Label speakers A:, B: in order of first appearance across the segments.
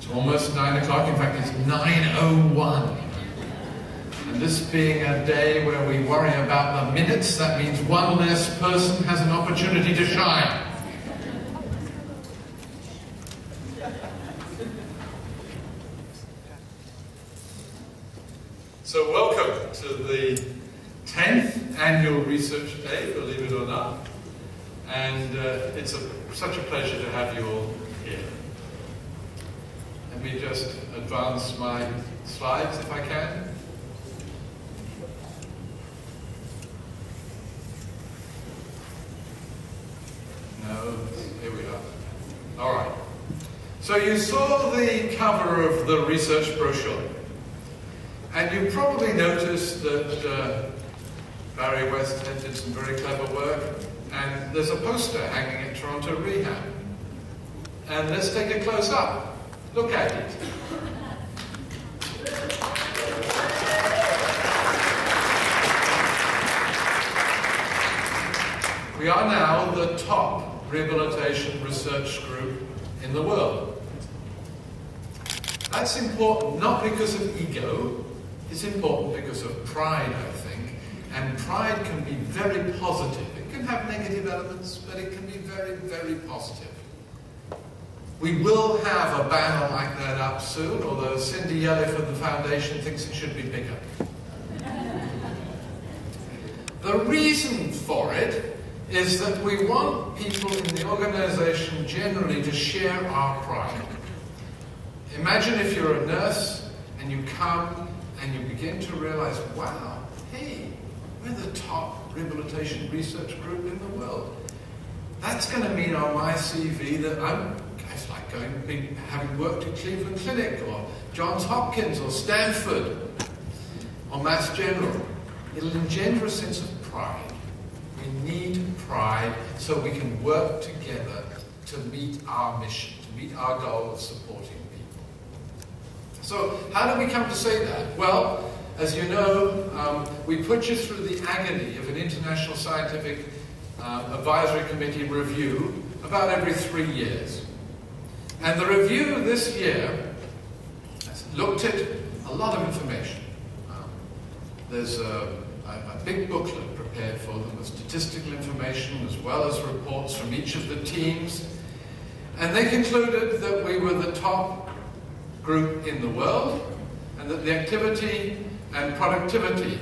A: It's almost 9 o'clock, in fact it's 9:01. And this being a day where we worry about the minutes, that means one less person has an opportunity to shine. So welcome to the 10th Annual Research Day, believe it or not. And it's such a pleasure to have you all here. Let me just advance my slides if I can. No, here we are. All right. So you saw the cover of the research brochure. And you probably noticed that Barry Westhead did some very clever work. And there's a poster hanging at Toronto Rehab. And let's take a close up. Look at it. We are now the top rehabilitation research group in the world. That's important not because of ego, it's important because of pride, I think. And pride can be very positive. It can have negative elements, but it can be very, very positive. We will have a banner like that up soon, although Cindy Yelly from the foundation thinks it should be bigger. The reason for it is that we want people in the organization generally to share our pride. Imagine if you're a nurse and you come and you begin to realize, wow, hey, we're the top rehabilitation research group in the world. That's going to mean on my CV that it's like having worked at Cleveland Clinic or Johns Hopkins or Stanford or Mass General. It'll engender a sense of pride. We need pride so we can work together to meet our mission, to meet our goal of supporting people. So how do we come to say that? Well, as you know, we put you through the agony of an international scientific advisory committee review about every 3 years. And the review this year looked at a lot of information. There's a big booklet prepared for them with statistical information as well as reports from each of the teams. And they concluded that we were the top group in the world and that the activity and productivity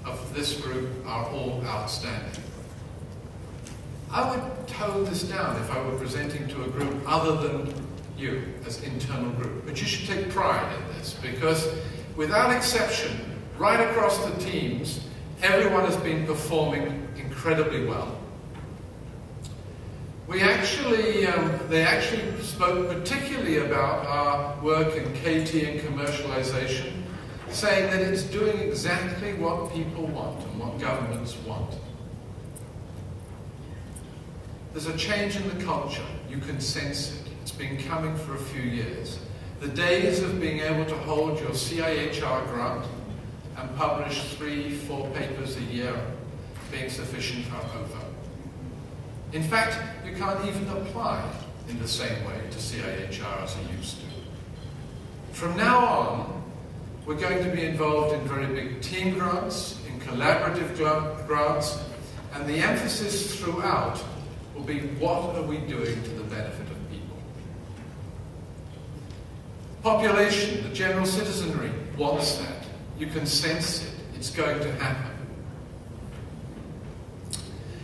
A: of this group are all outstanding. I would tone this down if I were presenting to a group other than you as internal group. But you should take pride in this because without exception, right across the teams, everyone has been performing incredibly well. They actually spoke particularly about our work in KT and commercialization, saying that it's doing exactly what people want and what governments want. There's a change in the culture. You can sense it. It's been coming for a few years. The days of being able to hold your CIHR grant and publish 3-4 papers a year being sufficient are over. In fact, you can't even apply in the same way to CIHR as you used to. From now on, we're going to be involved in very big team grants, in collaborative grants, and the emphasis throughout will be what are we doing to the benefit of people. Population, the general citizenry, wants that. You can sense it. It's going to happen.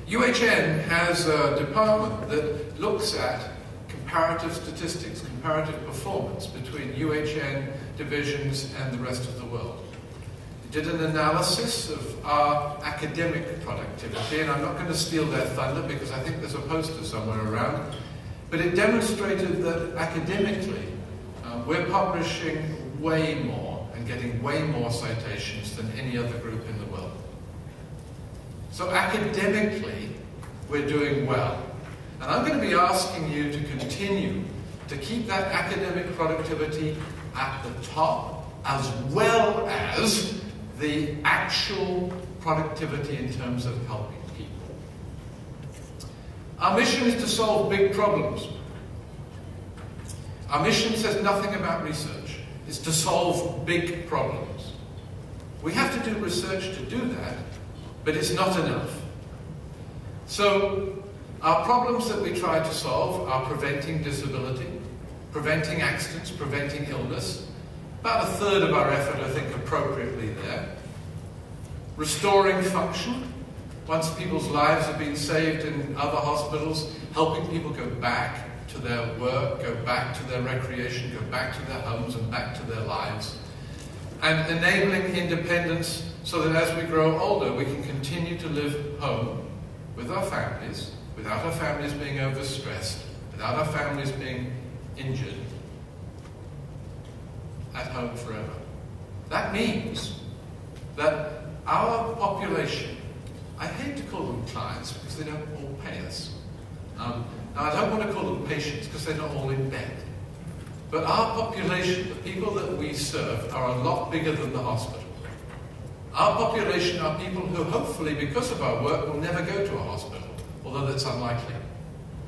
A: UHN has a department that looks at comparative statistics, comparative performance between UHN divisions and the rest of the world. It did an analysis of our academic productivity, and I'm not going to steal their thunder because I think there's a poster somewhere around, but it demonstrated that academically we're publishing way more and getting way more citations than any other group in the world. So academically, we're doing well. And I'm going to be asking you to continue to keep that academic productivity at the top, as well as the actual productivity in terms of helping people. Our mission is to solve big problems. Our mission says nothing about research. It's to solve big problems. We have to do research to do that, but it's not enough. So, our problems that we try to solve are preventing disability, preventing accidents, preventing illness. About a third of our effort, I think, appropriately there. Restoring function. Once people's lives have been saved in other hospitals, helping people go back to their work, go back to their recreation, go back to their homes and back to their lives. And enabling independence so that as we grow older, we can continue to live home with our families, without our families being overstressed, without our families being injured, at home forever. That means that our population, I hate to call them clients because they don't all pay us. Now I don't want to call them patients because they're not all in bed. But our population, the people that we serve, are a lot bigger than the hospital. Our population are people who hopefully, because of our work, will never go to a hospital, although that's unlikely.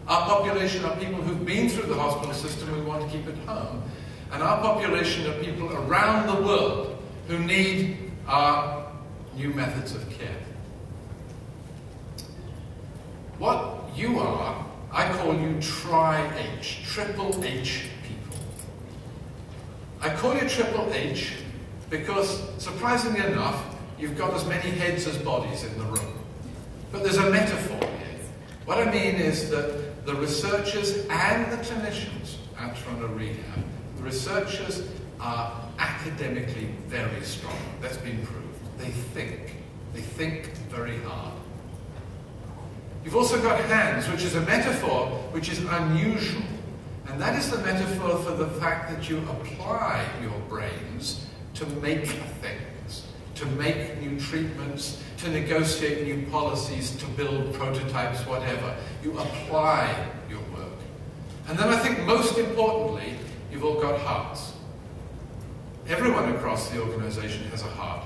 A: Our population are people who've been through the hospital system we want to keep at home. And our population are people around the world who need our new methods of care. What you are, I call you Tri-H, Triple H people. I call you Triple H because, surprisingly enough, you've got as many heads as bodies in the room. But there's a metaphor here. What I mean is that the researchers and the clinicians at Toronto Rehab, the researchers are academically very strong. That's been proved. They think very hard. You've also got hands, which is a metaphor which is unusual. And that is the metaphor for the fact that you apply your brains to make things, to make new treatments, to negotiate new policies, to build prototypes, whatever. You apply your work. And then I think most importantly, you've all got hearts. Everyone across the organization has a heart.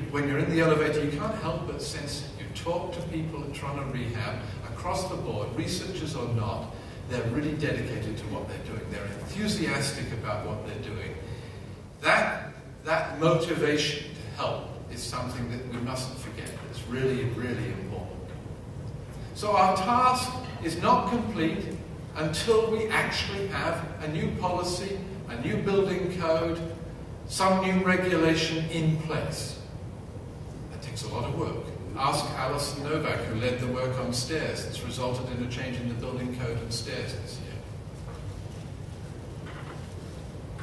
A: When you're in the elevator, you can't help but sense it. You talk to people at Toronto Rehab, across the board, researchers or not, they're really dedicated to what they're doing. They're enthusiastic about what they're doing. That motivation to help is something that we mustn't forget. It's really, really important. So our task is not complete until we actually have a new policy, a new building code, some new regulation in place. That takes a lot of work. Ask Alison Novak, who led the work on stairs. It's resulted in a change in the building code and stairs this year.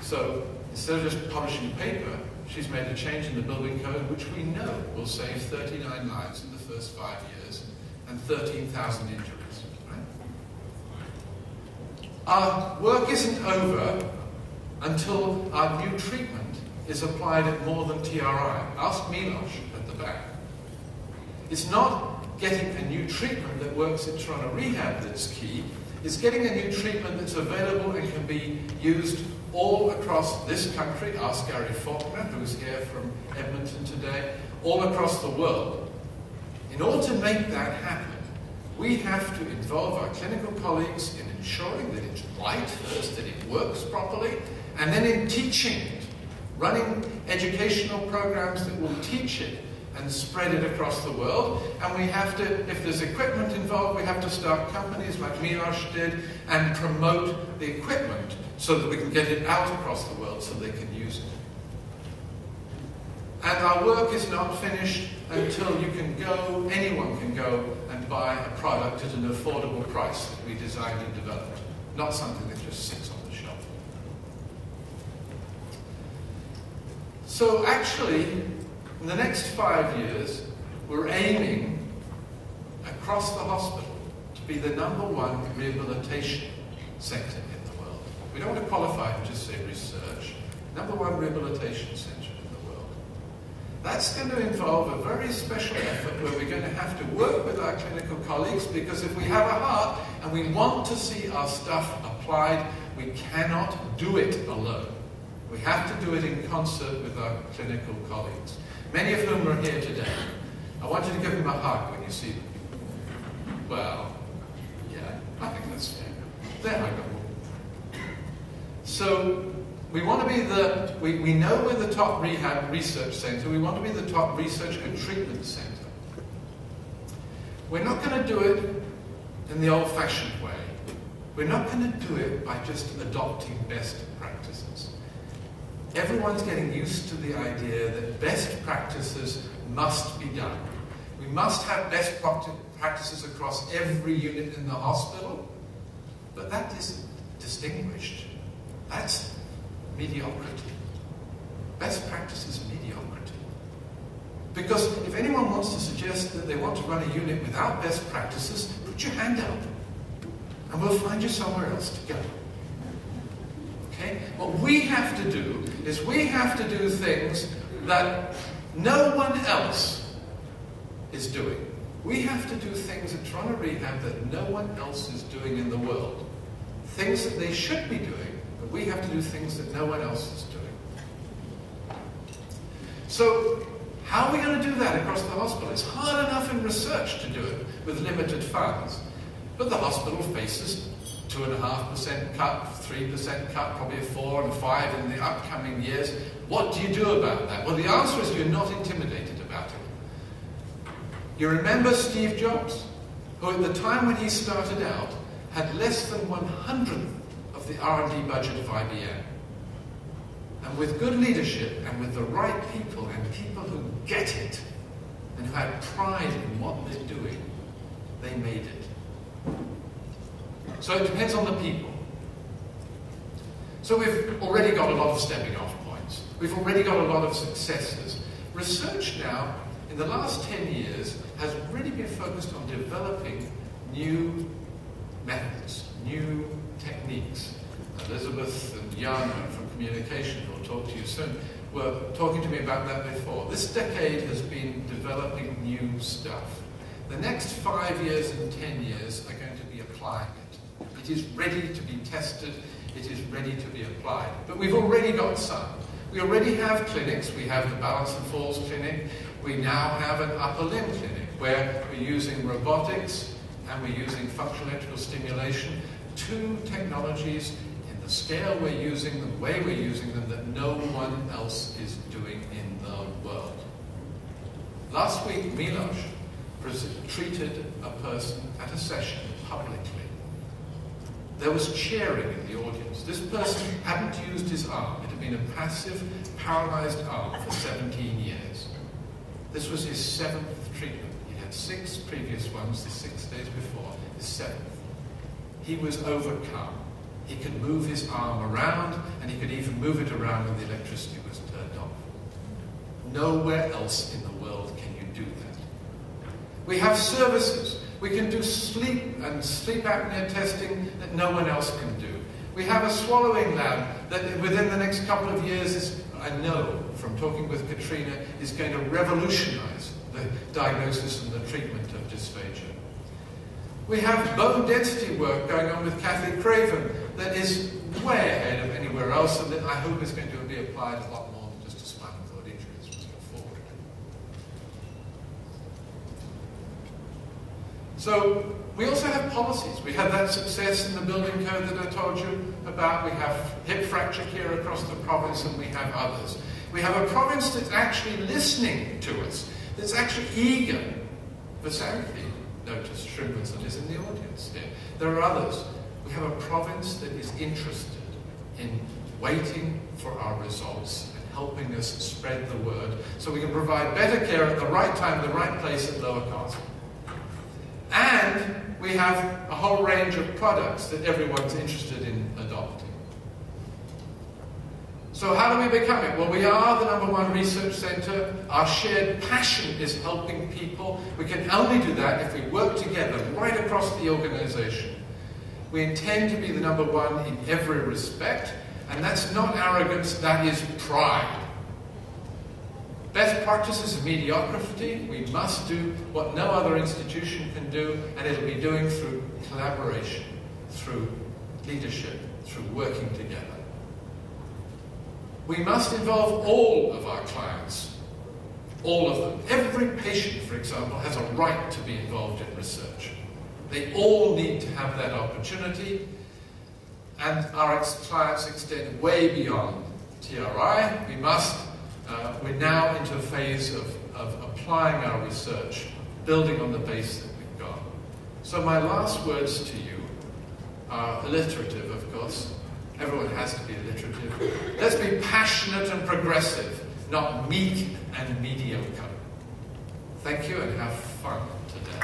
A: So instead of just publishing a paper, she's made a change in the building code, which we know will save 39 lives in the first 5 years and 13,000 injuries. Right? Our work isn't over until our new treatment is applied at more than TRI. Ask Milos at the back. It's not getting a new treatment that works at Toronto Rehab that's key. It's getting a new treatment that's available and can be used all across this country. Ask Gary Faulkner, who's here from Edmonton today, all across the world. In order to make that happen, we have to involve our clinical colleagues in ensuring that it's right first, that it works properly, and then in teaching it, running educational programs that will teach it and spread it across the world. And we have to, if there's equipment involved, we have to start companies like Milos did and promote the equipment so that we can get it out across the world so they can use it. And our work is not finished until you can go, anyone can go and buy a product at an affordable price that we designed and developed, not something that just sits on the shelf. So actually, in the next 5 years, we're aiming across the hospital to be the #1 rehabilitation centre in the world. We don't want to qualify and just say research. #1 rehabilitation centre in the world. That's going to involve a very special effort where we're going to have to work with our clinical colleagues, because if we have a heart and we want to see our stuff applied, we cannot do it alone. We have to do it in concert with our clinical colleagues, many of whom are here today. I want you to give them a hug when you see them. Well, yeah, I think that's fair. They're huggable. So we want to be we know we're the top rehab research centre. We want to be the top research and treatment centre. We're not going to do it in the old-fashioned way. We're not going to do it by just adopting best practices. Everyone's getting used to the idea that best practices must be done. We must have best practices across every unit in the hospital, but that isn't distinguished. That's mediocrity. Best practice is mediocrity. Because if anyone wants to suggest that they want to run a unit without best practices, put your hand up, and we'll find you somewhere else to go. Okay? What we have to do is we have to do things that no one else is doing. We have to do things at Toronto Rehab that no one else is doing in the world. Things that they should be doing, but we have to do things that no one else is doing. So, how are we going to do that across the hospital? It's hard enough in research to do it with limited funds. But the hospital faces 2.5% cut, 3% cut, probably a 4 and a 5 in the upcoming years. What do you do about that? Well, the answer is you're not intimidated about it. You remember Steve Jobs, who at the time when he started out had less than 1/100th of the R&D budget of IBM. And with good leadership and with the right people and people who get it and who have pride in what they're doing, they made it. So it depends on the people. So we've already got a lot of stepping off points. We've already got a lot of successes. Research now, in the last 10 years, has really been focused on developing new methods, new techniques. Elizabeth and Jana from communication, who will talk to you soon, were talking to me about that before. This decade has been developing new stuff. The next 5 years and 10 years are going to be applying it. It is ready to be tested. It is ready to be applied. But we've already got some. We already have clinics. We have the Balance and Falls Clinic. We now have an upper limb clinic where we're using robotics and we're using functional electrical stimulation, two technologies in the scale we're using them, the way we're using them, that no one else is doing in the world. Last week, Miloš treated a person at a session publicly. There was cheering in the audience. This person hadn't used his arm. It had been a passive, paralyzed arm for 17 years. This was his 7th treatment. He had 6 previous ones, the 6 days before, his 7th. He was overcome. He could move his arm around, and he could even move it around when the electricity was turned off. Nowhere else in the world can you do that. We have services. We can do sleep and sleep apnea testing that no one else can do. We have a swallowing lab that within the next couple of years, I know from talking with Katrina, is going to revolutionize the diagnosis and the treatment of dysphagia. We have bone density work going on with Kathy Craven that is way ahead of anywhere else, and that I hope is going to be applied a lot more than just to spinal cord injuries as we go forward. So we also have policies. We have that success in the building code that I told you about. We have hip fracture care across the province, and we have others. We have a province that's actually listening to us, that's actually eager for Sandy. Notice Shrimpenson is in the audience here. There are others. We have a province that is interested in waiting for our results and helping us spread the word so we can provide better care at the right time, the right place, at lower cost. And we have a whole range of products that everyone's interested in adopting. So how do we become it? Well, we are the #1 research centre. Our shared passion is helping people. We can only do that if we work together right across the organisation. We intend to be the #1 in every respect, and that's not arrogance, that is pride. Best practices of mediocrity, we must do what no other institution can do, and it'll be doing through collaboration, through leadership, through working together. We must involve all of our clients, all of them. Every patient, for example, has a right to be involved in research. They all need to have that opportunity. and our clients extend way beyond TRI. We're now into a phase of applying our research, building on the base that we've got. So my last words to you are alliterative, of course. Everyone has to be alliterative. Let's be passionate and progressive, not meek and mediocre. Thank you and have fun today.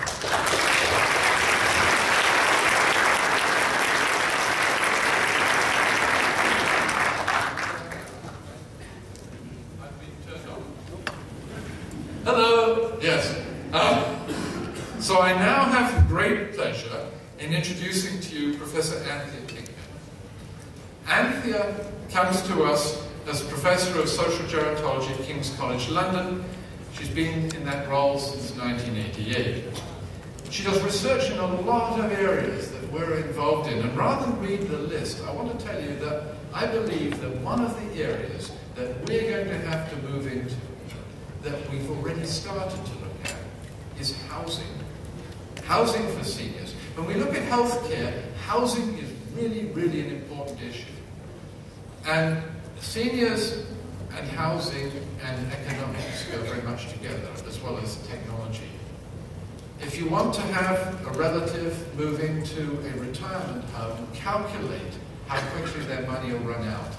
A: Hello. Yes. So I now have great pleasure in introducing to you Professor Anthea Kingman. Anthea comes to us as Professor of Social Gerontology at King's College London. She's been in that role since 1988. She does research in a lot of areas that we're involved in, and rather than read the list, I want to tell you that I believe that one of the areas that we're going to have to move into, that we've already started to look at, is housing. Housing for seniors. When we look at healthcare, housing is really, really an important issue. And seniors and housing and economics go very much together, as well as technology. If you want to have a relative moving to a retirement home, calculate how quickly their money will run out.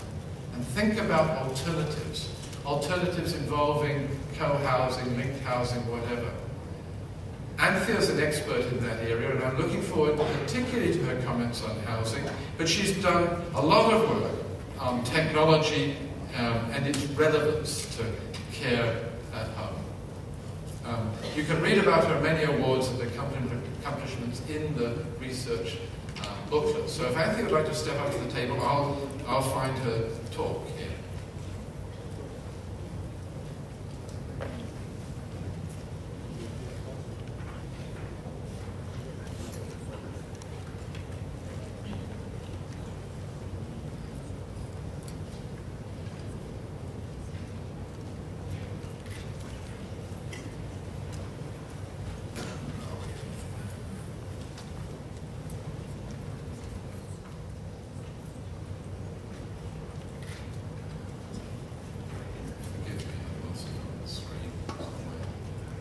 A: And think about alternatives. Alternatives involving co-housing, linked housing, whatever. Anthea is an expert in that area, and I'm looking forward particularly to her comments on housing, but she's done a lot of work on technology and its relevance to care at home. You can read about her many awards and accomplishments in the research booklet. So if Anthea would like to step up to the table, I'll find her talk here.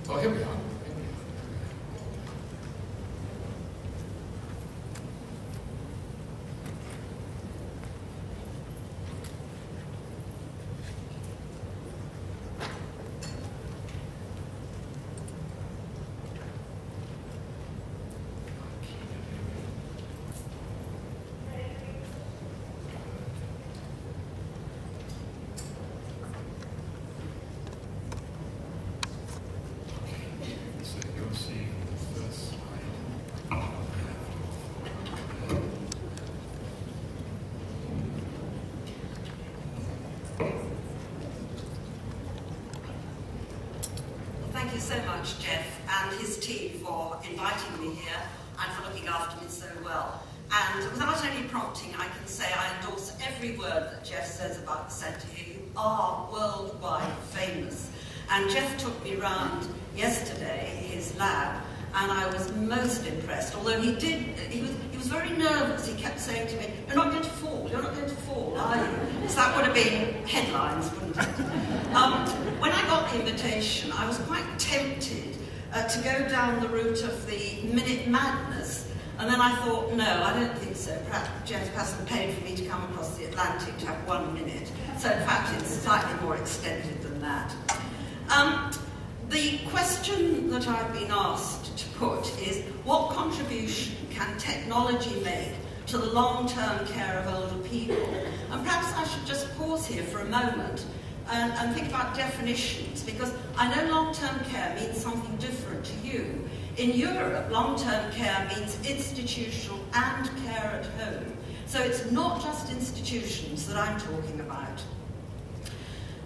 A: Oh, here we are.
B: Thank you so much, Jeff, and his team for inviting me here and for looking after me so well. And without any prompting, I can say I endorse every word that Jeff says about the centre here. You are worldwide famous. And Jeff took me round yesterday, his lab, and I was most impressed. Although he was very nervous. He kept saying to me, "You're not going to fall, you're not going to fall, are you?" So that would have been headlines, wouldn't it? When I got the invitation, I was quite tempted to go down the route of the Minute Madness. And then I thought, no, I don't think so. Perhaps Jeff hasn't paid for me to come across the Atlantic to have 1 minute. So in fact, it's slightly more extended than that. The question that I've been asked to put is, what contribution can technology make to the long-term care of older people? And perhaps I should just pause here for a moment and think about definitions, because I know long-term care means something different to you. In Europe, long-term care means institutional and care at home. So it's not just institutions that I'm talking about.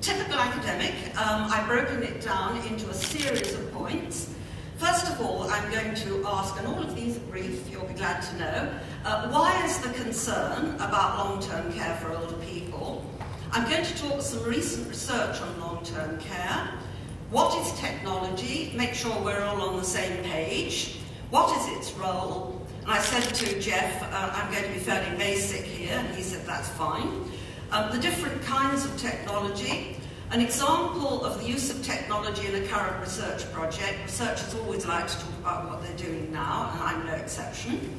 B: Typical academic, I've broken it down into a series of points. First of all, I'm going to ask, and all of these are brief, you'll be glad to know, why is the concern about long-term care for older people? I'm going to talk some recent research on long-term care. What is technology? Make sure we're all on the same page. What is its role? And And I said to Jeff, I'm going to be fairly basic here, and he said that's fine. The different kinds of technology. An example of the use of technology in a current research project. Researchers always like to talk about what they're doing now, and I'm no exception.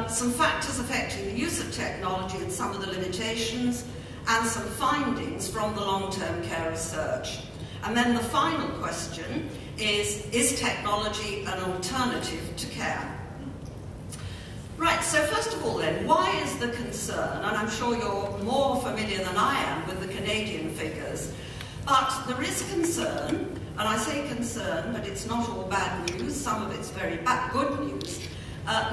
B: Some factors affecting the use of technology and some of the limitations, and some findings from the long-term care research. And then the final question is technology an alternative to care? Right, so first of all then, why is the concern, and I'm sure you're more familiar than I am with the Canadian figures, but there is concern, and I say concern, but it's not all bad news, some of it's very good news.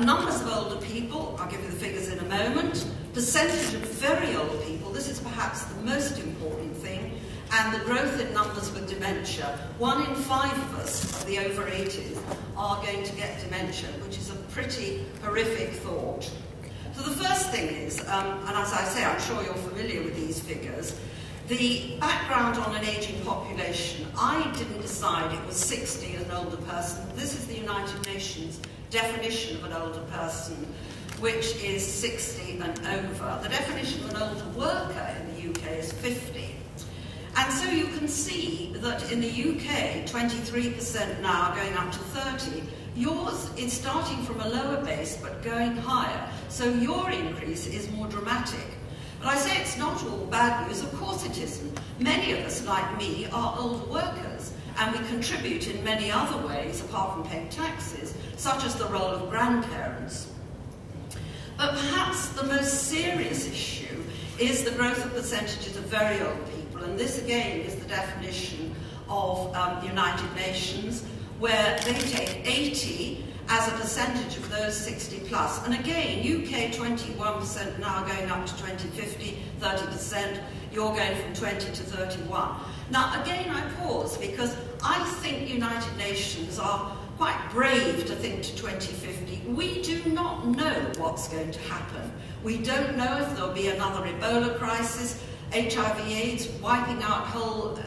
B: Numbers of older people, I'll give you the figures in a moment, percentage of very old people, this is perhaps the most important thing, and the growth in numbers with dementia. 1 in 5 of us, of the over 80s, are going to get dementia, which is a pretty horrific thought. So the first thing is, and as I say, I'm sure you're familiar with these figures, the background on an ageing population, I didn't decide it was 60 as an older person. This is the United Nations definition of an older person, which is 60 and over. The definition of an older worker in the UK is 50. And so you can see that in the UK, 23% now going up to 30. Yours is starting from a lower base but going higher. So your increase is more dramatic. But I say it's not all bad news. Of course it isn't. Many of us, like me, are older workers, and we contribute in many other ways apart from paying taxes, such as the role of grandparents. But perhaps the most serious issue is the growth of percentages of very old people, and this again is the definition of the United Nations, where they take 80 as a percentage of those 60 plus. And again, UK 21% now going up to 2050, 30%, you're going from 20 to 31. Now again, I pause because I think United Nations are quite brave to think to 2050. We do not know what's going to happen. We don't know if there'll be another Ebola crisis, HIV/AIDS wiping out whole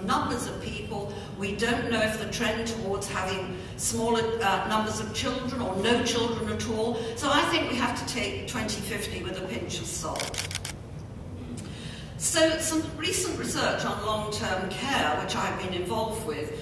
B: numbers of people. We don't know if the trend towards having smaller numbers of children or no children at all. So I think we have to take 2050 with a pinch of salt. So some recent research on long-term care, which I've been involved with,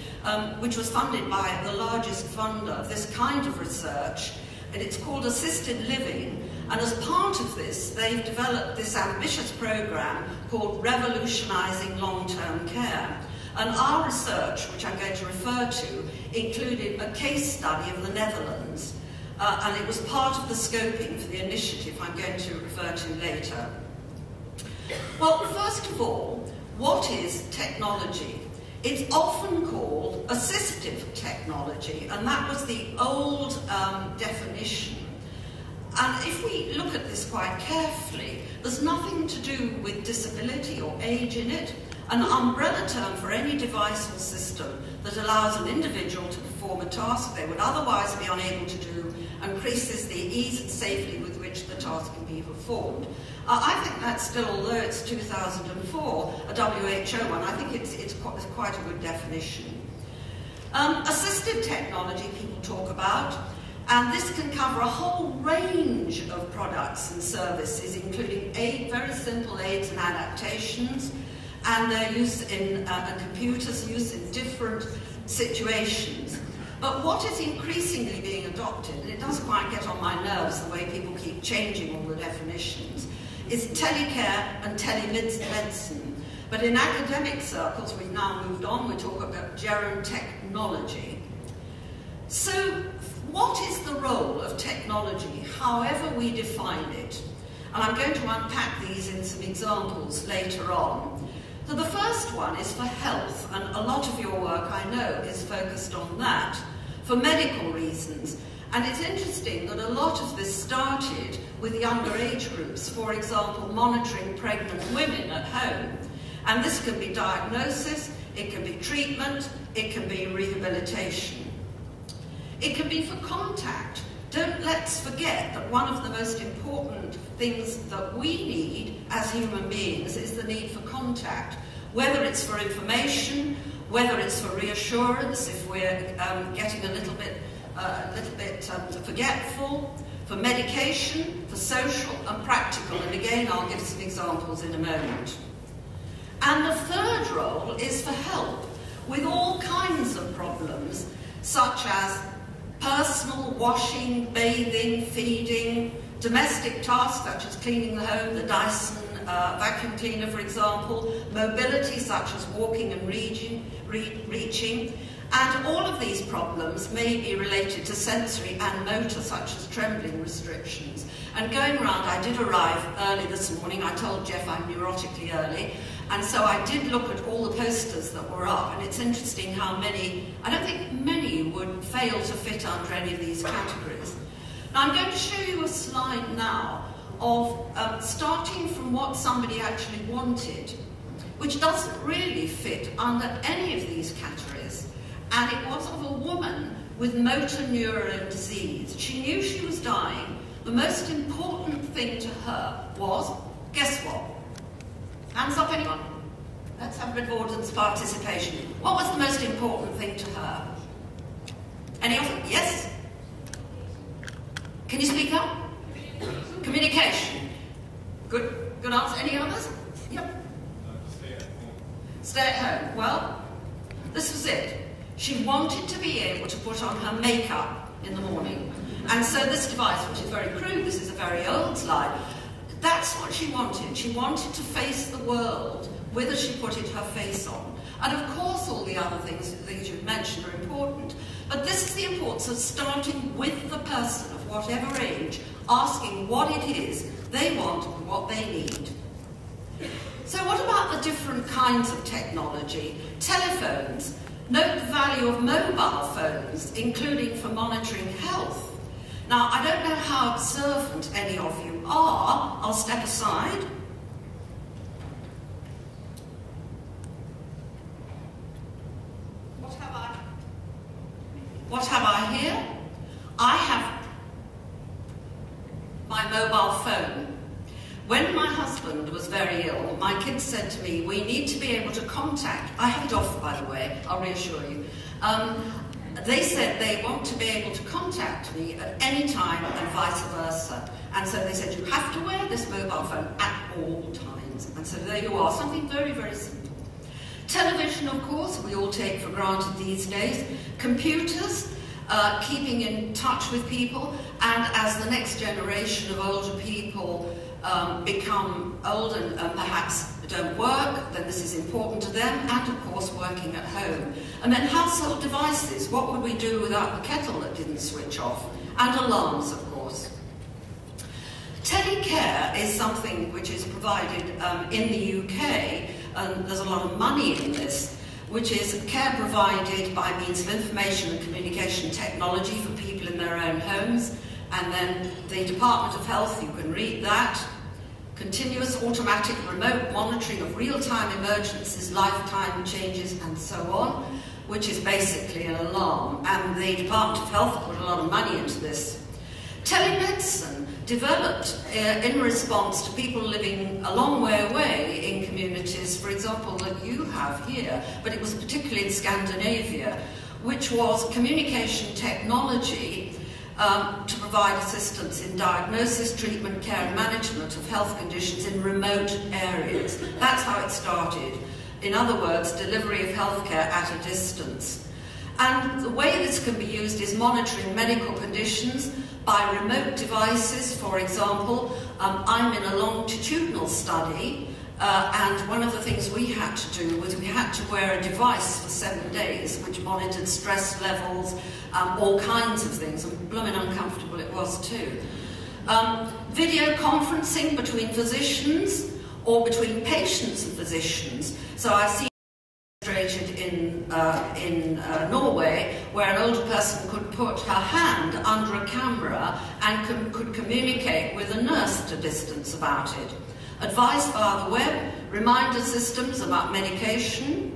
B: which was funded by the largest funder of this kind of research, and it's called Assisted Living. And as part of this, they've developed this ambitious program called Revolutionising Long-Term Care. And our research, which I'm going to refer to, included a case study of the Netherlands. And it was part of the scoping for the initiative I'm going to refer to later. Well, first of all, what is technology? It's often called assistive technology, and that was the old definition. And if we look at this quite carefully, there's nothing to do with disability or age in it. An umbrella term for any device or system that allows an individual to perform a task they would otherwise be unable to do, and increases the ease and safety with which the task can be performed. I think that's still, although it's 2004, a WHO one, I think it's quite a good definition. Assistive technology people talk about, and this can cover a whole range of products and services, including very simple aids and adaptations, and their use in computers, use in different situations. But what is increasingly being adopted, and it does quite get on my nerves the way people keep changing all the definitions, is telecare and telemedicine. But in academic circles, we've now moved on, we talk about gerontechnology. So what is the role of technology, however we define it? And I'm going to unpack these in some examples later on. So the first one is for health, and a lot of your work, I know, is focused on that, for medical reasons. And it's interesting that a lot of this started with younger age groups, for example, monitoring pregnant women at home. And this can be diagnosis, it can be treatment, it can be rehabilitation. It can be for contact. Let's forget that one of the most important things that we need as human beings is the need for contact, whether it's for information, whether it's for reassurance if we're getting a little bit forgetful, for medication, for social and practical, and again I'll give some examples in a moment. And the third role is for help with all kinds of problems, such as personal washing, bathing, feeding, domestic tasks such as cleaning the home, the Dyson vacuum cleaner, for example, mobility such as walking and reaching, and all of these problems may be related to sensory and motor, such as trembling restrictions. And going round, I did arrive early this morning. I told Jeff I'm neurotically early, and so I did look at all the posters that were up, and it's interesting how many, I don't think many would fail to fit under any of these categories. Now I'm going to show you a slide now of starting from what somebody actually wanted, which doesn't really fit under any of these categories. And it was of a woman with motor neuron disease. She knew she was dying. The most important thing to her was, guess what? Hands up, anyone? Let's have a bit of audience participation. What was the most important thing to her? Any of them? Yes? Can you speak up? Communication. Good answer. Any others? Yep.
C: Stay at home.
B: Stay at home. Well, this was it. She wanted to be able to put on her makeup in the morning. And so this device, which is very crude, this is a very old slide, that's what she wanted. She wanted to face the world with as she put her face on. And of course all the other things you've mentioned are important. But this is the importance of starting with the person of whatever age, asking what it is they want and what they need. So what about the different kinds of technology? Telephones. Note the value of mobile phones, including for monitoring health. Now, I don't know how observant any of you are. I'll step aside. What have I here? I have my mobile phone. When my husband was very ill, my kids said to me, we need to be able to contact, I have it off by the way, I'll reassure you. They said they want to be able to contact me at any time and vice versa. And so they said, you have to wear this mobile phone at all times. And so there you are, something very, very simple. Television, of course, we all take for granted these days. Computers, keeping in touch with people. And as the next generation of older people become old and perhaps don't work, then this is important to them, and of course working at home. And then household devices, what would we do without the kettle that didn't switch off? And alarms, of course. Telecare is something which is provided in the UK, and there's a lot of money in this, which is care provided by means of information and communication technology for people in their own homes. And then the Department of Health, you can read that. Continuous automatic remote monitoring of real-time emergencies, lifetime changes, and so on, which is basically an alarm. And the Department of Health put a lot of money into this. Telemedicine, developed in response to people living a long way away in communities, for example, that you have here, but it was particularly in Scandinavia, which was communication technology to provide assistance in diagnosis, treatment, care and management of health conditions in remote areas. That's how it started. In other words, delivery of healthcare at a distance. And the way this can be used is monitoring medical conditions by remote devices. For example, I'm in a longitudinal study, and one of the things we had to do was we had to wear a device for 7 days which monitored stress levels, all kinds of things, and blooming uncomfortable it was too. Video conferencing between physicians or between patients and physicians. So I see demonstrated in Norway, where an older person could put her hand under a camera and could communicate with a nurse at a distance about it. Advice via the web, reminder systems about medication,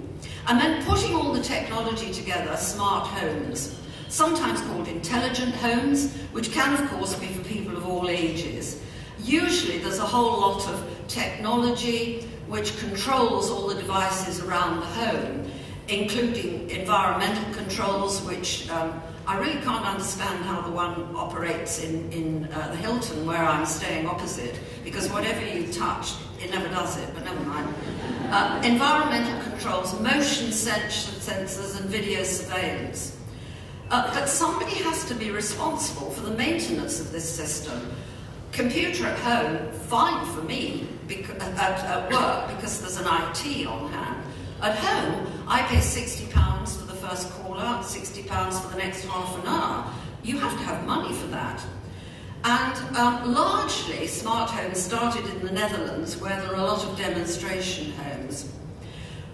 B: and then putting all the technology together, smart homes, sometimes called intelligent homes, which can of course be for people of all ages. Usually there's a whole lot of technology which controls all the devices around the home. including environmental controls, which I really can't understand how the one operates in the Hilton, where I'm staying opposite, because whatever you touch, it never does it, but never mind. Environmental controls, motion sensors, and video surveillance. But somebody has to be responsible for the maintenance of this system. Computer at home, fine for me at work, because there's an IT on hand. At home, I pay £60 for the first call out, £60 for the next half an hour. You have to have money for that. And largely, smart homes started in the Netherlands, where there are a lot of demonstration homes.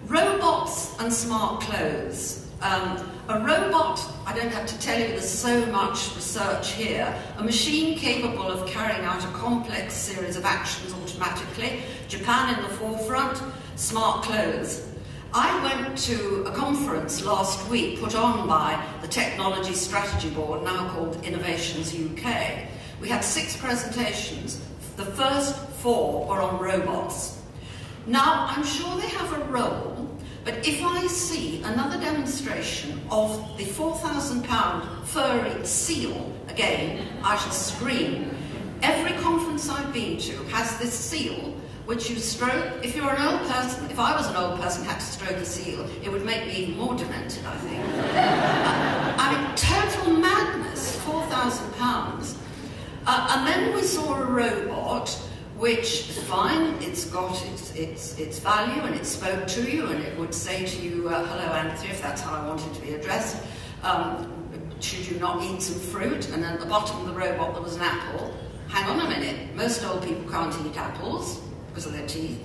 B: Robots and smart clothes. A robot, I don't have to tell you, there's so much research here. A machine capable of carrying out a complex series of actions automatically. Japan in the forefront. Smart clothes. I went to a conference last week put on by the Technology Strategy Board, now called Innovations UK. We had 6 presentations. The first 4 were on robots. Now, I'm sure they have a role, but if I see another demonstration of the £4,000 furry seal again, I shall scream. Every conference I've been to has this seal which you stroke. If you're an old person, if I was an old person who had to stroke a seal, it would make me even more demented, I think. I mean, total madness, £4,000. And then we saw a robot, which is fine, it's got its value, and it spoke to you, and it would say to you, hello Anthony, if that's how I wanted to be addressed. Should you not eat some fruit? And at the bottom of the robot there was an apple. Hang on a minute, most old people can't eat apples because of their teeth.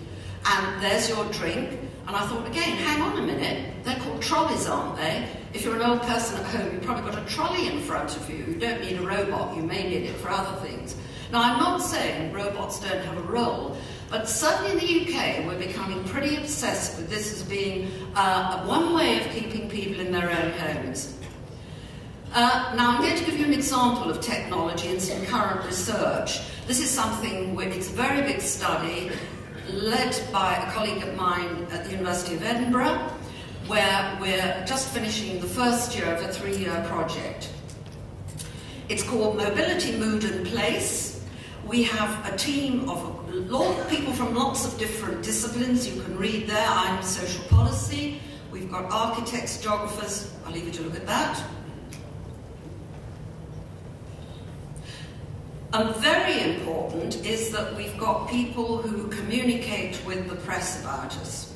B: And there's your drink. And I thought, again, hang on a minute, they're called trolleys, aren't they? If you're an old person at home, you've probably got a trolley in front of you. You don't need a robot, you may need it for other things. Now, I'm not saying robots don't have a role, but certainly in the UK, we're becoming pretty obsessed with this as being one way of keeping people in their own homes. Now, I'm going to give you an example of technology and some current research. This is something where it's a very big study led by a colleague of mine at the University of Edinburgh, where we're just finishing the first year of a 3-year project. It's called Mobility, Mood and Place. We have a team of people from lots of different disciplines. You can read there. I'm social policy. We've got architects, geographers. I'll leave you to look at that. And very important is that we've got people who communicate with the press about us.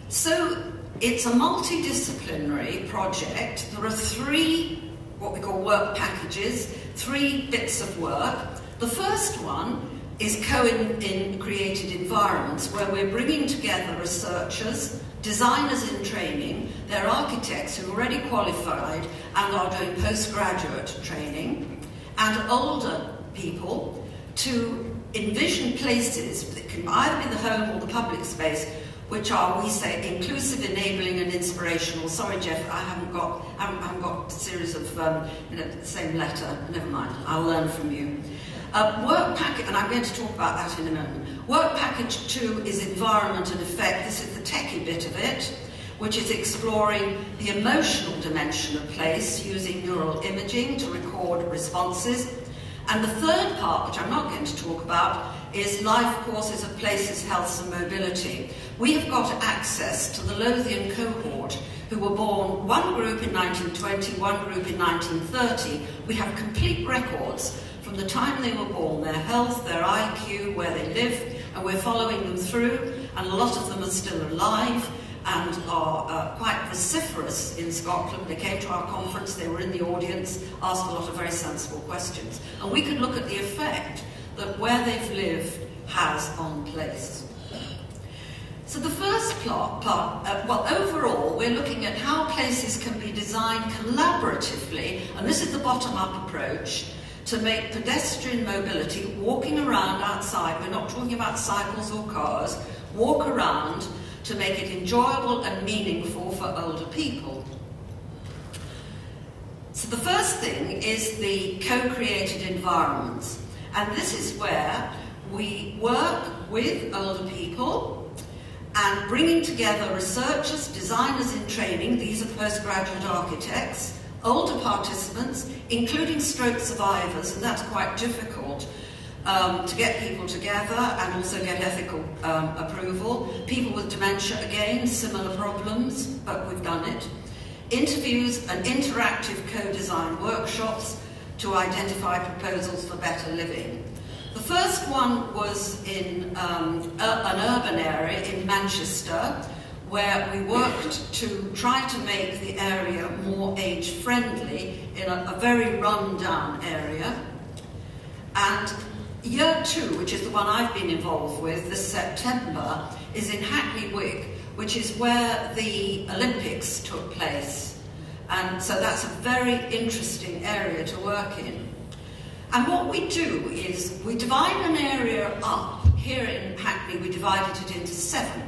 B: So it's a multidisciplinary project. There are 3, what we call work packages, 3 bits of work. The first one is co-created environments, where we're bringing together researchers, designers in training, they're architects who are already qualified and are doing postgraduate training, and older people to envision places that can either be the home or the public space, which are, we say, inclusive, enabling, and inspirational. Sorry, Jeff, I haven't got a series of, the same letter. Never mind, I'll learn from you. Work package, and I'm going to talk about that in a moment. Work package 2 is environment and effect. This is the techie bit of it, which is exploring the emotional dimension of place using neural imaging to record responses. And the third part, which I'm not going to talk about, is life courses of places, health and mobility. We have got access to the Lothian cohort, who were born, one group in 1920, one group in 1930. We have complete records from the time they were born, their health, their IQ, where they lived, and we're following them through, and a lot of them are still alive and are quite vociferous in Scotland. They came to our conference, they were in the audience, asked a lot of very sensible questions. And we could look at the effect that where they've lived has on place. So the first part, well, overall, we're looking at how places can be designed collaboratively, and this is the bottom-up approach, to make pedestrian mobility, walking around outside, we're not talking about cycles or cars, walk around, to make it enjoyable and meaningful for older people. So the first thing is the co-created environments. And this is where we work with older people and bringing together researchers, designers in training, these are postgraduate architects, older participants, including stroke survivors, and that's quite difficult to get people together and also get ethical approval. People with dementia, again, similar problems, but we've done it. Interviews and interactive co-design workshops to identify proposals for better living. The first one was in an urban area in Manchester, where we worked to try to make the area more age-friendly in a very run-down area. And Year 2, which is the one I've been involved with this September, is in Hackney Wick, which is where the Olympics took place. And so that's a very interesting area to work in. And what we do is we divide an area up. Here in Hackney, we divided it into 7.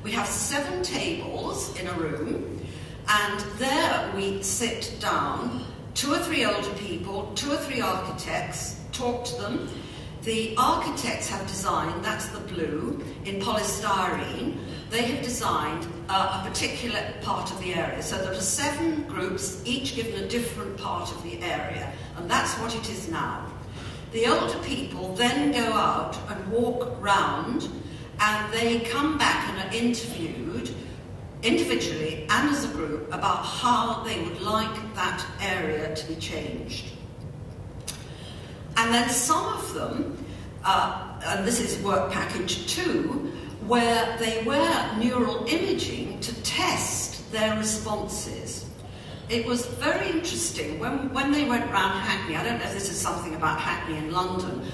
B: We have 7 tables in a room, and there we sit down, 2 or 3 older people, 2 or 3 architects, talk to them. The architects have designed, that's the blue, in polystyrene. They have designed a particular part of the area. So there are 7 groups, each given a different part of the area, and that's what it is now. The older people then go out and walk round, and they come back and are interviewed individually and as a group about how they would like that area to be changed. And then some of them, and this is work package 2, where they wear neural imaging to test their responses. It was very interesting when they went round Hackney. I don't know if this is something about Hackney in London.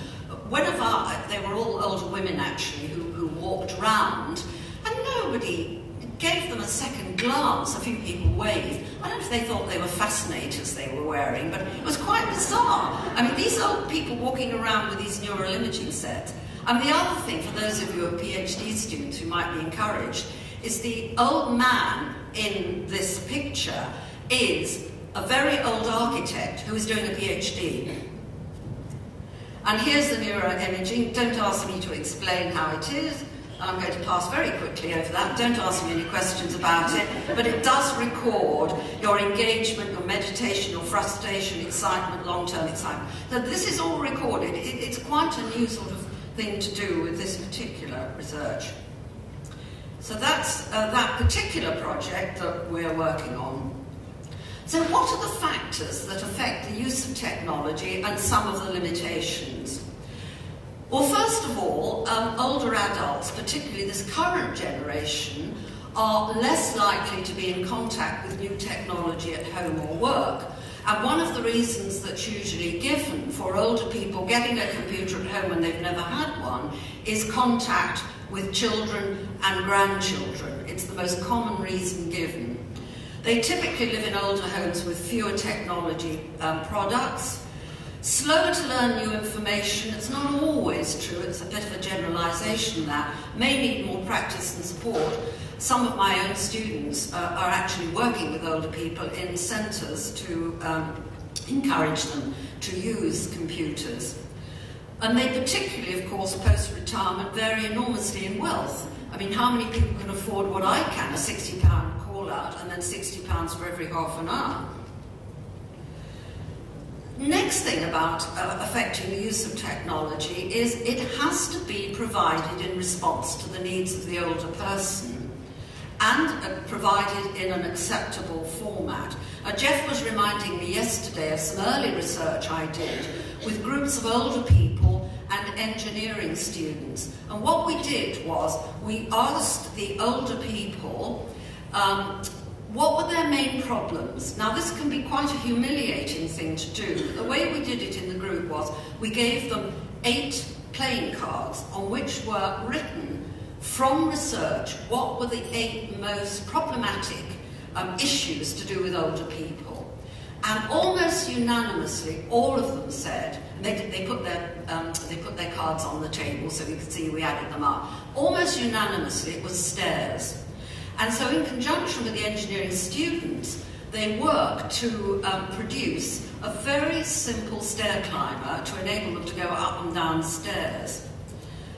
B: They were all older women actually who walked round, and nobody gave them a second glance. A few people waved. I don't know if they thought they were fascinators they were wearing, but it was quite bizarre. I mean, these old people walking around with these neural imaging sets. And the other thing, for those of you who are PhD students who might be encouraged, is the old man in this picture is a very old architect who is doing a PhD. And here's the neuroimaging. Don't ask me to explain how it is. I'm going to pass very quickly over that. Don't ask me any questions about it. But it does record your engagement, your meditation, your frustration, excitement, long-term excitement. So this is all recorded. It's quite a new sort of thing to do with this particular research. So that's that particular project that we're working on. So what are the factors that affect the use of technology and some of the limitations? Well, first of all, older adults, particularly this current generation, are less likely to be in contact with new technology at home or work. And one of the reasons that's usually given for older people getting a computer at home when they've never had one is contact with children and grandchildren. It's the most common reason given. They typically live in older homes with fewer technology products. Slower to learn new information. It's not always true. It's a bit of a generalisation that may need more practice and support. Some of my own students are actually working with older people in centres to encourage them to use computers. And they particularly, of course, post-retirement vary enormously in wealth. I mean, how many people can afford what I can, a £60 call out, and then £60 for every half an hour? Next thing about affecting the use of technology is it has to be provided in response to the needs of the older person and provided in an acceptable format. Jeff was reminding me yesterday of some early research I did with groups of older people and engineering students. And what we did was we asked the older people what were their main problems. Now this can be quite a humiliating thing to do. The way we did it in the group was we gave them 8 playing cards on which were written from research what were the 8 most problematic issues to do with older people. And almost unanimously, all of them said, they put their cards on the table so we could see we added them up. Almost unanimously, it was stairs. And so in conjunction with the engineering students, they worked to produce a very simple stair climber to enable them to go up and down stairs.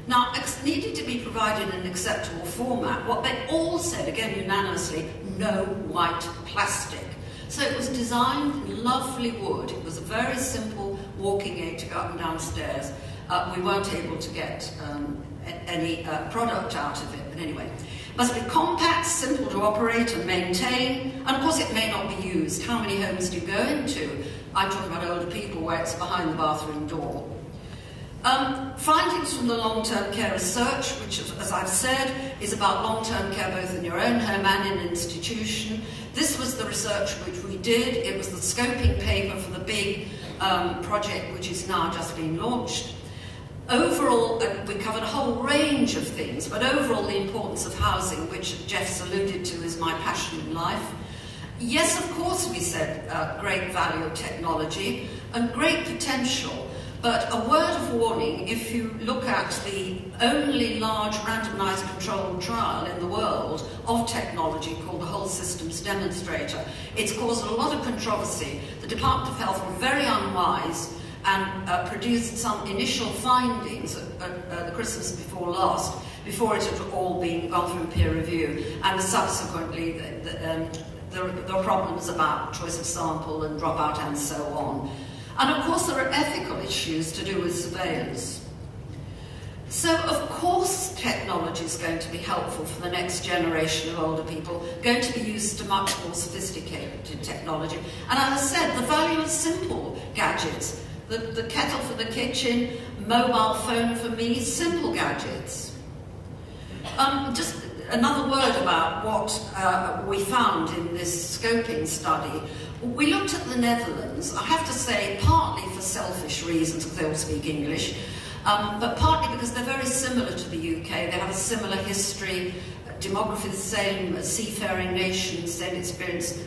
B: Now, needed to be provided in an acceptable format. What they all said, again unanimously, no white plastic. So it was designed in lovely wood. It was a very simple walking aid to go up and downstairs. We weren't able to get any product out of it, but anyway. It must be compact, simple to operate and maintain, and of course it may not be used. How many homes do you go into? I'm talking about older people where it's behind the bathroom door. Findings from the long-term care research, which, as I've said, is about long-term care both in your own home and in an institution. This was the research which we did. It was the scoping paper for the big project which is now just being launched. Overall, we covered a whole range of things, but overall the importance of housing, which Jeff's alluded to, is my passion in life. Yes, of course, we said great value of technology and great potential. But a word of warning, if you look at the only large randomized controlled trial in the world of technology called the Whole Systems Demonstrator, it's caused a lot of controversy. The Department of Health were very unwise and produced some initial findings at the Christmas before last, before it had all been gone through peer review, and subsequently there are problems about choice of sample and dropout and so on. And of course there are ethical issues to do with surveillance. So of course technology is going to be helpful for the next generation of older people, going to be used to much more sophisticated technology. And as I said, the value of simple gadgets, the kettle for the kitchen, mobile phone for me, simple gadgets. Just another word about what we found in this scoping study. We looked at the Netherlands, I have to say, partly for selfish reasons, because they all speak English, but partly because they're very similar to the UK. They have a similar history, demography the same, seafaring nation, same experience,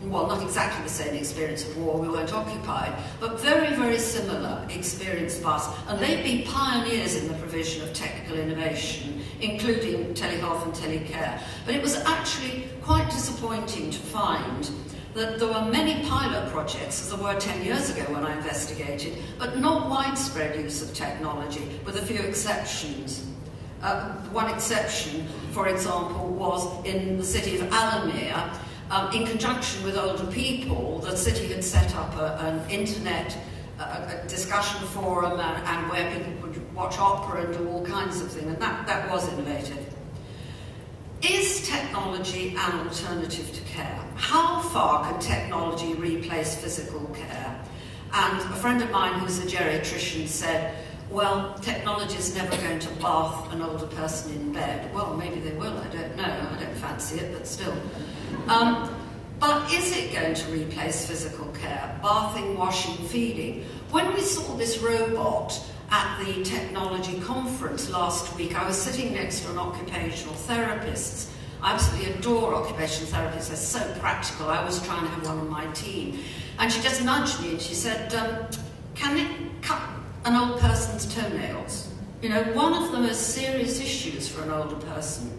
B: well, not exactly the same experience of war, we weren't occupied, but very, very similar experience of us. And they've been pioneers in the provision of technical innovation, including telehealth and telecare. But it was actually quite disappointing to find that there were many pilot projects, as there were 10 years ago when I investigated, but not widespread use of technology, with a few exceptions. One exception, for example, was in the city of Almere. In conjunction with older people, the city had set up an internet discussion forum and where people could watch opera and do all kinds of things, and that was innovative. Is technology an alternative to care? How far can technology replace physical care? And a friend of mine who's a geriatrician said, well, technology is never going to bath an older person in bed. Well, maybe they will, I don't know. I don't fancy it, but still. But is it going to replace physical care? Bathing, washing, feeding? When we saw this robot at the technology conference last week, I was sitting next to an occupational therapist. I absolutely adore occupational therapists. They're so practical. I was trying to have one on my team. And she just nudged me and she said, can it cut an old person's toenails? You know, one of the most serious issues for an older person.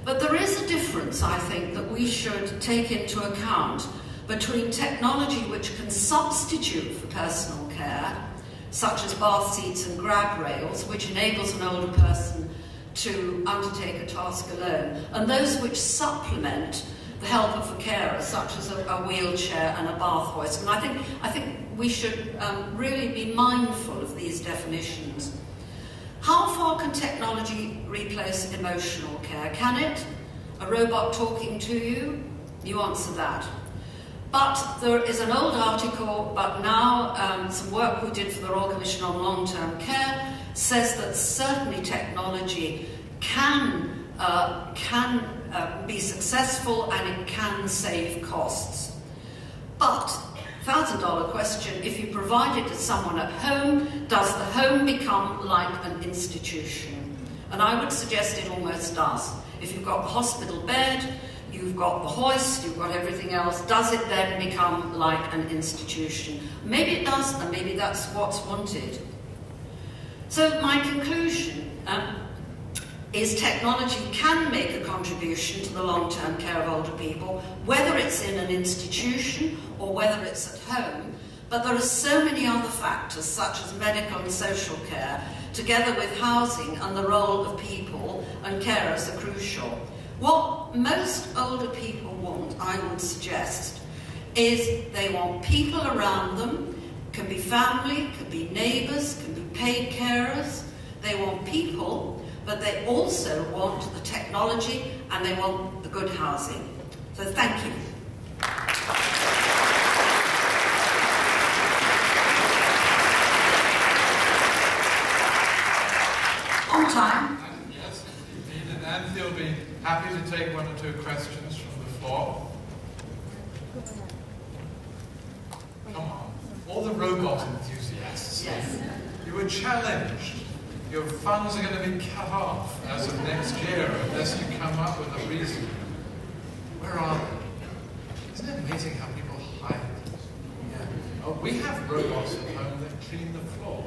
B: But there is a difference, I think, that we should take into account between technology which can substitute for personal care, such as bath seats and grab rails, which enables an older person to undertake a task alone, and those which supplement the help of a carer, such as a wheelchair and a bath hoist. And I think we should really be mindful of these definitions. How far can technology replace emotional care? Can it? A robot talking to you? You answer that. But there is an old article, but now some work we did for the Royal Commission on Long-Term Care says that certainly technology can be successful and it can save costs. But $1,000 question, if you provide it to someone at home, does the home become like an institution? And I would suggest it almost does. If you've got the hospital bed, you've got the hoist, you've got everything else, does it then become like an institution? Maybe it does, and maybe that's what's wanted. So my conclusion is technology can make a contribution to the long-term care of older people, whether it's in an institution or whether it's at home, but there are so many other factors, such as medical and social care, together with housing and the role of people and carers are crucial. What most older people want, I would suggest, is they want people around them. Can be family, can be neighbours, can be paid carers. They want people, but they also want the technology and they want the good housing. So thank you. On time.
A: Yes, indeed. And Anthony will be happy to take one or two questions from the floor. Come on. All the robot enthusiasts.
B: Yes.
A: You were challenged. Your funds are going to be cut off as of next year unless you come up with a reason. Where are they? Isn't it amazing how people hide? Yeah. Oh, we have robots at home that clean the floor.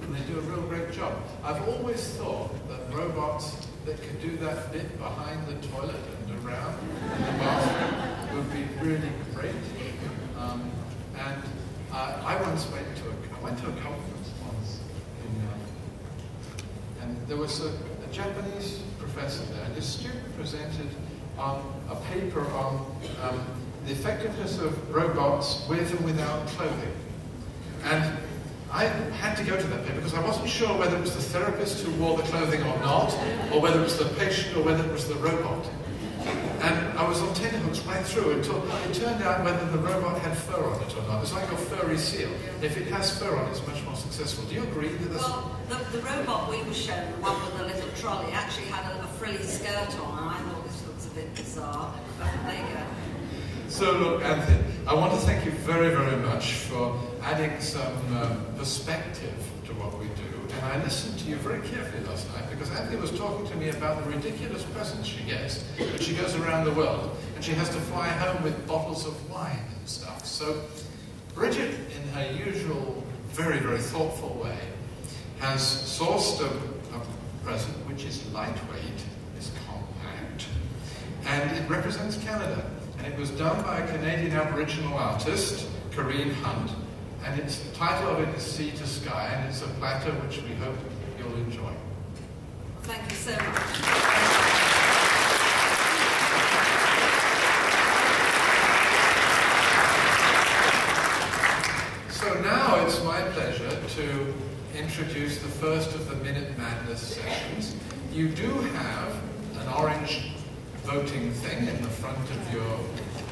A: And they do a real great job. I've always thought that robots that could do that bit behind the toilet and around in the bathroom would be really great. I once went to a conference once, and there was a Japanese professor there, and his student presented a paper on the effectiveness of robots with and without clothing. And I had to go to that paper because I wasn't sure whether it was the therapist who wore the clothing or not, or whether it was the patient or whether it was the robot. And I was on tenterhooks right through until it turned out whether the robot had fur on it or not. It's like a furry seal. If it has fur on it, it's much more successful. Do you agree that this?
B: Well, the robot we were shown, the one with the little trolley, actually had a frilly skirt on, and I thought this looks a bit bizarre. But there you go.
A: So look, Anthony, I want to thank you very, very much for adding some perspective to what we do. And I listened to you very carefully last night because Anthony was talking to me about the ridiculous presents she gets when she goes around the world and she has to fly home with bottles of wine and stuff. So Bridget, in her usual very, very thoughtful way, has sourced a present which is lightweight, is compact, and it represents Canada. And it was done by a Canadian Aboriginal artist, Corrine Hunt, and the title of it is Sea to Sky, and it's a platter which we hope you'll enjoy.
B: Thank you so much.
A: So now it's my pleasure to introduce the first of the Minute Madness sessions. You do have an orange voting thing in the front of your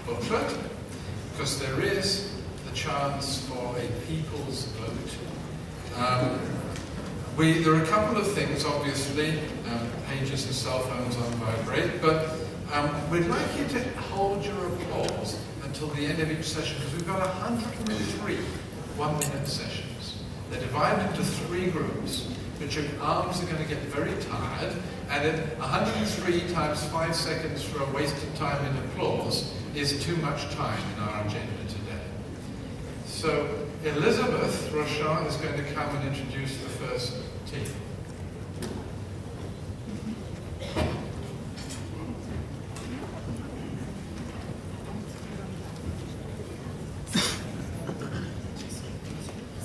A: booklet, because there is the chance for a people's vote. There are a couple of things, obviously, pages and cell phones on vibrate, but we'd like you to hold your applause until the end of each session, because we've got 103 one-minute sessions. They're divided into 3 groups, but your arms are going to get very tired, and at 103 times 5 seconds for a wasted time in applause is too much time in our agenda today. So Elizabeth Rochon is going to come and introduce the first team.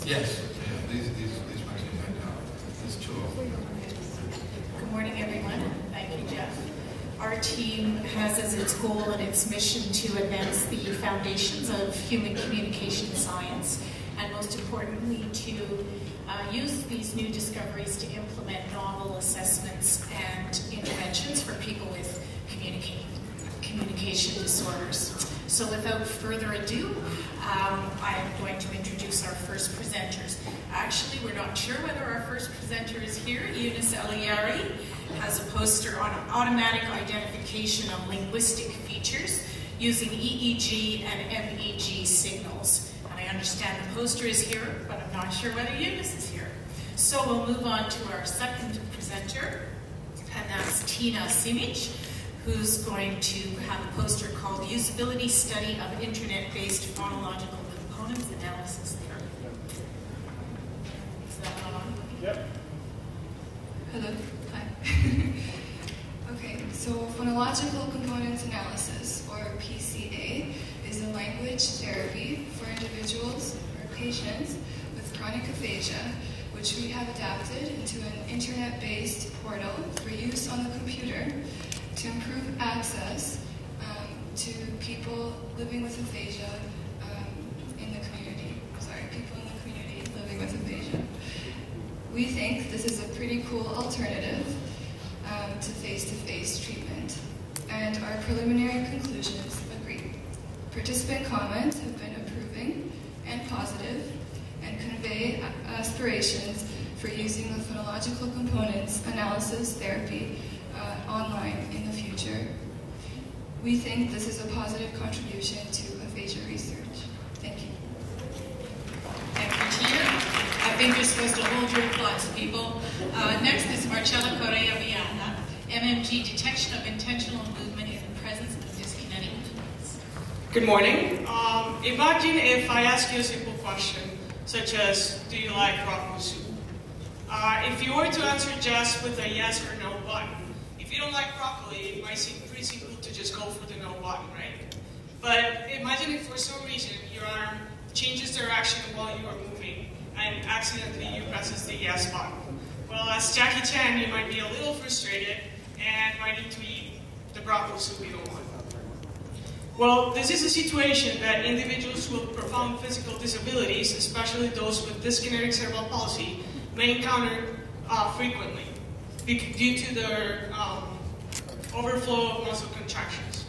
A: Yes, yeah, these ones you find out. There's 2 of them.
C: Good morning, everyone. Thank you, Jeff. Our team has as its goal and its mission to advance the foundations of human communication science, and most importantly, to use these new discoveries to implement novel assessments and interventions for people with communication disorders. So without further ado, I am going to introduce our first presenters. Actually, we're not sure whether our first presenter is here. Eunice Eliari has a poster on automatic identification of linguistic features using EEG and MEG signals. And I understand the poster is here, but I'm not sure whether Eunice is here. So we'll move on to our second presenter, and that's Tina Simic, who's going to have a poster called Usability Study of Internet-Based Phonological Components Analysis Therapy. Is that one on?
D: Yep.
E: Hello. Hi. Okay, so phonological components analysis, or PCA, is a language therapy for individuals or patients with chronic aphasia which we have adapted into an internet-based portal for use on the computer to improve access to people living with aphasia in the community. People in the community living with aphasia. We think this is a pretty cool alternative to face-to-face treatment, and our preliminary conclusions agree. Participant comments have been approving and positive and convey aspirations for using the phonological components analysis therapy online in the future. We think this is a positive contribution to aphasia research. Thank you.
C: Thank you, Tina. I think you're supposed to hold your applause, people. Next is Marcella Correa Viana, MMG, Detection of Intentional Movement in the Presence of Dyskinetic Influence.
D: Good morning. Imagine if I ask you a simple question, such as, do you like broccoli soup? If you were to answer just with a yes or no button, if you don't like broccoli, it might seem pretty simple to just go for the no button, right? But imagine if for some reason your arm changes direction while you are moving and accidentally you presses the yes button. Well, as Jackie Chan, you might be a little frustrated and might need to eat the broccoli soup you don't want. Well, this is a situation that individuals with profound physical disabilities, especially those with dyskinetic cerebral palsy, may encounter frequently due to their overflow of muscle contractions.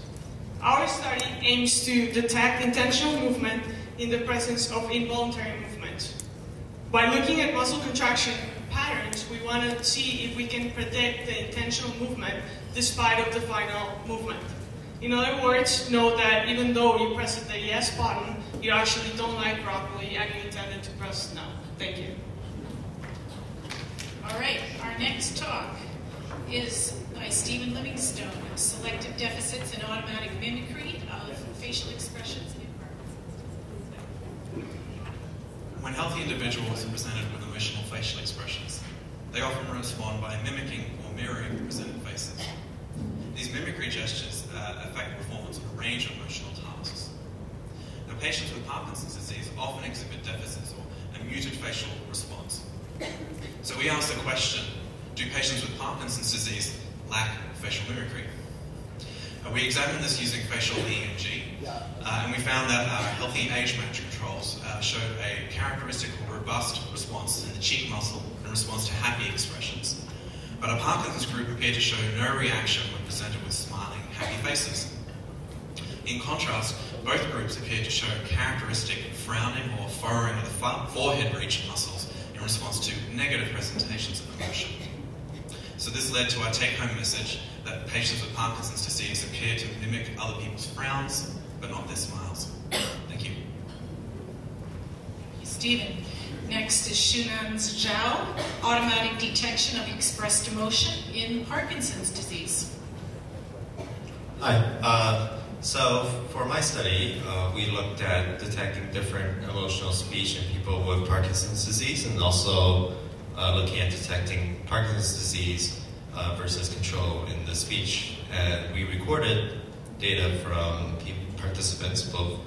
D: Our study aims to detect intentional movement in the presence of involuntary movement. By looking at muscle contraction patterns, we want to see if we can predict the intentional movement despite of the final movement. In other words, note that even though you press the yes button, you actually don't like broccoli and you intended to press no. Thank you.
C: All right, our next talk is by Stephen Livingstone, Selective Deficits and Automatic Mimicry of Facial Expressions in Parkinson's.
F: When healthy individuals are presented with emotional facial expressions, they often respond by mimicking or mirroring presented faces. These mimicry gestures affect performance of a range of emotional tasks. Now, patients with Parkinson's disease often exhibit deficits or a muted facial response. So we asked the question, do patients with Parkinson's disease lack facial mimicry? We examined this using facial EMG, and we found that healthy age-matched controls showed a characteristic or robust response in the cheek muscle in response to happy expressions. But our Parkinson's group appeared to show no reaction when presented with smiling, happy faces. In contrast, both groups appeared to show characteristic frowning or furrowing of the forehead region muscles in response to negative presentations of emotion. So this led to our take-home message that patients with Parkinson's disease appear to mimic other people's frowns, but not their smiles. Thank you.
C: Stephen. Next is Shunan's Zhao, Automatic Detection of Expressed Emotion in Parkinson's Disease.
G: Hi. So for my study, we looked at detecting different emotional speech in people with Parkinson's disease and also looking at detecting Parkinson's disease versus control in the speech. And we recorded data from participants, both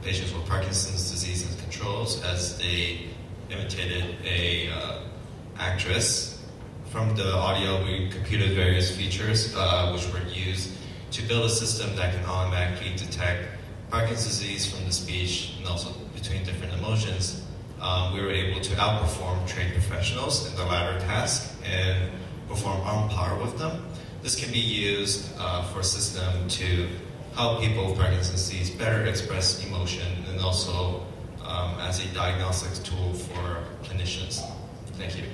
G: patients with Parkinson's disease and controls, as they imitated a actress. From the audio, we computed various features which were used to build a system that can automatically detect Parkinson's disease from the speech and also between different emotions. We were able to outperform trained professionals in the latter task and perform on par with them. This can be used for a system to help people with Parkinson's disease better express emotion and also as a diagnostic tool for clinicians. Thank you.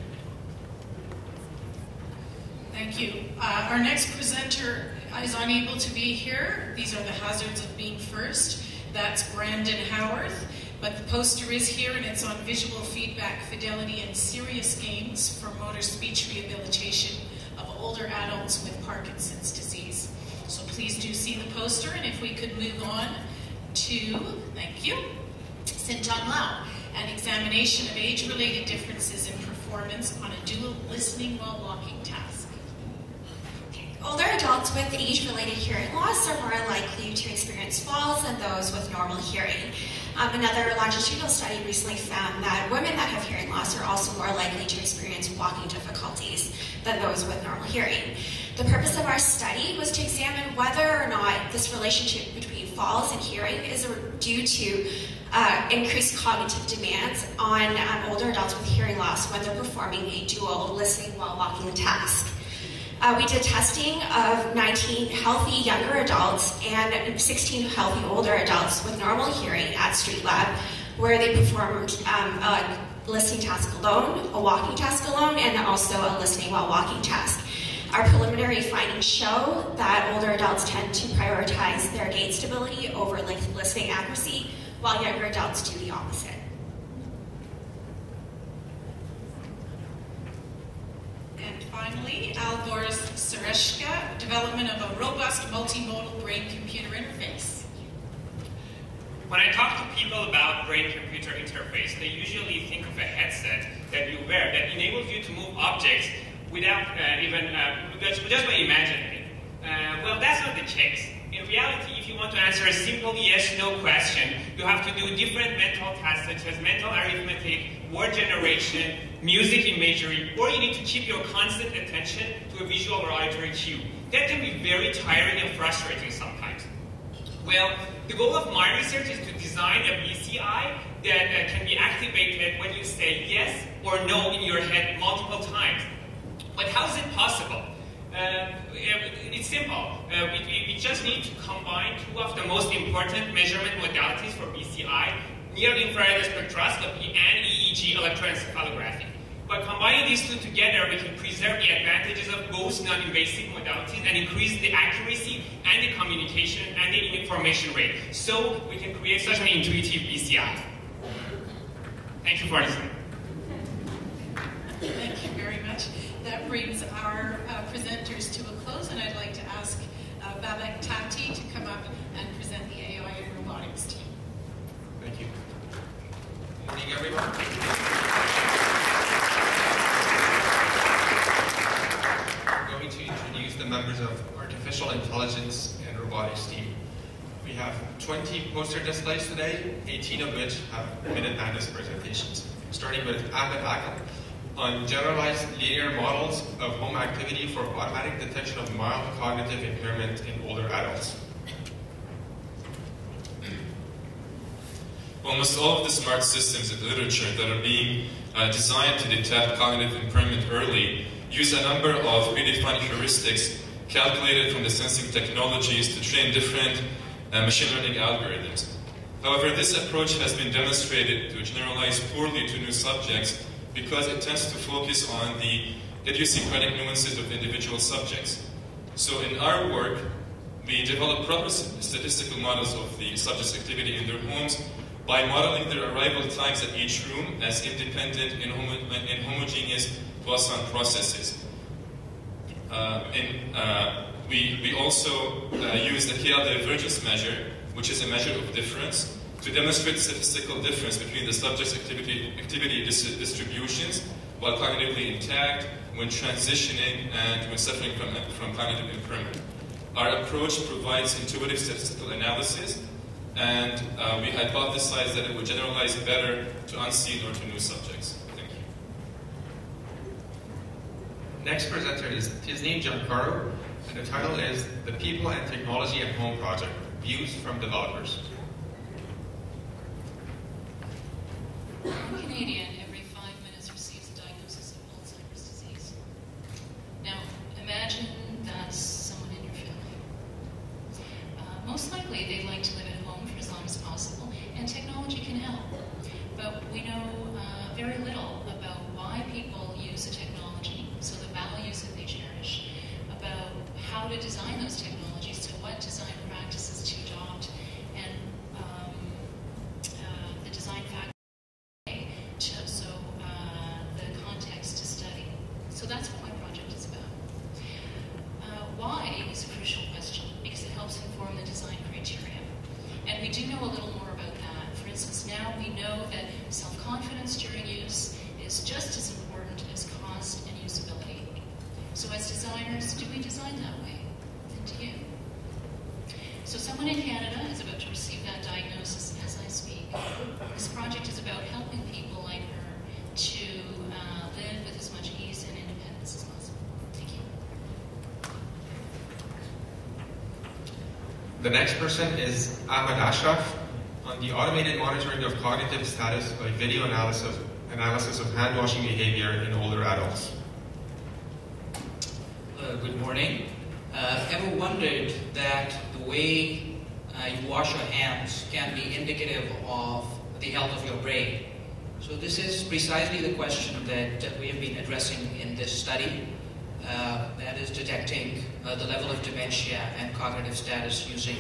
C: Thank you. Our next presenter is unable to be here. These are the hazards of being first. That's Brandon Howarth. But the poster is here, and it's on visual feedback, fidelity, and serious gains for motor speech rehabilitation of older adults with Parkinson's disease. So please do see the poster, and if we could move on to, thank you, Sintong Lau, an examination of age-related differences in performance on a dual listening while walking task.
H: Older adults with age-related hearing loss are more likely to experience falls than those with normal hearing. Another longitudinal study recently found that women that have hearing loss are also more likely to experience walking difficulties than those with normal hearing. The purpose of our study was to examine whether or not this relationship between falls and hearing is due to increased cognitive demands on older adults with hearing loss when they're performing a dual listening while walking task. We did testing of 19 healthy younger adults and 16 healthy older adults with normal hearing at Street Lab, where they performed a listening task alone, a walking task alone, and also a listening while walking task. Our preliminary findings show that older adults tend to prioritize their gait stability over listening accuracy, while younger adults do the opposite.
C: And finally, Al Gore's Sereshka, development of a robust multimodal brain-computer interface.
I: When I talk to people about brain-computer interface, they usually think of a headset that you wear that enables you to move objects without just by imagining it. Well, that's not the case. In reality, if you want to answer a simple yes-no question, you have to do different mental tasks such as mental arithmetic, word generation, music imagery, or you need to keep your constant attention to a visual or auditory cue. That can be very tiring and frustrating sometimes. Well, the goal of my research is to design a BCI that can be activated when you say yes or no in your head multiple times. But how is it possible? It's simple. We just need to combine two of the most important measurement modalities for BCI, near-infrared spectroscopy and EEG electroencephalography. By combining these two together, we can preserve the advantages of both non-invasive modalities and increase the accuracy and the communication and the information rate. So we can create such an intuitive BCI. Thank you for listening.
C: Thank you very much. That brings our presenters to a close, and I'd like to ask Babak Tati to come up and present the AI and robotics team.
J: Thank you. Good morning, everyone. I'm going to introduce the members of Artificial Intelligence and Robotics team. We have 20 poster displays today, 18 of which have Minute Madness presentations, starting with Ahmed Akal on generalized linear models of home activity for automatic detection of mild cognitive impairment in older adults.
K: Almost all of the smart systems in literature that are being designed to detect cognitive impairment early use a number of predefined heuristics calculated from the sensing technologies to train different machine learning algorithms. However, this approach has been demonstrated to generalize poorly to new subjects because it tends to focus on the idiosyncratic nuances of individual subjects. So in our work, we develop proper statistical models of the subject's activity in their homes by modeling their arrival times at each room as independent and homogeneous Poisson processes. We also use the KL divergence measure, which is a measure of difference, to demonstrate statistical difference between the subject's activity distributions while cognitively intact, when transitioning, and when suffering from cognitive impairment. Our approach provides intuitive statistical analysis, and we hypothesize that it would generalize better to unseen or to new subjects. Thank you.
J: Next presenter is Tisneem Giancarlo, and the title is The People and Technology at Home Project, Views from Developers.
L: One Canadian every 5 minutes receives a diagnosis of Alzheimer's disease. Now, imagine that's someone in your family. Most likely, they'd like to live at home for as long as possible, and technology can help. But we know very little about why people use the technology, so the values that they cherish, about how to design those technologies, so what design practices to adopt, and the design factors. The context to study. So that's what my project is about. Why is a crucial question because it helps inform the design criteria. And we do know a little more about that. For instance, now we know that self-confidence during use is just as important as cost and usability. So as designers, do we design that way? And do you? So someone in Canada is about to receive that diagnosis as I speak. This project is about helping people like her to live with as much ease and independence as possible. Thank you.
J: The next person is Ahmed Ashraf on the automated monitoring of cognitive status by video analysis of hand-washing behavior in older adults.
M: Good morning. Ever wondered that the way you wash your hands can be indicative of the health of your brain? So this is precisely the question that we have been addressing in this study. That is detecting the level of dementia and cognitive status using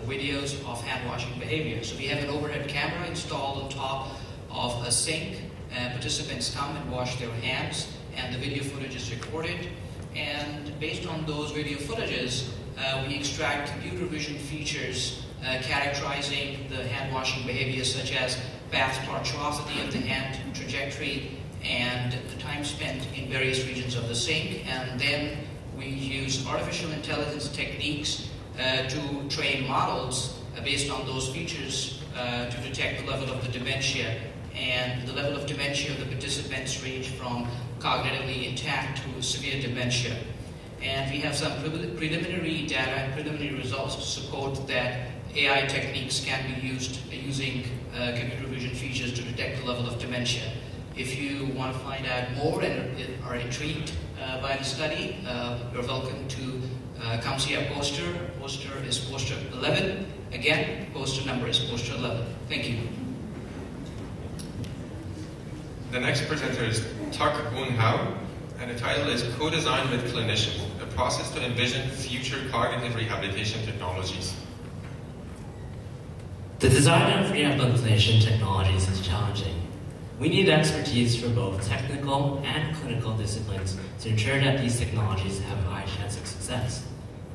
M: videos of hand-washing behavior. So we have an overhead camera installed on top of a sink, and participants come and wash their hands, and the video footage is recorded. And based on those video footages, we extract computer vision features characterizing the hand-washing behavior, such as path tortuosity of the hand, trajectory, and the time spent in various regions of the sink. And then we use artificial intelligence techniques to train models based on those features to detect the level of the dementia. And the level of dementia of the participants range from cognitively intact to severe dementia. And we have some preliminary data and preliminary results to support that AI techniques can be used using computer vision features to detect the level of dementia. If you want to find out more and are intrigued by the study, you're welcome to come see our poster. Poster is poster 11. Again, poster number is poster 11. Thank you.
J: The next presenter is Tak Un Hao, and the title is Co-Design with Clinicians, a process to envision future cognitive rehabilitation technologies.
N: The design of rehabilitation technologies is challenging. We need expertise from both technical and clinical disciplines to ensure that these technologies have a high chance of success.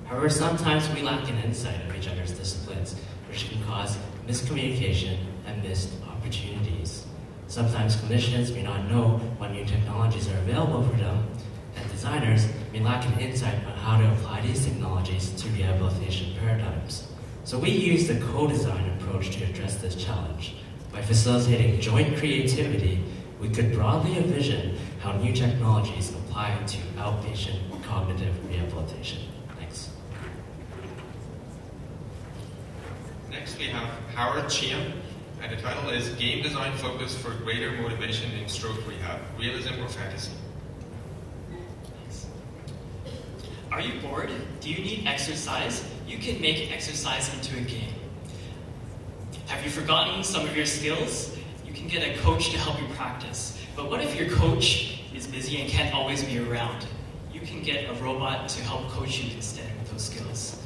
N: However, sometimes we lack an insight of each other's disciplines, which can cause miscommunication and missed opportunities. Sometimes clinicians may not know what new technologies are available for them, and designers may lack an insight on how to apply these technologies to rehabilitation paradigms. So we use the co-design approach to address this challenge. By facilitating joint creativity, we could broadly envision how new technologies apply to outpatient cognitive rehabilitation. Thanks.
J: Next we have Howard Chiam, and the title is Game Design Focus for Greater Motivation in Stroke Rehab, Realism or Fantasy?
O: Are you bored? Do you need exercise? You can make exercise into a game. Have you forgotten some of your skills? You can get a coach to help you practice. But what if your coach is busy and can't always be around? You can get a robot to help coach you instead with those skills.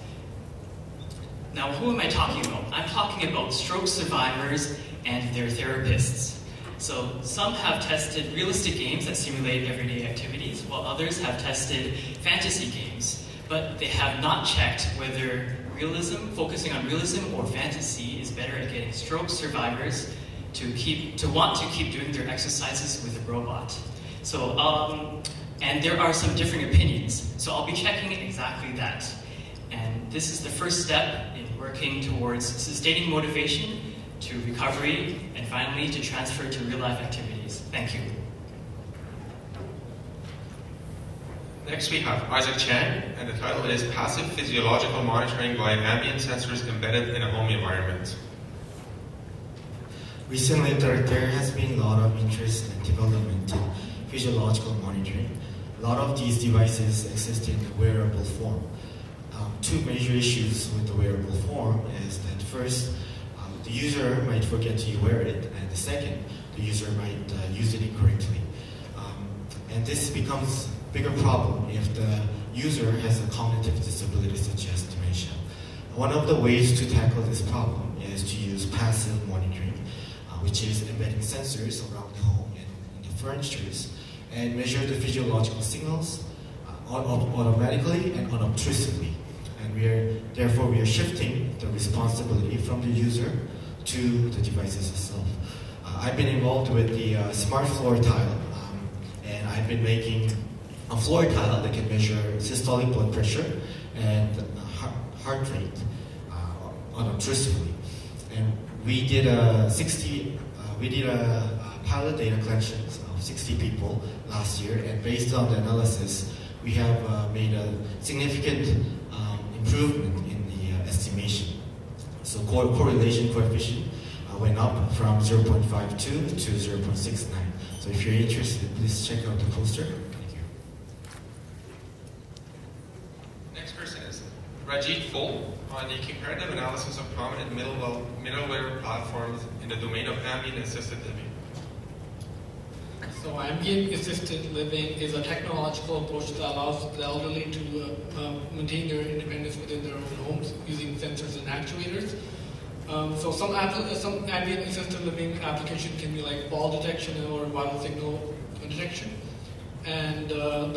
O: Now, who am I talking about? I'm talking about stroke survivors and their therapists. So some have tested realistic games that simulate everyday activities, while others have tested fantasy games. But they have not checked whether realism, focusing on realism or fantasy, is better at getting stroke survivors to want to keep doing their exercises with a robot. So, and there are some differing opinions. So I'll be checking exactly that. And this is the first step in working towards sustaining motivation to recovery, and finally to transfer to real-life activities. Thank you.
J: Next we have Isaac Chan, and the title is Passive Physiological Monitoring by Ambient Sensors Embedded in a Home Environment.
P: Recently, there has been a lot of interest and development in physiological monitoring. A lot of these devices exist in the wearable form. Two major issues with the wearable form is that first, the user might forget to wear it, and the second, the user might use it incorrectly. And this becomes a bigger problem if the user has a cognitive disability such as dementia. One of the ways to tackle this problem is to use passive monitoring, which is embedding sensors around the home and in the furnitures, and measure the physiological signals automatically and unobtrusively. And therefore we are shifting the responsibility from the user to the devices itself. I've been involved with the smart floor tile, and I've been making a floor tile that can measure systolic blood pressure and heart rate unobtrusively. And we did a pilot data collection of 60 people last year, and based on the analysis, we have made a significant improvement in the estimation. So correlation coefficient went up from 0.52 to 0.69. So if you're interested, please check out the poster.
J: Thank you. Next person is Rajit Phol on the comparative analysis of prominent middleware platforms in the domain of ambient assisted living.
Q: So ambient assisted living is a technological approach that allows the elderly to maintain their independence within their own homes using sensors and actuators. So some ambient assisted living application can be like fall detection or vital signal detection. And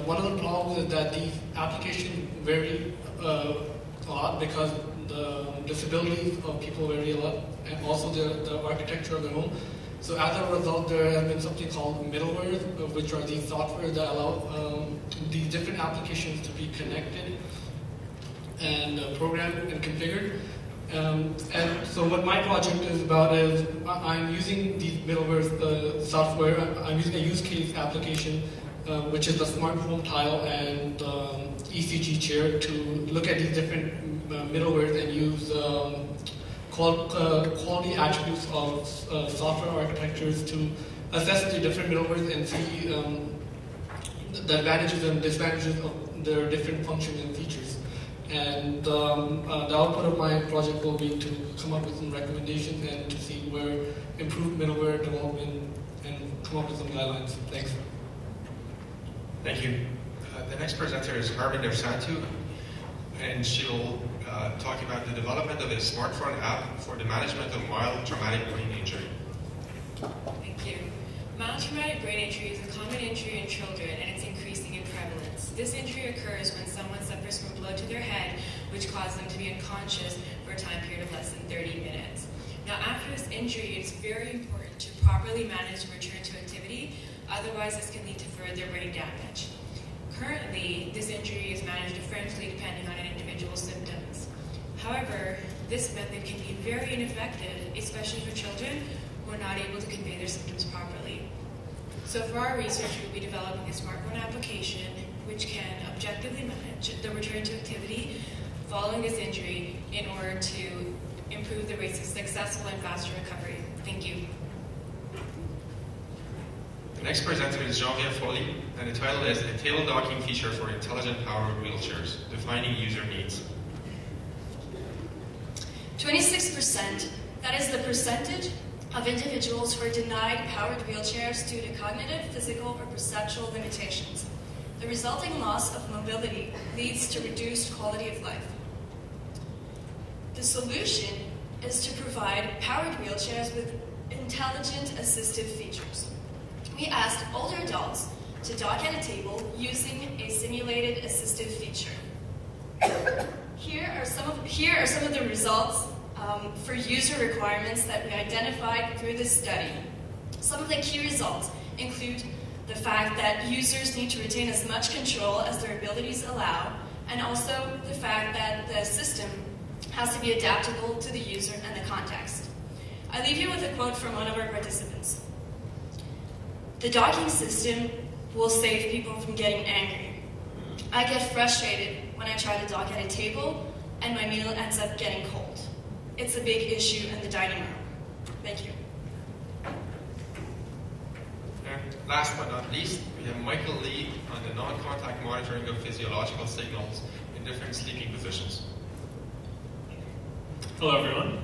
Q: one of the problems is that these applications vary a lot because the disabilities of people vary a lot, and also the architecture of the home. So as a result, there has been something called middleware, which are these software that allow these different applications to be connected and programmed and configured. And so what my project is about is I'm using these middleware software. I'm using a use case application, which is the smart home tile and ECG chair, to look at these different middlewares and use quality attributes of software architectures to assess the different middlewares and see the advantages and disadvantages of their different functions and features. And the output of my project will be to come up with some recommendations and to see where improved middleware development and come up with some guidelines. Thanks.
J: Thank you. The next presenter is Harminder Santu, and she'll talk about the development of a smartphone app for the management of mild traumatic brain injury.
R: Thank you. Mild traumatic brain injury is a common injury in children, and it's increasing in prevalence. This injury occurs when someone suffers from a blow to their head, which causes them to be unconscious for a time period of less than 30 minutes. Now, after this injury, it's very important to properly manage the return to activity, otherwise this can lead to further brain damage. Currently, this injury is managed differentially depending on an individual's symptoms. However, this method can be very ineffective, especially for children who are not able to convey their symptoms properly. So for our research, we'll be developing a smartphone application which can objectively manage the return to activity following this injury in order to improve the rates of successful and faster recovery. Thank you.
J: The next presenter is Jean-Pierre Folly, and the title is A Tail Docking Feature for Intelligent Powered Wheelchairs, Defining User Needs.
S: 26%, that is the percentage of individuals who are denied powered wheelchairs due to cognitive, physical, or perceptual limitations. The resulting loss of mobility leads to reduced quality of life. The solution is to provide powered wheelchairs with intelligent assistive features. We asked older adults to dock at a table using a simulated assistive feature. Here are some of the results for user requirements that we identified through this study. Some of the key results include the fact that users need to retain as much control as their abilities allow, and also the fact that the system has to be adaptable to the user and the context. I leave you with a quote from one of our participants. "The docking system will save people from getting angry. I get frustrated when I try to dock at a table and my meal ends up getting cold. It's a big issue in the dining room." Thank you.
J: And last but not least, we have Michael Lee on the non-contact monitoring of physiological signals in different sleeping positions.
T: Hello, everyone.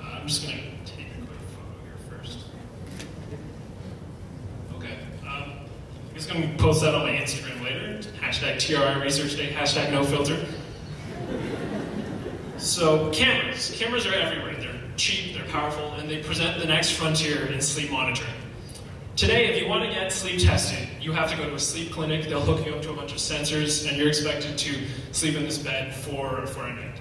T: I'm just going to take a quick photo here first. Okay. I'm just going to post that on my Instagram later. Hashtag TRI Research Day, hashtag no filter. So cameras. Cameras are everywhere. They're cheap, they're powerful, and they present the next frontier in sleep monitoring. Today, if you want to get sleep tested, you have to go to a sleep clinic. They'll hook you up to a bunch of sensors, and you're expected to sleep in this bed for a night.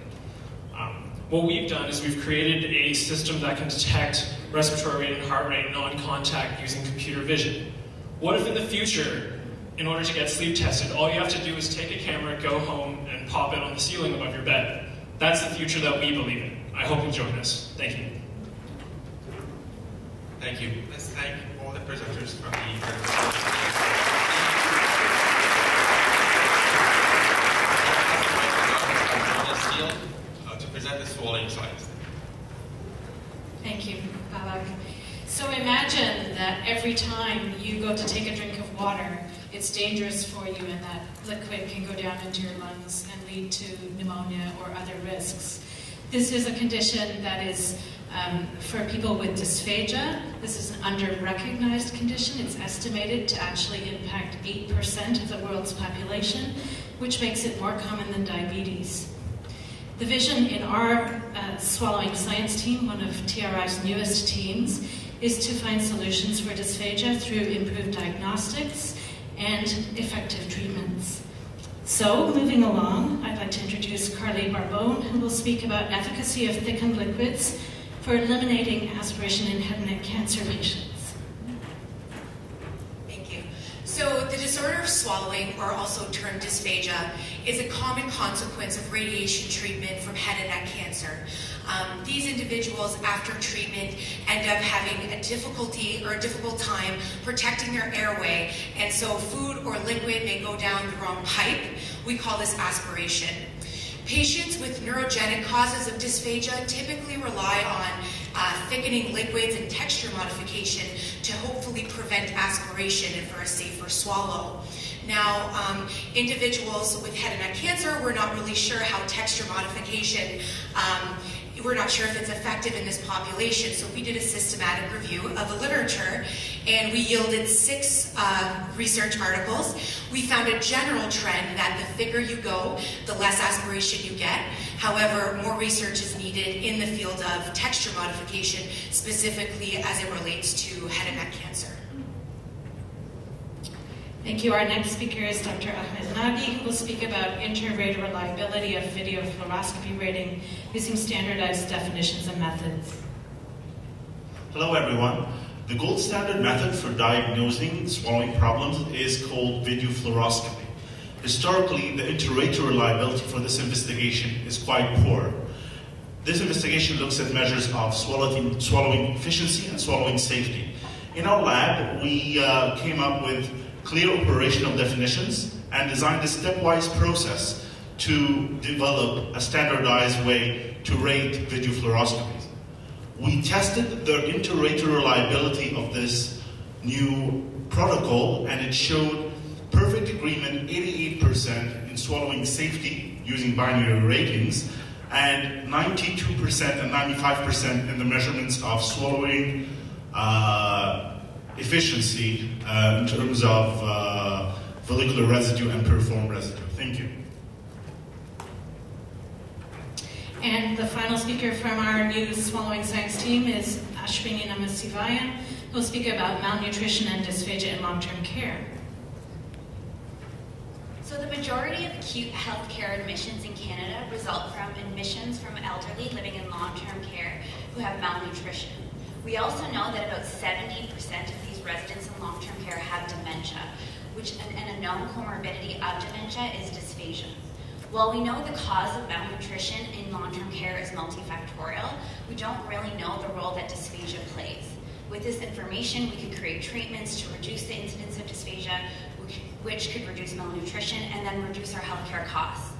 T: What we've done is we've created a system that can detect respiratory rate and heart rate non-contact using computer vision. What if in the future, in order to get sleep tested, all you have to do is take a camera, go home, and pop it on the ceiling above your bed? That's the future that we believe in. I hope you'll join us. Thank you.
J: Thank you. Let's thank all the presenters from the to present the swallowing science.
C: Thank you, Babak. So imagine that every time you go to take a drink of water, it's dangerous for you and that liquid can go down into your lungs and lead to pneumonia or other risks. This is a condition that is for people with dysphagia. This is an under-recognized condition. It's estimated to actually impact 8% of the world's population, which makes it more common than diabetes. The vision in our swallowing science team, one of TRI's newest teams, is to find solutions for dysphagia through improved diagnostics and effective treatments. So, moving along, I'd like to introduce Carly Barbone, who will speak about efficacy of thickened liquids for eliminating aspiration in head and neck cancer patients.
U: Thank you. So the disorder of swallowing, or also termed dysphagia, is a common consequence of radiation treatment from head and neck cancer. These individuals, after treatment, end up having a difficulty or a difficult time protecting their airway, and so food or liquid may go down the wrong pipe. We call this aspiration. Patients with neurogenic causes of dysphagia typically rely on thickening liquids and texture modification to hopefully prevent aspiration and for a safer swallow. Now, individuals with head and neck cancer, we're not really sure how texture modification, we're not sure if it's effective in this population, so we did a systematic review of the literature, and we yielded 6 research articles. We found a general trend that the thicker you go, the less aspiration you get. However, more research is needed in the field of texture modification, specifically as it relates to head and neck cancer.
C: Thank you. Our next speaker is Dr. Ahmed Nagi, who will speak about inter-rater reliability of video fluoroscopy rating using standardized definitions and methods.
V: Hello, everyone. The gold standard method for diagnosing swallowing problems is called video fluoroscopy. Historically, the inter-rater reliability for this investigation is quite poor. This investigation looks at measures of swallowing efficiency and swallowing safety. In our lab, we came up with clear operational definitions and designed a stepwise process to develop a standardized way to rate video fluoroscopies. We tested the inter-rater reliability of this new protocol, and it showed perfect agreement, 88% in swallowing safety using binary ratings, and 92% and 95% in the measurements of swallowing efficiency in terms of follicular residue and piriform residue. Thank you.
C: And the final speaker from our new swallowing science team is Ashwini Namasivaya, who will speak about malnutrition and dysphagia in long-term care.
W: So the majority of acute healthcare admissions in Canada result from admissions from elderly living in long-term care who have malnutrition. We also know that about 70% of these residents in long-term care have dementia, and a known comorbidity of dementia is dysphagia. While we know the cause of malnutrition in long-term care is multifactorial, we don't really know the role that dysphagia plays. With this information, we can create treatments to reduce the incidence of dysphagia, which could reduce malnutrition and then reduce our healthcare costs.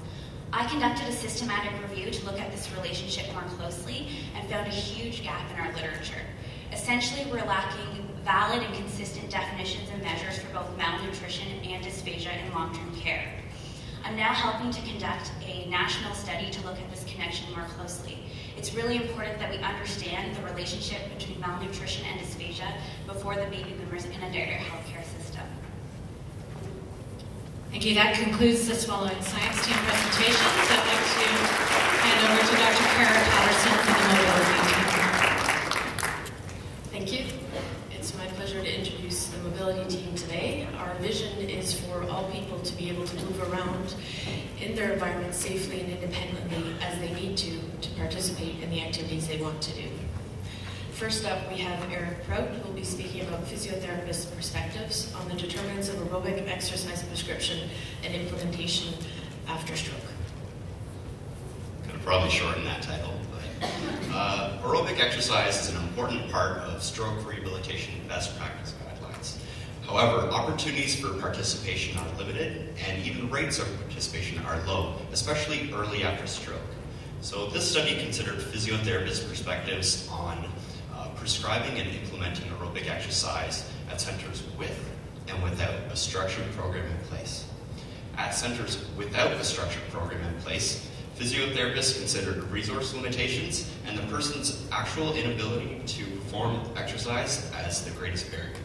W: I conducted a systematic review to look at this relationship more closely and found a huge gap in our literature. Essentially, we're lacking valid and consistent definitions and measures for both malnutrition and dysphagia in long-term care. I'm now helping to conduct a national study to look at this connection more closely. It's really important that we understand the relationship between malnutrition and dysphagia before the baby boomers inundate our healthcare system.
C: Thank you. That concludes the swallowing science team presentations. I'd like to hand over to Dr. Kara Patterson for the mobility team.
X: Thank you. It's my pleasure to introduce the mobility team today. Our vision is for all people to be able to move around in their environment safely and independently as they need to participate in the activities they want to do. First up, we have Eric Prout, who will be speaking about physiotherapist perspectives on the determinants of aerobic exercise prescription and implementation after stroke.
Y: Could have probably shortened that title, but
A: Aerobic exercise is an important part of stroke rehabilitation best practice guidelines. However, opportunities for participation are limited, and even rates of participation are low, especially early after stroke. So this study considered physiotherapists' perspectives on prescribing and implementing aerobic exercise at centers with and without a structured program in place. At centers without a structured program in place, physiotherapists considered resource limitations and the person's actual inability to perform exercise as the greatest barriers.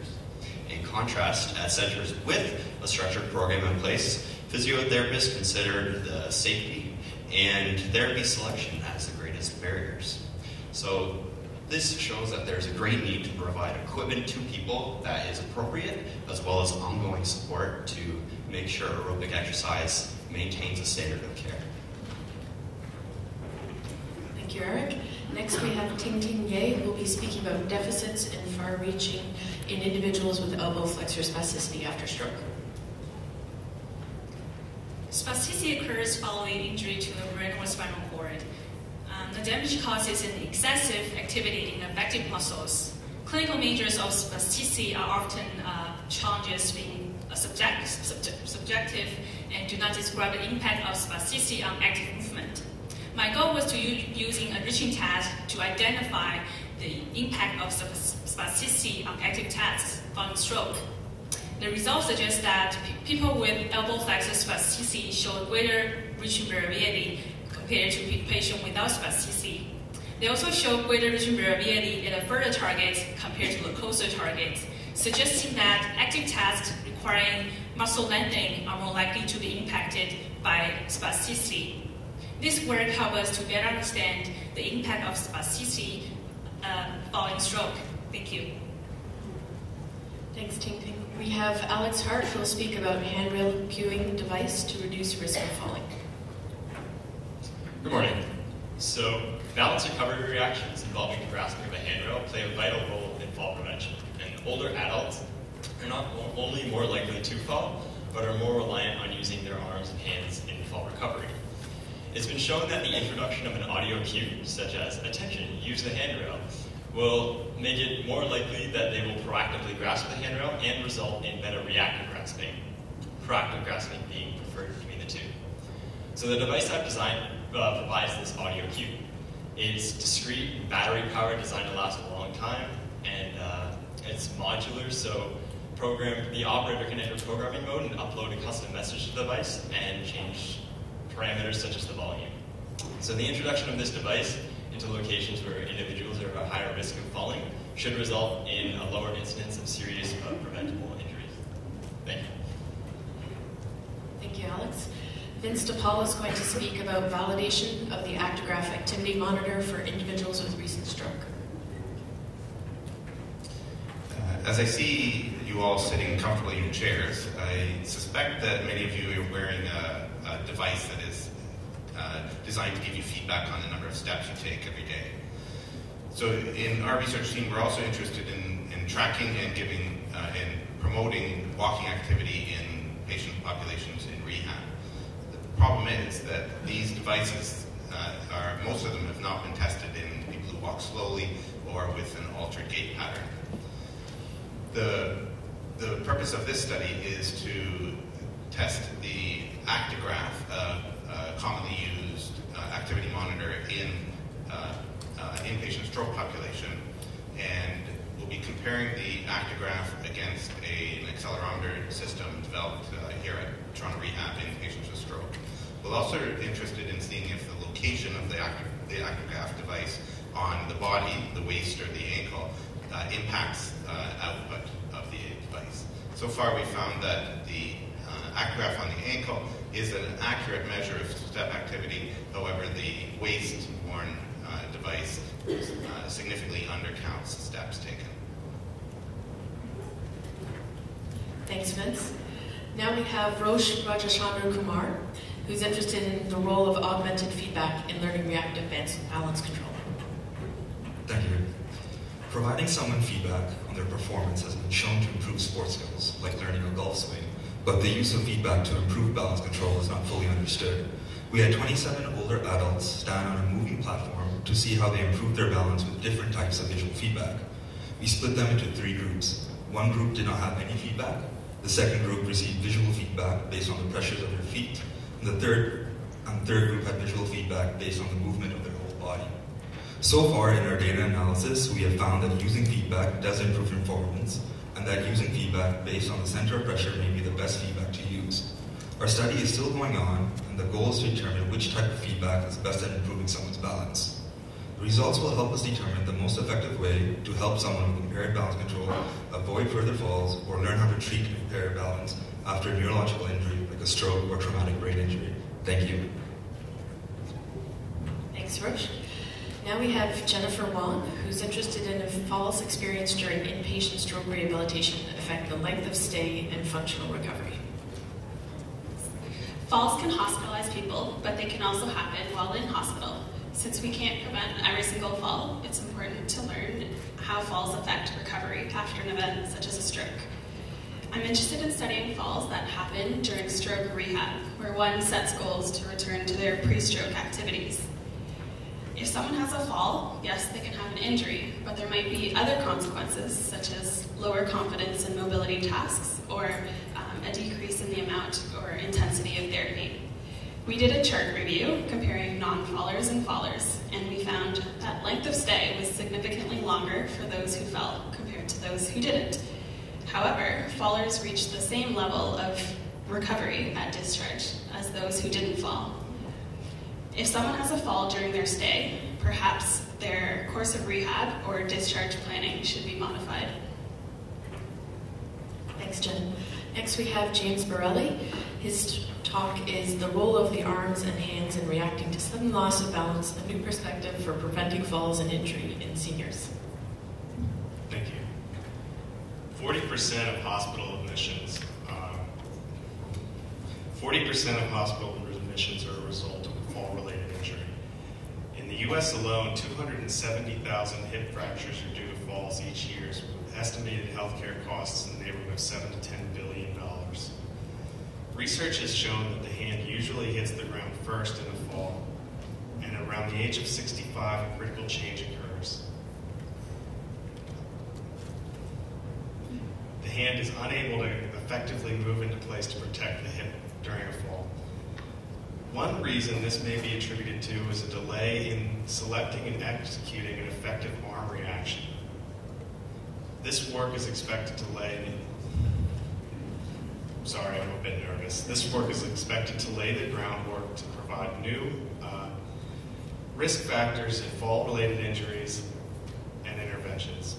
A: In contrast, at centers with a structured program in place, physiotherapists considered the safety and therapy selection as the greatest barriers. So this shows that there's a great need to provide equipment to people that is appropriate, as well as ongoing support to make sure aerobic exercise maintains a standard of care.
X: Thank you, Eric. Next we have Ting Ting Ye, who will be speaking about deficits and far-reaching in individuals with elbow flexor spasticity after stroke.
B: Spasticity occurs following injury to the brain or spinal cord. The damage causes an excessive activity in affected muscles. Clinical measures of spasticity are often challenges being subjective and do not describe the impact of spasticity on active movement. My goal was to using a reaching test to identify the impact of spasticity on active tasks following stroke. The results suggest that people with elbow flexor spasticity show greater reaching variability compared to patients without spasticity. They also show greater reaching variability at a further target compared to the closer target, suggesting that active tasks requiring muscle lengthening are more likely to be impacted by spasticity. This work helps us to better understand the impact of spasticity following stroke. Thank you.
X: Thanks, Ting Ting. We have Alex Hart, who will speak about handrail cueing device to reduce risk of falling.
D: Good morning. So, balance recovery reactions involving grasping of a handrail play a vital role in fall prevention. And older adults are not only more likely to fall, but are more reliant on using their arms and hands in fall recovery. It's been shown that the introduction of an audio cue, such as "attention, use the handrail," will make it more likely that they will proactively grasp the handrail and result in better reactive grasping, proactive grasping being preferred between the two. So the device I've designed provides this audio cue. It's discrete, battery-powered, designed to last a long time, and it's modular, so the operator can enter programming mode and upload a custom message to the device and change parameters such as the volume. So the introduction of this device into locations where individuals are at a higher risk of falling should result in a lower incidence of serious but preventable injuries. Thank you.
X: Thank you, Alex. Vince DePaul is going to speak about validation of the Actigraph activity monitor for individuals with recent stroke.
E: As I see you all sitting comfortably in your chairs, I suspect that many of you are wearing a device that is designed to give you feedback on the number of steps you take every day. So in our research team, we're also interested in tracking and giving and promoting walking activity in patient populations in rehab. The problem is that these devices, most of them have not been tested in people who walk slowly or with an altered gait pattern. The purpose of this study is to test the Actigraph, commonly used activity monitor in inpatient stroke population, and we'll be comparing the Actigraph against an accelerometer system developed here at Toronto Rehab in patients with stroke. We're also interested in seeing if the location of the Actigraph device on the body, the waist or the ankle, impacts output of the device. So far we found that the Actigraph on the ankle is an accurate measure of step activity. However, the waist-worn device significantly undercounts steps taken.
X: Thanks, Vince. Now we have Rosh Rajashandra Kumar, who's interested in the role of augmented feedback in learning reactive balance control.
Y: Thank you. Providing someone feedback on their performance has been shown to improve sports skills, like learning a golf swing, but the use of feedback to improve balance control is not fully understood. We had 27 older adults stand on a moving platform to see how they improved their balance with different types of visual feedback. We split them into 3 groups. One group did not have any feedback. The second group received visual feedback based on the pressures of their feet. And the third group had visual feedback based on the movement of their whole body. So far in our data analysis, we have found that using feedback does improve performance, and that using feedback based on the center of pressure may be the best feedback to use. Our study is still going on, and the goal is to determine which type of feedback is best at improving someone's balance. The results will help us determine the most effective way to help someone with impaired balance control avoid further falls or learn how to treat impaired balance after a neurological injury like a stroke or traumatic brain injury. Thank you.
X: Thanks, Roche. Now we have Jennifer Wong, who's interested in if falls experienced during inpatient stroke rehabilitation affect the length of stay and functional recovery.
F: Falls can hospitalize people, but they can also happen while in hospital. Since we can't prevent every single fall, it's important to learn how falls affect recovery after an event such as a stroke. I'm interested in studying falls that happen during stroke rehab, where one sets goals to return to their pre-stroke activities. If someone has a fall, yes, they can have an injury, but there might be other consequences, such as lower confidence in mobility tasks or a decrease in the amount or intensity of their pain. We did a chart review comparing non-fallers and fallers, and we found that length of stay was significantly longer for those who fell compared to those who didn't. However, fallers reached the same level of recovery at discharge as those who didn't fall. If someone has a fall during their stay, perhaps their course of rehab or discharge planning should be modified.
X: Thanks, Jen. Next we have James Borelli. His talk is The Role of the Arms and Hands in Reacting to Sudden Loss of Balance, a New Perspective for Preventing Falls and Injury in Seniors.
G: Thank you. 40% of hospital admissions are a result of a fall-related injury. In the U.S. alone, 270,000 hip fractures are due to falls each year, with estimated healthcare costs in the neighborhood of $7 to $10 billion. Research has shown that the hand usually hits the ground first in a fall, and around the age of 65, a critical change occurs. The hand is unable to effectively move into place to protect the hip during a fall. One reason this may be attributed to is a delay in selecting and executing an effective arm reaction. This work is expected to lay I'm a bit nervous. This work is expected to lay the groundwork to provide new risk factors in fall-related injuries and interventions.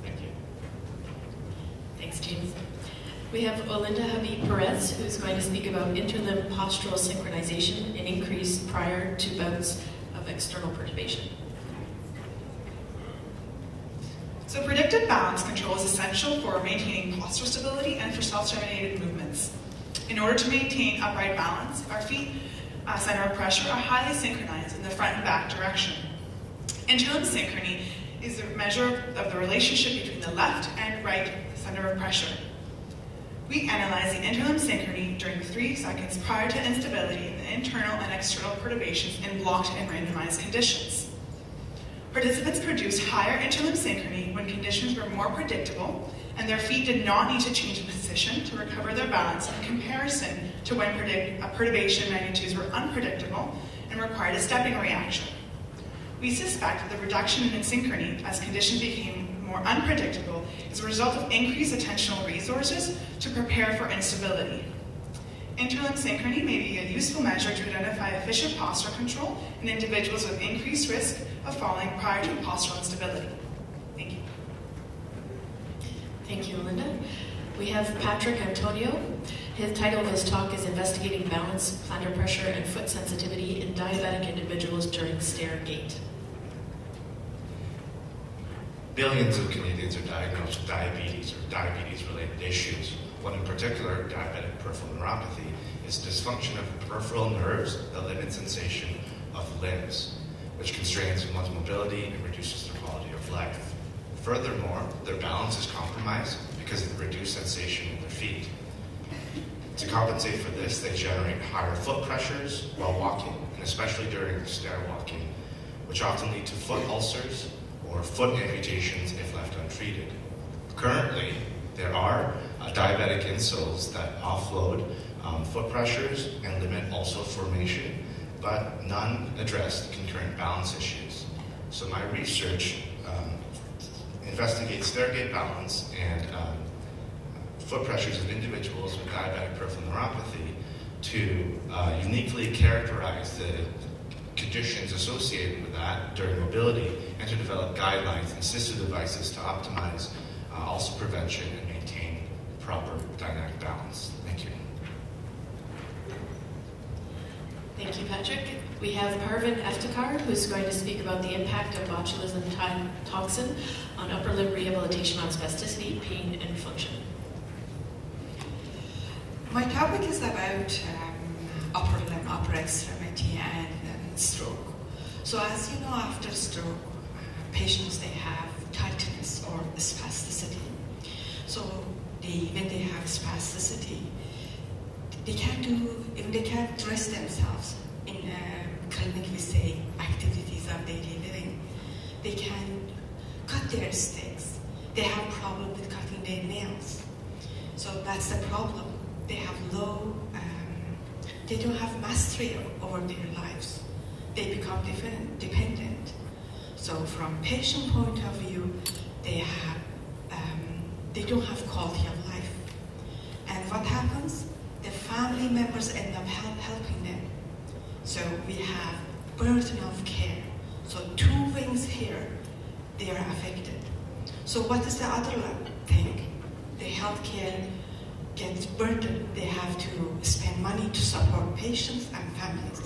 G: Thank you.
X: Thanks, James. We have Olinda Habib Perez, who's going to speak about interlimb postural synchronization and increase prior to bouts of external perturbation.
H: So predictive balance control is essential for maintaining postural stability and for self-terminated movements. In order to maintain upright balance, our feet center of pressure are highly synchronized in the front and back direction. Interlimb synchrony is a measure of the relationship between the left and right center of pressure. We analyze the interlimb synchrony during the 3 seconds prior to instability in the internal and external perturbations in blocked and randomized conditions. Participants produced higher interlimb synchrony when conditions were more predictable and their feet did not need to change position to recover their balance in comparison to when perturbation magnitudes were unpredictable and required a stepping reaction. We suspect that the reduction in synchrony as conditions became more unpredictable is a result of increased attentional resources to prepare for instability. Interlimb synchrony may be a useful measure to identify efficient posture control in individuals with increased risk of falling prior to postural instability. Thank you.
X: Thank you, Linda. We have Patrick Antonio. His title of his talk is Investigating Balance, Plantar Pressure, and Foot Sensitivity in Diabetic Individuals During Stair Gait.
I: Billions of Canadians are diagnosed with diabetes or diabetes-related issues. One in particular, diabetic peripheral neuropathy, is dysfunction of peripheral nerves that limit sensation of limbs, which constrains one's mobility and reduces their quality of life. Furthermore, their balance is compromised because of the reduced sensation in their feet. To compensate for this, they generate higher foot pressures while walking, and especially during stair walking, which often lead to foot ulcers or foot amputations if left untreated. Currently, there are diabetic insoles that offload foot pressures and limit ulcer formation, but none address the concurrent balance issues. So my research investigates stair gait balance and foot pressures in individuals with diabetic peripheral neuropathy to uniquely characterize the conditions associated with that during mobility and to develop guidelines and assistive devices to optimize ulcer prevention and maintain proper dynamic balance. Thank you.
X: Thank you, Patrick. We have Parvin Eftekar, who's going to speak about the impact of botulism toxin on upper limb rehabilitation on spasticity, pain, and function.
K: My topic is about upper limb, upper extremity, and stroke. So as you know, after stroke, patients, they have tightness or spasticity. So when they have spasticity, they can't dress themselves in clinic, we say, activities of daily living. They can cut their sticks. They have problem with cutting their nails. So that's the problem. They have they don't have mastery over their lives. They become dependent. So from patient point of view, they don't have quality of life. And what happens? The family members end up helping them. So we have burden of care. So two wings here, they are affected. So what is the other thing? The healthcare gets burdened. They have to spend money to support patients and families.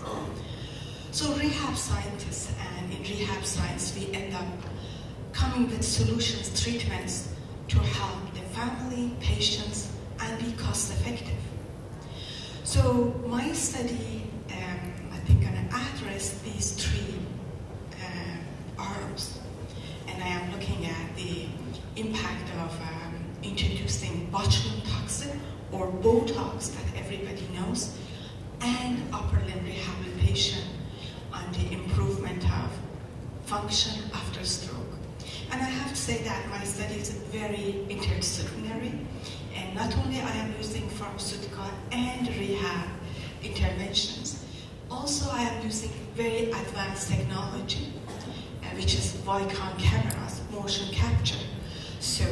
K: So rehab scientists, and in rehab science, we end up coming with solutions, treatments to help the family, patients, and be cost effective. So my study, I think, going to address these three arms, and I am looking at the impact of introducing botulinum toxin or Botox that everybody knows, and upper limb rehabilitation on the improvement of function after stroke. And I have to say that my study is very interdisciplinary, and not only I am using pharmaceutical and rehab interventions, also I am using very advanced technology, which is Vicon cameras, motion capture. So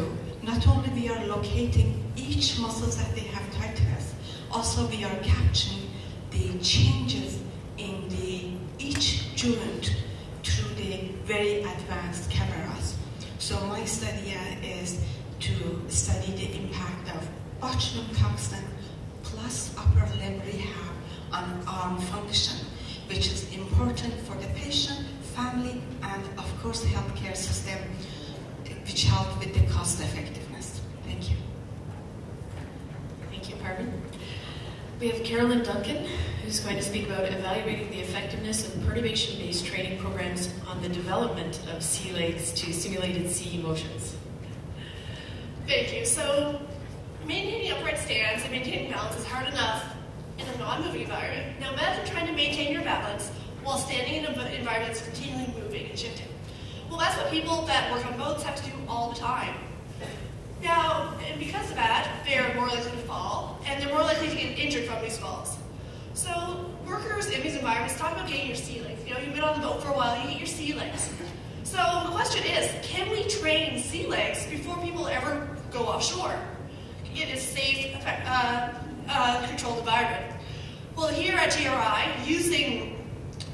K: not only we are locating each muscles that they have tightness, also we are capturing the changes in each joint through the very advanced cameras. So my study is to study the impact of botulinum toxin plus upper limb rehab on arm function, which is important for the patient, family, and of course the healthcare system, which help with the cost effectiveness. Thank you.
X: Thank you, Parvin. We have Carolyn Duncan, who's going to speak about evaluating the effectiveness of perturbation-based training programs on the development of sea legs to simulated sea motions.
L: Thank you. So, maintaining upright stance and maintaining balance is hard enough in a non-moving environment. Now imagine trying to maintain your balance while standing in an environment that's continually moving and shifting. Well, that's what people that work on boats have to do all the time. Now, and because of that, they're more likely to fall, and they're more likely to get injured from these falls. So, workers in these environments talk about getting your sea legs. You know, you've been on the boat for a while, you get your sea legs. So, the question is, can we train sea legs before people ever go offshore? It is safe, controlled environment. Well, here at GRI, using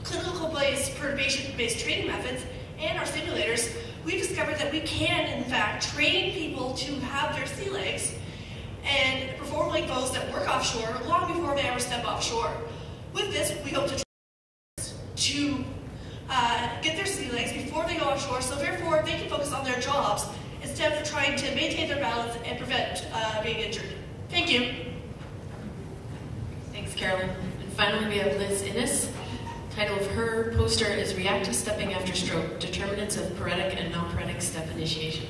L: clinical-based perturbation-based training methods and our simulators, we discovered that we can, in fact, train people to have their sea legs and perform like those that work offshore long before they ever step offshore. With this, we hope to get their sea legs before they go offshore, so therefore they can focus on their jobs instead of trying to maintain their balance and prevent being injured. Thank you.
X: Thanks, Carolyn. And finally, we have Liz Innes. Title of her poster is Reactive Stepping After Stroke, Determinants of Paretic and Non-Paretic Step Initiation.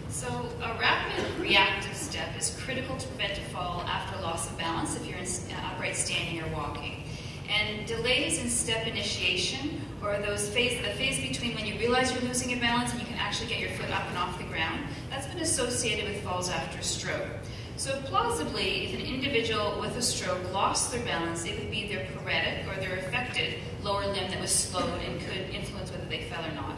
M: So a rapid reactive step is critical to prevent a fall after loss of balance if you're in upright standing or walking. And delays in step initiation, or the phase between when you realize you're losing your balance and you can actually get your foot up and off the ground, that's been associated with falls after stroke. So plausibly, if an individual with a stroke lost their balance, it would be their paretic or their affected lower limb that was slowed and could influence whether they fell or not.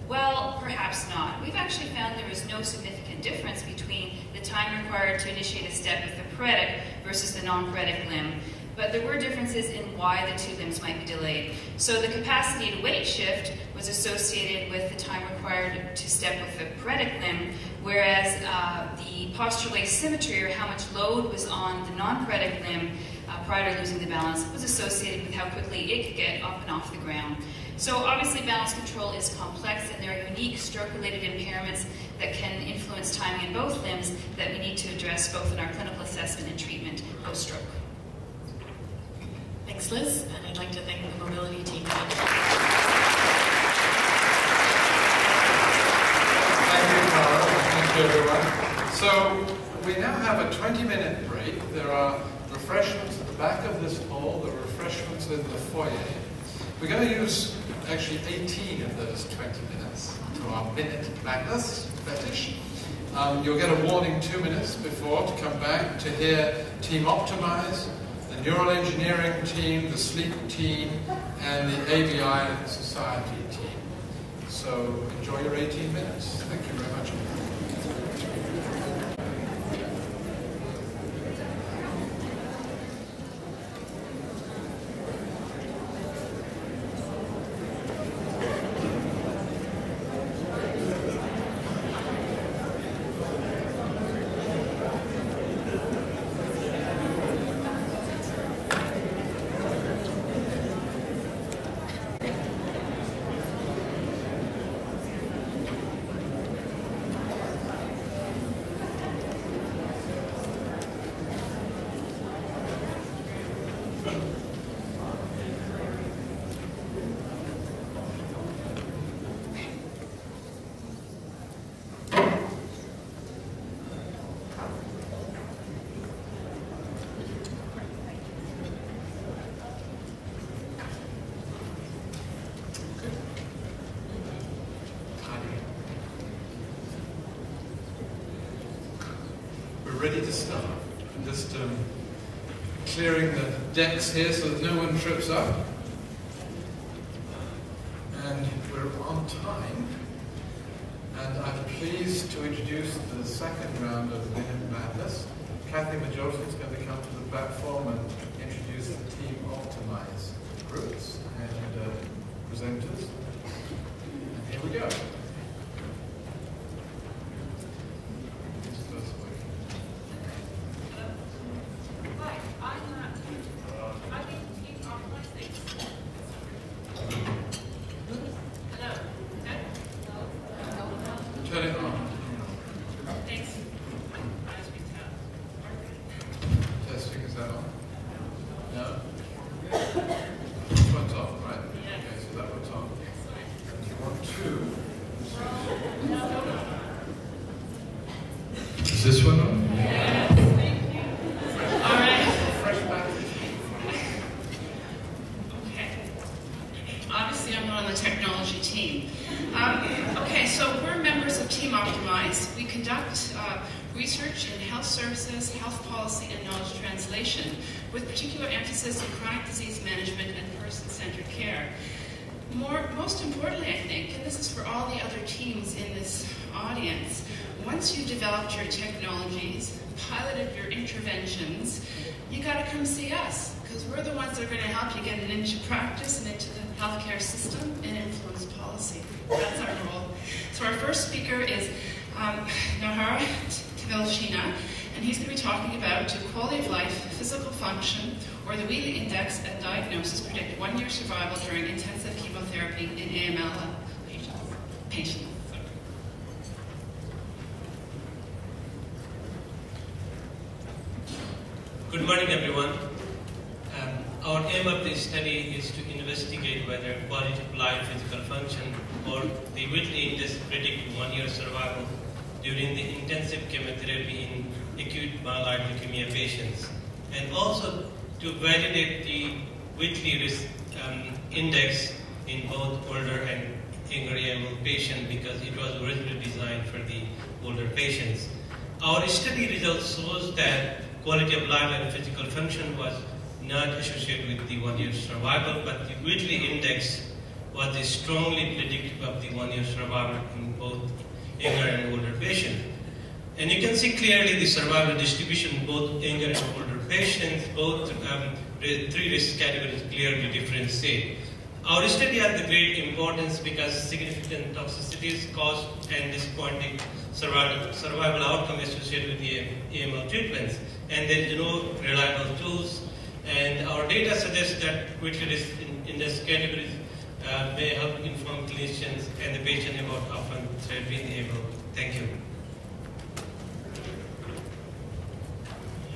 M: Well, perhaps not. We've actually found there is no significant difference between the time required to initiate a step with the paretic versus the non-paretic limb. But there were differences in why the two limbs might be delayed. So the capacity to weight shift was associated with the time required to step with the paretic limb, whereas the postural asymmetry, or how much load was on the non-paretic limb prior to losing the balance, was associated with how quickly it could get up and off the ground. So obviously balance control is complex, and there are unique stroke-related impairments that can influence timing in both limbs that we need to address both in our clinical assessment and treatment post-stroke.
X: Thanks, Liz, and I'd like to thank the mobility team.
N: Thank you, Carol. Thank you, everyone. So we now have a 20-minute break. There are refreshments at the back of this hall. There are refreshments in the foyer. We're going to use actually 18 of those 20 minutes to our Minute Madness fetish. You'll get a warning 2 minutes before to come back to hear Team Optimize, the Neural Engineering team, the Sleep team, and the ABI Society team. So enjoy your 18 minutes. Thank you very much. Ready to start. Just clearing the decks here so that no one trips up. And we're on time. And I'm pleased to introduce the second round of Minute Madness. Kathy Majolson is going to come to the platform and introduce the Team Optimize groups and presenters. And here we go. Turn it on.
B: Thanks.
N: Testing, is that on? No? Which one's on, right? Yeah. Okay, so that one's on. Do you want two? Is this one on?
B: Yeah. All right.
N: Fresh battery.
C: Okay. Obviously, I'm not on the technology team. Okay, so we're members of Team Optimize. We conduct research in health services, health policy, and knowledge translation, with particular emphasis on chronic disease management and person-centered care. Most importantly, I think, and this is for all the other teams in this audience, once you've developed your technologies, piloted your interventions, you got to come see us, because we're the ones that are going to help you get it into practice and into the healthcare system and influence policy. That's our role. So our first speaker is Nahara Tvilshina, and he's going to be talking about quality of life, physical function, or the Wheatley Index and diagnosis predict 1-year survival during intensive chemotherapy in AML patients.
O: Good morning, everyone. Our aim of this study is to investigate whether quality of life, physical function, or the Whitley Index predict 1-year survival during the intensive chemotherapy in acute myeloid leukemia patients, and also to validate the Whitley risk index in both older and younger AML patients, because it was originally designed for the older patients. Our study results shows that quality of life and physical function was not associated with the 1-year survival, but the Whitley index was strongly predictive of the 1-year survival in both younger and older patients. And you can see clearly the survival distribution in both younger and older patients. Both three risk categories clearly differentiate. Our study has the great importance because significant toxicities, cost, and disappointing survival outcome associated with the AML treatments. And there is no reliable tools. And our data suggests that Whitley risk in these categories may help inform clinicians and the patient about upfront therapy in the AML. Thank you.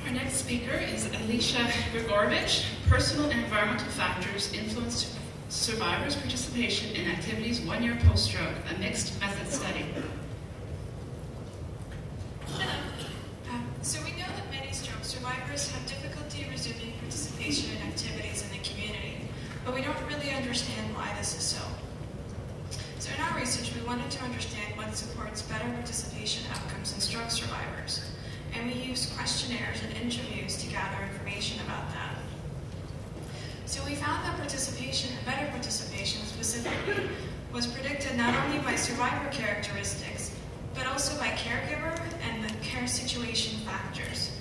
P: Our next speaker is Alicia Grigorovich. Personal and environmental factors influence survivors' participation in activities 1 year post-stroke, a mixed method study.
Q: So we know that many stroke survivors have difficulty resuming participation in activities in the community, but we don't really understand why this is so. So in our research, we wanted to understand what supports better participation outcomes in stroke survivors, and we used questionnaires and interviews to gather information about that. So we found that participation, and better participation specifically, was predicted not only by survivor characteristics, but also by caregiver and the care situation factors.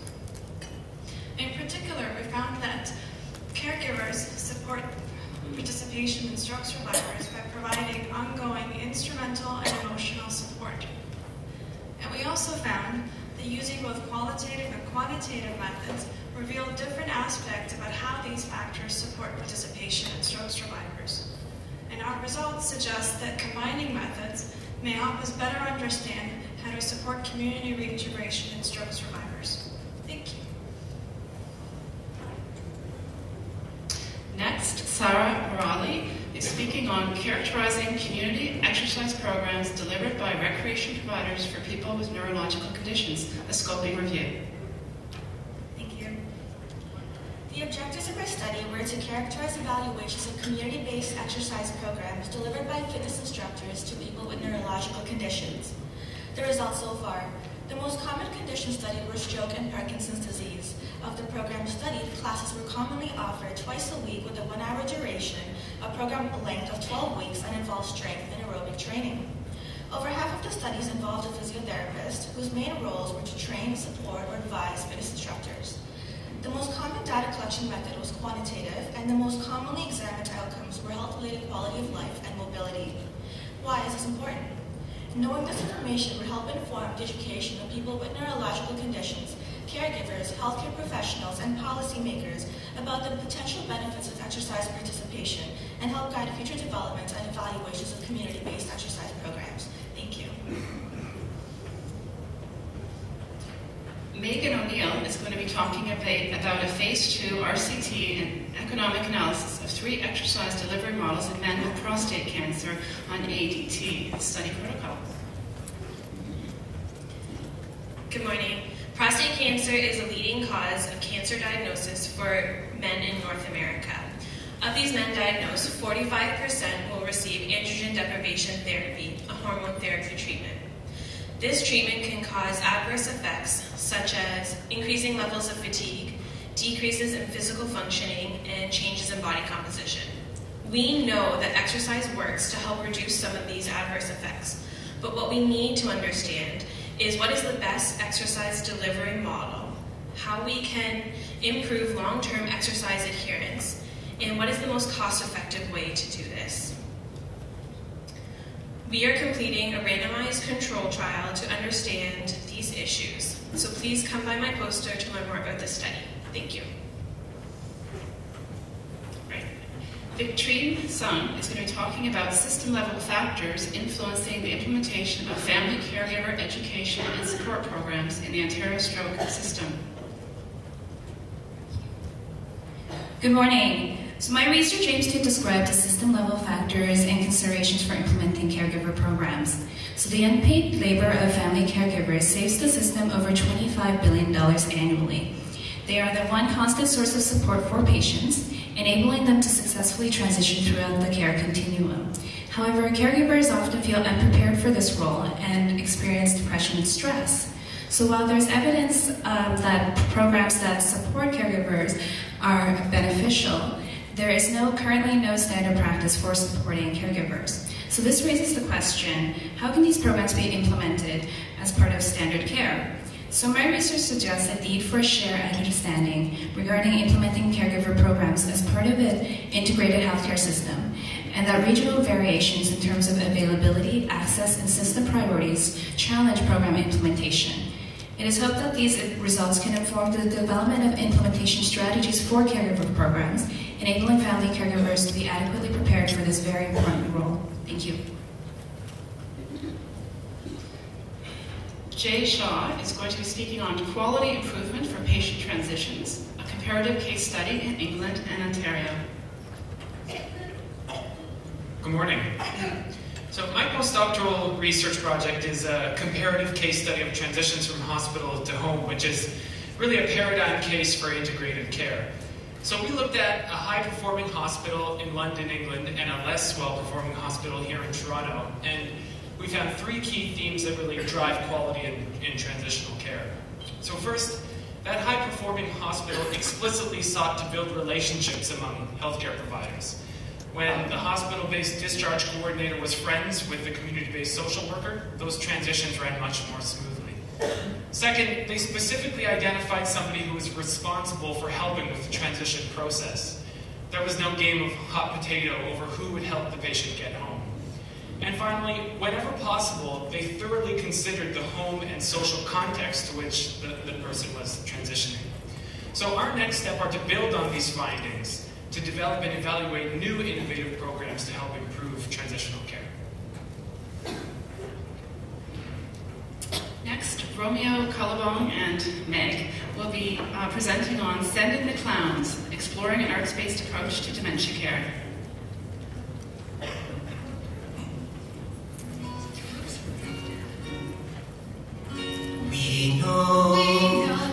Q: In particular, we found that caregivers support participation in stroke survivors by providing ongoing instrumental and emotional support. And we also found that using both qualitative and quantitative methods revealed different aspects about how these factors support participation in stroke survivors. And our results suggest that combining methods may help us better understand how to support community reintegration in stroke survivors. Thank you.
P: Next, Sarah Morali is speaking on characterizing community exercise programs delivered by recreation providers for people with neurological conditions, a scoping review.
R: Thank you. The objectives of our study were to characterize evaluations of community-based exercise programs delivered by fitness instructors to people with neurological conditions. The results so far. The most common conditions studied were stroke and Parkinson's disease. Of the program studied, classes were commonly offered twice a week with a 1-hour duration, a program length of 12 weeks, and involved strength and aerobic training. Over half of the studies involved a physiotherapist, whose main roles were to train, support, or advise fitness instructors. The most common data collection method was quantitative, and the most commonly examined outcomes were health-related quality of life and mobility. Why is this important? Knowing this information would help inform the education of people with neurological conditions, caregivers, healthcare professionals, and policymakers about the potential benefits of exercise participation and help guide future development and evaluations of community-based exercise programs. Thank you.
P: Megan O'Neill is going to be talking about a Phase 2 RCT and economic analysis of 3 exercise delivery models in men with prostate cancer on ADT study protocol.
S: Good morning. Prostate cancer is a leading cause of cancer diagnosis for men in North America. Of these men diagnosed, 45% will receive androgen deprivation therapy, a hormone therapy treatment. This treatment can cause adverse effects such as increasing levels of fatigue, decreases in physical functioning, and changes in body composition. We know that exercise works to help reduce some of these adverse effects, but what we need to understand is what is the best exercise delivery model, how we can improve long-term exercise adherence, and what is the most cost-effective way to do this. We are completing a randomized control trial to understand these issues, so please come by my poster to learn more about this study. Thank you.
P: Victrine Sung is going to be talking about system-level factors influencing the implementation of family caregiver education and support programs in the Ontario Stroke system.
T: Good morning.
J: So my research aims to describe the system-level factors and considerations for implementing caregiver programs. So the unpaid labor of family caregivers saves the system over $25 billion annually. They are the one constant source of support for patients, enabling them to successfully transition throughout the care continuum. However, caregivers often feel unprepared for this role and experience depression and stress. So while there's evidence that programs that support caregivers are beneficial, there is currently no standard practice for supporting caregivers. So this raises the question, how can these programs be implemented as part of standard care? So my research suggests a need for a shared understanding regarding implementing caregiver programs as part of an integrated healthcare system, and that regional variations in terms of availability, access, and system priorities challenge program implementation. It is hoped that these results can inform the development of implementation strategies for caregiver programs, enabling family caregivers to be adequately prepared for this very important role. Thank you.
P: Jay Shaw is going to be speaking on quality improvement for patient transitions, a comparative case study in England and Ontario.
T: Good morning. So my postdoctoral research project is a comparative case study of transitions from hospital to home, which is really a paradigm case for integrated care. So we looked at a high-performing hospital in London, England, and a less well-performing hospital here in Toronto. And we found three key themes that really drive quality in transitional care. So first, that high-performing hospital explicitly sought to build relationships among healthcare providers. When the hospital-based discharge coordinator was friends with the community-based social worker, those transitions ran much more smoothly. Second, they specifically identified somebody who was responsible for helping with the transition process. There was no game of hot potato over who would help the patient get home. And finally, whenever possible, they thoroughly considered the home and social context to which the person was transitioning. So our next step are to build on these findings, to develop and evaluate new innovative programs to help improve transitional care.
P: Next, Romeo Cullibone and Meg will be presenting on Send in the Clowns, exploring an arts-based approach to dementia care.
U: We know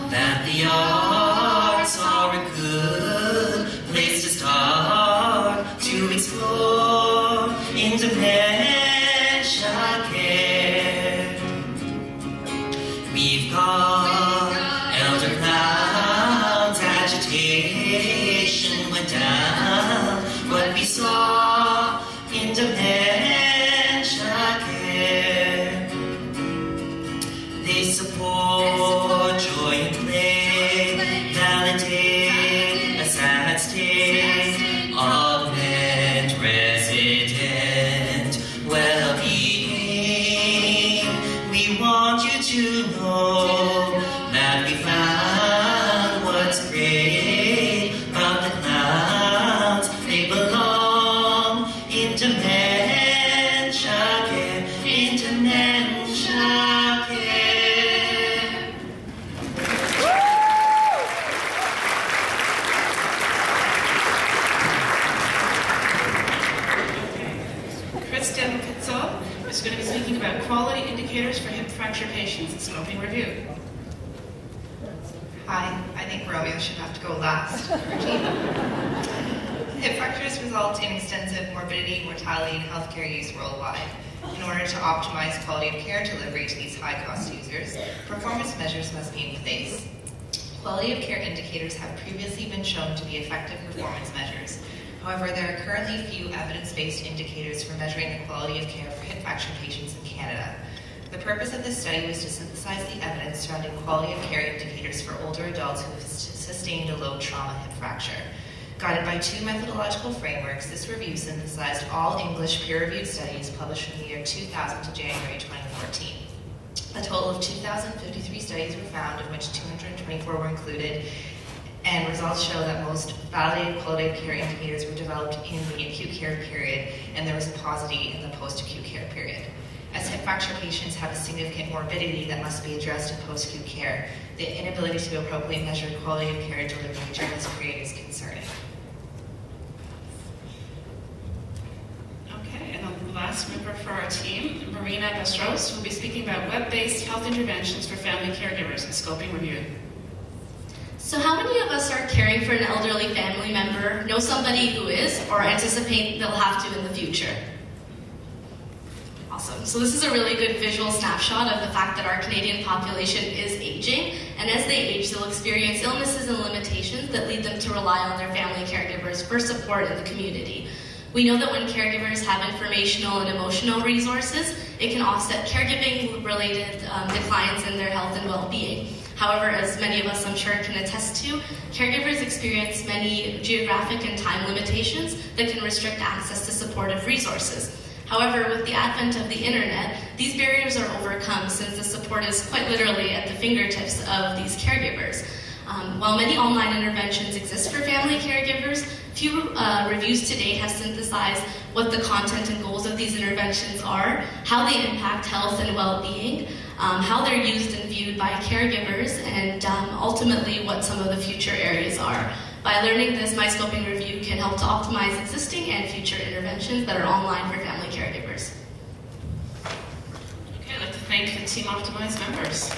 U: that the arts are a good place to start to explore in dementia care. We've got elder clouds, agitation went down. What we saw in dementia care, they support joy and play, validate a sad state, augment resident well-being. We want you to know that we found what's great about the clouds. They belong in dementia care, in dementia care.
P: Kristen Kitzel is going to be speaking about quality indicators for hip fracture patients. Smoking review.
V: Hi, I think Romeo should have to go last. Hip fractures result in extensive morbidity, mortality, and healthcare use worldwide. In order to optimize quality of care delivery to these high-cost users, performance measures must be in place. Quality of care indicators have previously been shown to be effective performance measures. However, there are currently few evidence-based indicators for measuring the quality of care for hip fracture patients in Canada. The purpose of this study was to synthesize the evidence surrounding quality of care indicators for older adults who have sustained a low trauma hip fracture. Guided by two methodological frameworks, this review synthesized all English peer-reviewed studies published from the year 2000 to January 2014. A total of 2,053 studies were found, of which 224 were included, and results show that most validated quality of care indicators were developed in the acute care period, and there was a paucity in the post-acute care period. As hip fracture patients have a significant morbidity that must be addressed in post-acute care, the inability to appropriately measure quality of care delivery during this period is concerning.
P: last member for our team, Marina Bestros, who will be speaking about web-based health interventions for family caregivers and scoping review.
A: So how many of us are caring for an elderly family member, know somebody who is, or anticipate they'll have to in the future? Awesome. So this is a really good visual snapshot of the fact that our Canadian population is aging, and as they age, they'll experience illnesses and limitations that lead them to rely on their family caregivers for support in the community. We know that when caregivers have informational and emotional resources, it can offset caregiving-related declines in their health and well-being. However, as many of us I'm sure can attest to, caregivers experience many geographic and time limitations that can restrict access to supportive resources. However, with the advent of the internet, these barriers are overcome since the support is quite literally at the fingertips of these caregivers. While many online interventions exist for family caregivers, few reviews to date have synthesized what the content and goals of these interventions are, how they impact health and well-being, how they're used and viewed by caregivers, and ultimately what some of the future areas are. By learning this, my scoping review can help to optimize existing and future interventions that are online for family caregivers.
P: Okay, I'd like to thank the Team Optimize members.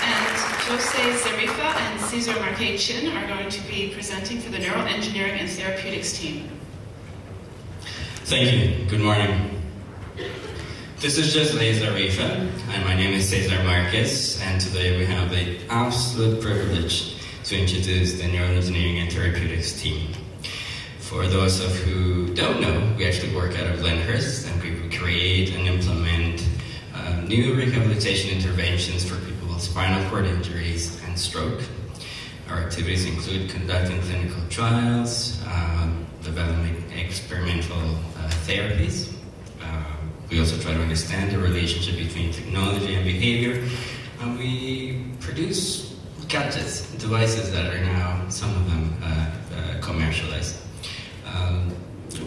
P: And Jose Zarifa and Cesar Marquez-Chin are going to be presenting for the Neuroengineering and Therapeutics team.
D: Thank you. Good morning. This is Jose Zarifa, and my name is Cesar Marquez, and today we have the absolute privilege to introduce the Neuroengineering and Therapeutics team. For those of who don't know, we actually work out of Lyndhurst, and we create and implement new rehabilitation interventions for people with spinal cord injuries and stroke. Our activities include conducting clinical trials, developing experimental therapies. We also try to understand the relationship between technology and behavior. And we produce gadgets, devices that are now, some of them, commercialized.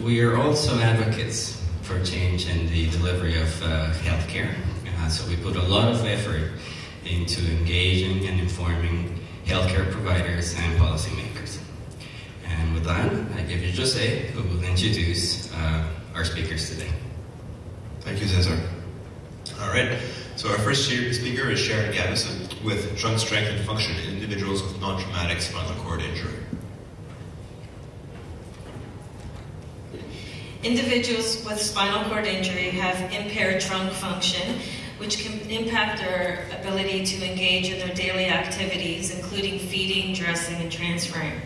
D: We are also advocates for change in the delivery of healthcare. So we put a lot of effort into engaging and informing healthcare providers and policymakers. And with that, I give you Jose, who will introduce our speakers today.
E: Thank you, Cesar. All right, so our first speaker is Sharon Gavison with Trunk Strength and Function in Individuals with Non-Traumatic Spinal Cord Injury.
W: Individuals with spinal cord injury have impaired trunk function, which can impact their ability to engage in their daily activities, including feeding, dressing, and transferring.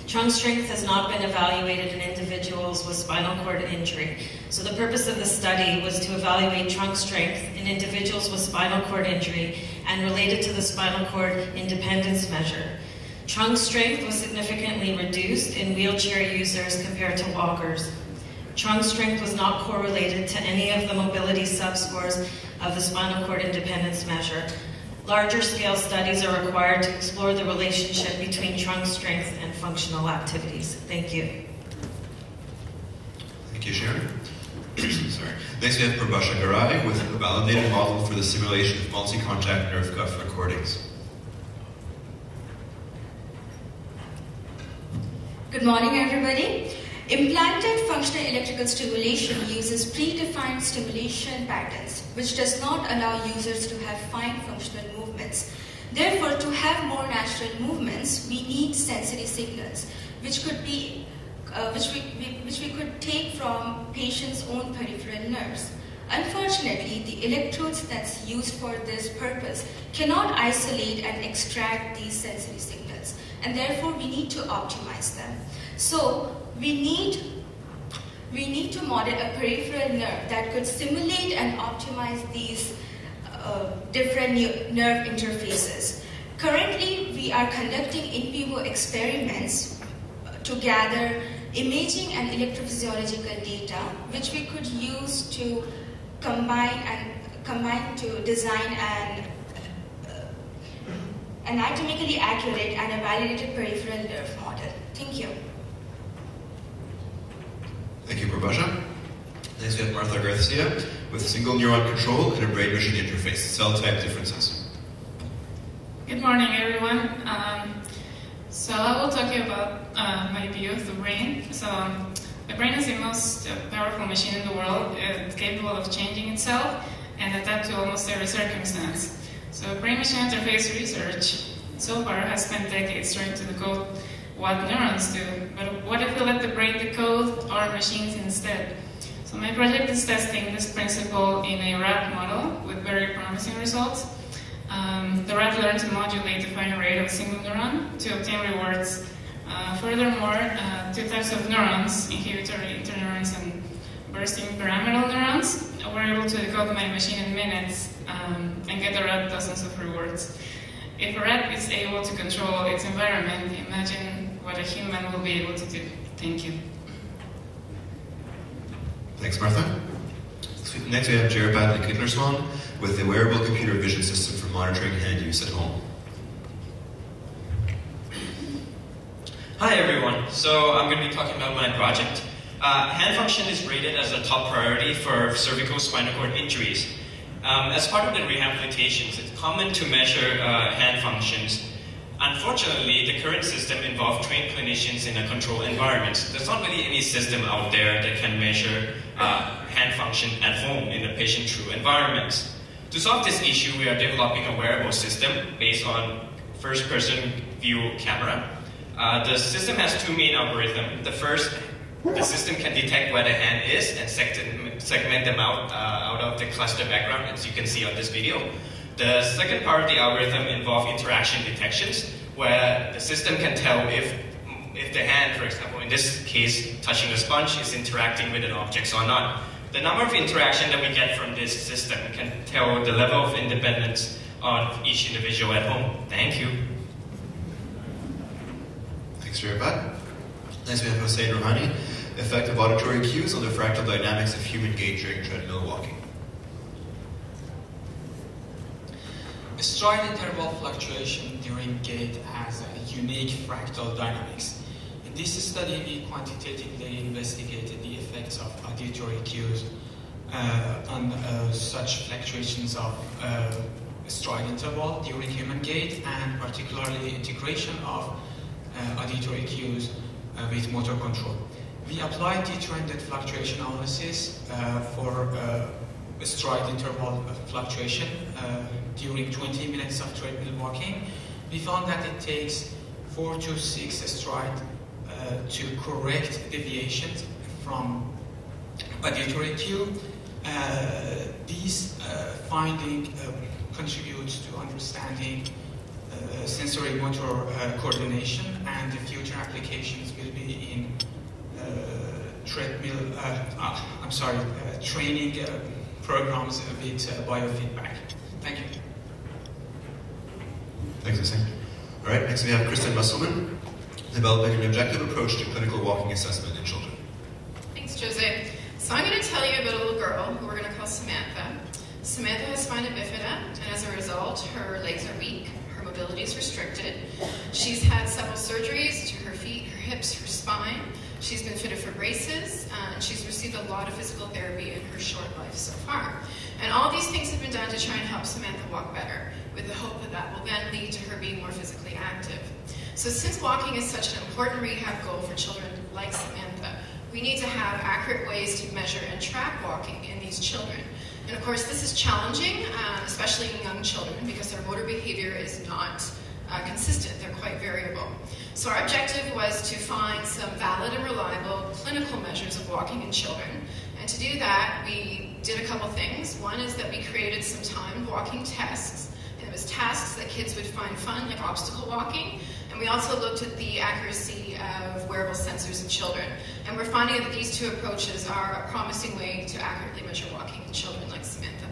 W: Trunk strength has not been evaluated in individuals with spinal cord injury. So the purpose of the study was to evaluate trunk strength in individuals with spinal cord injury and related to the spinal cord independence measure. Trunk strength was significantly reduced in wheelchair users compared to walkers. Trunk strength was not correlated to any of the mobility subscores of the spinal cord independence measure. Larger scale studies are required to explore the relationship between trunk strength and functional activities. Thank you.
E: Thank you, Sharon. Sorry. Next we have Prabhasha Garai with a validated model for the simulation of multi-contact nerve cuff recordings.
Y: Good morning, everybody. Implanted functional electrical stimulation uses predefined stimulation patterns, which does not allow users to have fine functional movements. Therefore, to have more natural movements, we need sensory signals, which could be, which we could take from patients' own peripheral nerves. Unfortunately, the electrodes that's used for this purpose cannot isolate and extract these sensory signals, and therefore we need to optimize them. So we need to model a peripheral nerve that could simulate and optimize these different nerve interfaces. Currently, we are conducting in vivo experiments to gather imaging and electrophysiological data, which we could use to combine to design an anatomically accurate and a validated peripheral nerve model. Thank you.
E: Thank you, Prabhasha. Next we have Martha Garcia with single neuron control and a brain-machine interface, cell type differences.
P: Good morning, everyone.
F: So I will talk to you about my view of the brain. So the brain is the most powerful machine in the world. It's capable of changing itself and adapt to almost every circumstance. So brain-machine interface research so far has spent decades trying to decode what neurons do. But what if we let the brain decode our machines instead? So my project is testing this principle in a rat model with very promising results. The rat learned to modulate the firing rate of a single neuron to obtain rewards. Furthermore, two types of neurons, inhibitory interneurons and bursting pyramidal neurons, were able to decode my machine in minutes and get the rat dozens of rewards. If a rat is able to control its environment, imagine what a human will be able to do. Thank you.
E: Thanks, Martha. Next we have Jerepad Kidlerswan with the wearable computer vision system for monitoring hand use at home.
G: Hi everyone. So I'm going to be talking about my project. Hand function is rated as a top priority for cervical spinal cord injuries. As part of the rehabilitations, it's common to measure hand functions. Unfortunately, the current system involves trained clinicians in a controlled environment. There's not really any system out there that can measure hand function at home in a patient-true environment. To solve this issue, we are developing a wearable system based on first-person view camera. The system has two main algorithms. The first, the system can detect where the hand is and segment them out of the cluster background, as you can see on this video. The second part of the algorithm involves interaction detections, where the system can tell if the hand, for example, in this case, touching a sponge, is interacting with an object or not. The number of interactions that we get from this system can tell the level of independence of each individual at home. Thank you.
E: Thanks, Jerepad. Next we have Hossein Rouhani, effective auditory cues on the fractal dynamics of human gait during treadmill walking.
H: Stride interval fluctuation during gait has a unique fractal dynamics. In this study, we quantitatively investigated the effects of auditory cues on such fluctuations of stride interval during human gait, and particularly integration of auditory cues with motor control. We applied detrended fluctuation analysis for stride interval fluctuation during 20 minutes of treadmill walking. We found that it takes 4 to 6 strides to correct deviations from auditory cue. These finding contributes to understanding sensory motor coordination, and the future applications will be in training programs with biofeedback. Thank you.
E: Thanks, Hussein. All right, next we have Kristen Musselman, developing an objective approach to clinical walking assessment in children.
I: Thanks, Jose. So I'm going to tell you about a little girl who we're going to call Samantha. Samantha has spina bifida, and as a result, her legs are weak, her mobility is restricted. She's had several surgeries to her feet, her hips, her spine. She's been fitted for braces, and she's received a lot of physical therapy in her short life so far. And all these things have been done to try and help Samantha walk better, with the hope that that will then lead to her being more physically active. So since walking is such an important rehab goal for children like Samantha, we need to have accurate ways to measure and track walking in these children. And of course, this is challenging, especially in young children, because their motor behavior is not consistent. They're quite variable. So our objective was to find some valid and reliable clinical measures of walking in children. And to do that, we did a couple things. One is that we created some timed walking tests. And it was tasks that kids would find fun, like obstacle walking. And we also looked at the accuracy of wearable sensors in children. And we're finding that these two approaches are a promising way to accurately measure walking in children like Samantha.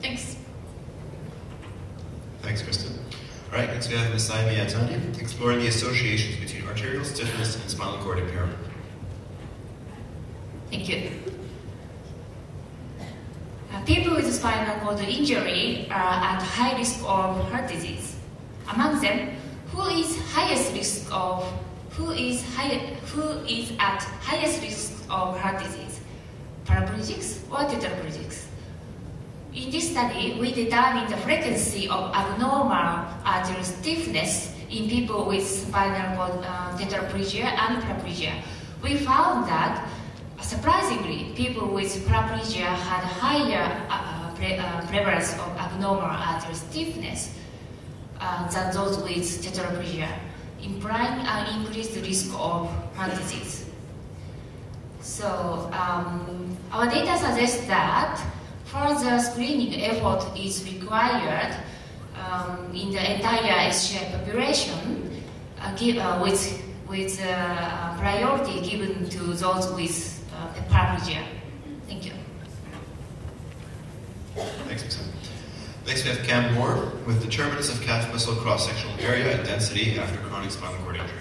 I: Thanks.
E: Thanks, Kristen. All right, next we have Ms. Saimi Atani, exploring the associations between arterial stiffness and spinal cord impairment.
K: Thank you. People with spinal cord injury are at high risk of heart disease. Among them, who is at highest risk of heart disease? Paraplegics or tetraplegics? In this study, we determined the frequency of abnormal arterial stiffness in people with spinal cord tetraplegia and paraplegia. We found that, surprisingly, people with paraplegia had higher prevalence of abnormal artery stiffness than those with tetraplegia, implying an increased risk of heart disease. So our data suggests that further screening effort is required in the entire SCI population, with priority given to those with paraplegia. Thank you.
E: Thanks, Sam. Next we have Cam Moore with determinants of calf muscle cross-sectional area and density after chronic spinal cord injury.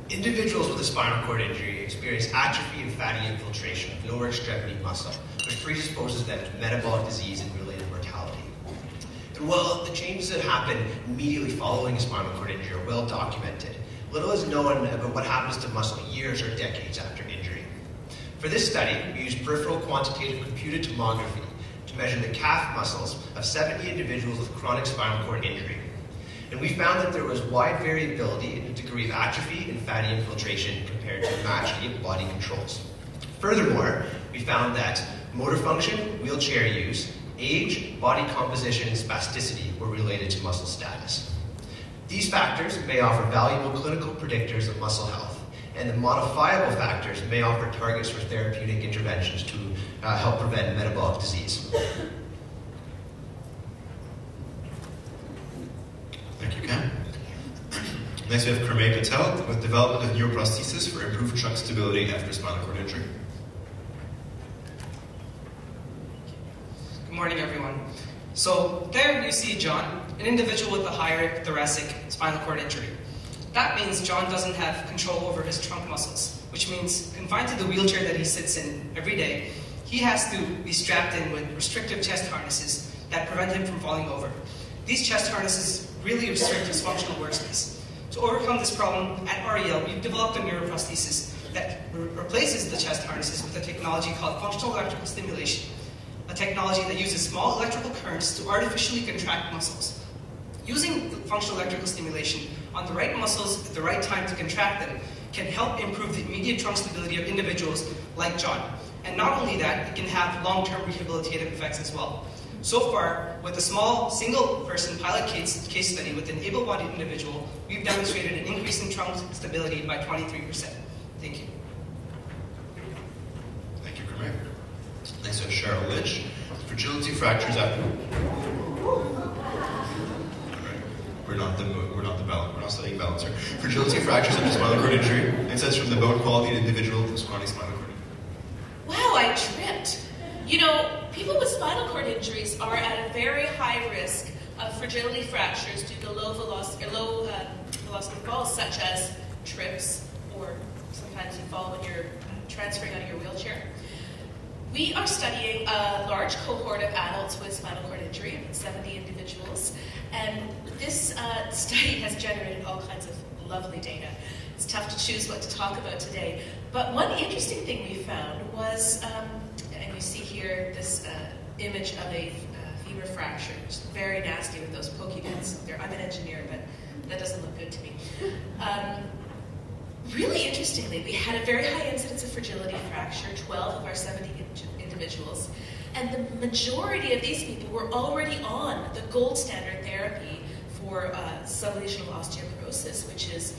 B: Individuals with a spinal cord injury experience atrophy and fatty infiltration of lower extremity muscle, which predisposes them to metabolic disease and related mortality. And while the changes that happen immediately following a spinal cord injury are well documented, little is known about what happens to muscle years or decades after injury. For this study, we used peripheral quantitative computed tomography to measure the calf muscles of 70 individuals with chronic spinal cord injury. And we found that there was wide variability in the degree of atrophy and fatty infiltration compared to matched able-bodied controls. Furthermore, we found that motor function, wheelchair use, age, body composition, and spasticity were related to muscle status. These factors may offer valuable clinical predictors of muscle health, and the modifiable factors may offer targets for therapeutic interventions to help prevent metabolic disease.
E: Thank you, Cam. Next we have Kermay Patel with development of neuroprosthesis for improved trunk stability after spinal cord injury.
L: Good morning, everyone. So there you see John, an individual with a higher thoracic spinal cord injury. That means John doesn't have control over his trunk muscles, which means confined to the wheelchair that he sits in every day, he has to be strapped in with restrictive chest harnesses that prevent him from falling over. These chest harnesses really restrict his functional workspace. To overcome this problem, at REL, we've developed a neuroprosthesis that replaces the chest harnesses with a technology called functional electrical stimulation, a technology that uses small electrical currents to artificially contract muscles. Using functional electrical stimulation on the right muscles at the right time to contract them can help improve the immediate trunk stability of individuals like John. And not only that, it can have long-term rehabilitative effects as well. So far, with a small single-person pilot case study with an able-bodied individual, we've demonstrated an increase in trunk stability by 23%. Thank you.
E: Thank you, Kermay. Next we have Cheryl Lynch, fragility fractures after. We're not studying balance here. Fragility fractures after spinal cord injury. It says from the bone quality of the individual who's chronic spinal cord injury.
C: Wow, I tripped. You know, people with spinal cord injuries are at a very high risk of fragility fractures due to low velocity falls, such as trips, or sometimes you fall when you're transferring out of your wheelchair. We are studying a large cohort of adults with spinal cord injury, 70 individuals, and this study has generated all kinds of lovely data. It's tough to choose what to talk about today, but one interesting thing we found was, and you see here this image of a femur fracture, which is very nasty with those pokey bits. I'm an engineer, but that doesn't look good to me. Really interestingly, we had a very high incidence of fragility fracture, 12 of our 70 individuals, and the majority of these people were already on the gold standard therapy for sublesional osteoporosis, which is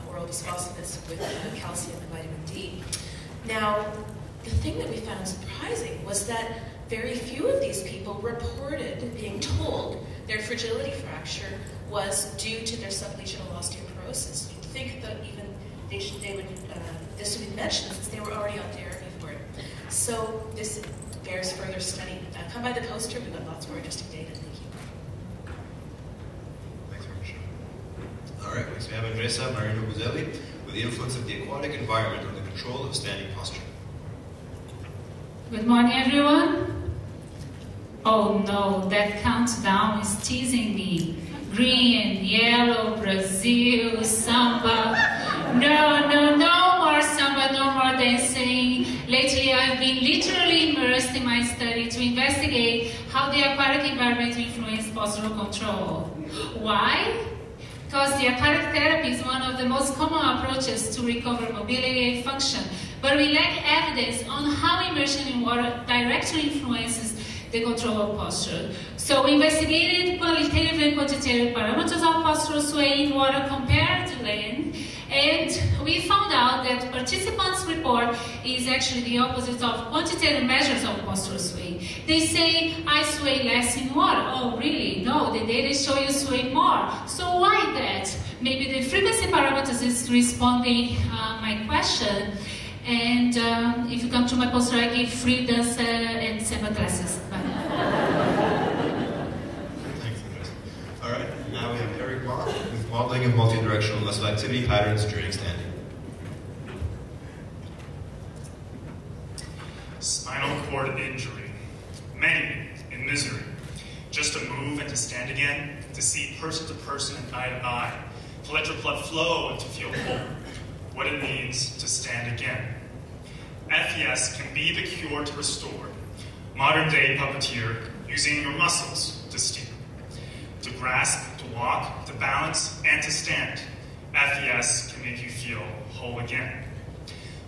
C: oral bisphosphonates with calcium and vitamin D. Now, the thing that we found surprising was that very few of these people reported being told their fragility fracture was due to their sublesional osteoporosis. You'd think that even this would be mentioned since they were already on therapy for it. So this bears further study. Come by the poster, we've got lots more interesting data. Thank you.
E: Thanks very much. All right, next we have Andresa Marino Buzelli with the influence of the aquatic environment on the control of standing posture.
M: Good morning, everyone. Oh no, that countdown is teasing me. Green, yellow, Brazil, samba. No more samba, no more dancing. Lately, I've been literally immersed in my study to investigate how the the aquatic environment to influence postural control. Why? Because the aquatic therapy is one of the most common approaches to recover mobility and function, but we lack evidence on how immersion in water directly influences the control of posture. So we investigated qualitative and quantitative parameters of postural sway in water compared to land, and we found out that participants' report is actually the opposite of quantitative measures of postural sway. They say, I sway less in water. Oh, really? No, the data show you sway more. So why that? Maybe the frequency parameters is responding my question. And if you come to my poster, I give free dance and samba classes.
E: Thanks, Andres. All right, now we have Eric Wong with modeling of multidirectional muscle activity patterns during standing.
N: Spinal cord injury. Many in misery. Just to move and to stand again, to see person to person and eye to eye, to let your blood flow and to feel whole. What it means to stand again. FES can be the cure to restore. Modern day puppeteer using your muscles to steer. To grasp, to walk, to balance, and to stand. FES can make you feel whole again.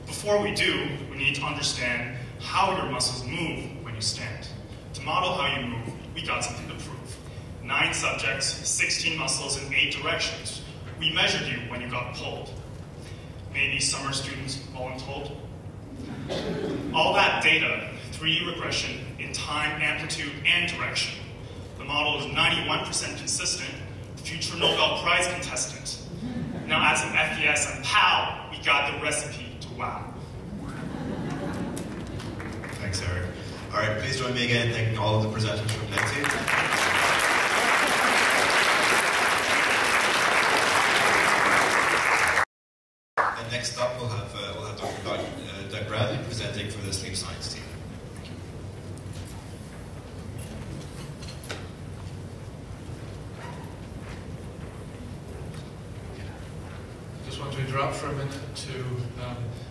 N: Before we do, we need to understand how your muscles move when you stand. To model how you move, we got something to prove. 9 subjects, 16 muscles in 8 directions. We measured you when you got pulled. Maybe summer students voluntold. All that data, 3D regression in time, amplitude, and direction. The model is 91% consistent, future Nobel Prize contestant. Now add some FES and pow, we got the recipe to wow.
E: Thanks, Eric. All right, please join me again in thanking all of the presenters from NetSafe. Next up, we'll have Dr. Doug Bradley presenting for the sleep science team.
O: I just want to interrupt for a minute to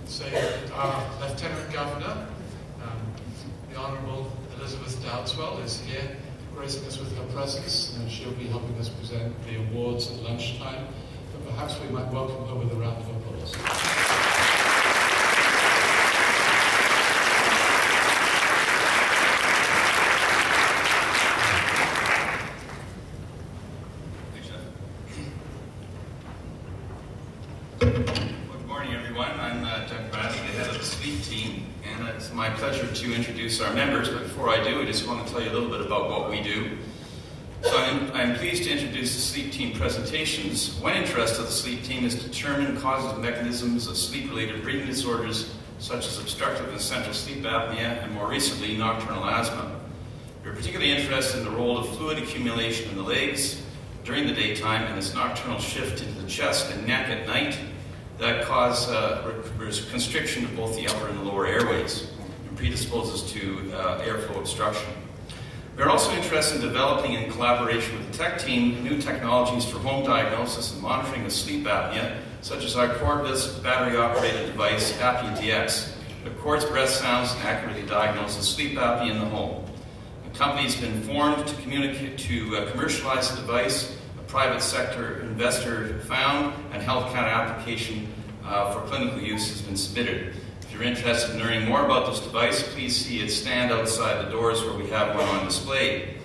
O: say that our Lieutenant Governor, the Honourable Elizabeth Dowdswell, is here gracing us with her presence, and she'll be helping us present the awards at lunchtime. But perhaps we might welcome her with a round of applause.
Q: Good morning, everyone. I'm Doug Bradley, the head of the sleep team, and it's my pleasure to introduce our members. But before I do, I just want to tell you a little bit about what we do. So I'm pleased to introduce the sleep team presentations. One interest of the sleep team is to determine causes and mechanisms of sleep-related breathing disorders, such as obstructive and central sleep apnea, and more recently, nocturnal asthma. We're particularly interested in the role of fluid accumulation in the legs during the daytime and this nocturnal shift into the chest and neck at night that cause constriction of both the upper and the lower airways and predisposes to airflow obstruction. We're also interested in developing, in collaboration with the tech team, new technologies for home diagnosis and monitoring of sleep apnea, such as our cordless battery-operated device, ApneaDX, that records breath sounds and accurately diagnoses sleep apnea in the home. The company's been formed to commercialize the device. A private sector investor found, and Health Canada application for clinical use has been submitted. If you're interested in learning more about this device, please see it stand outside the doors where we have one on display.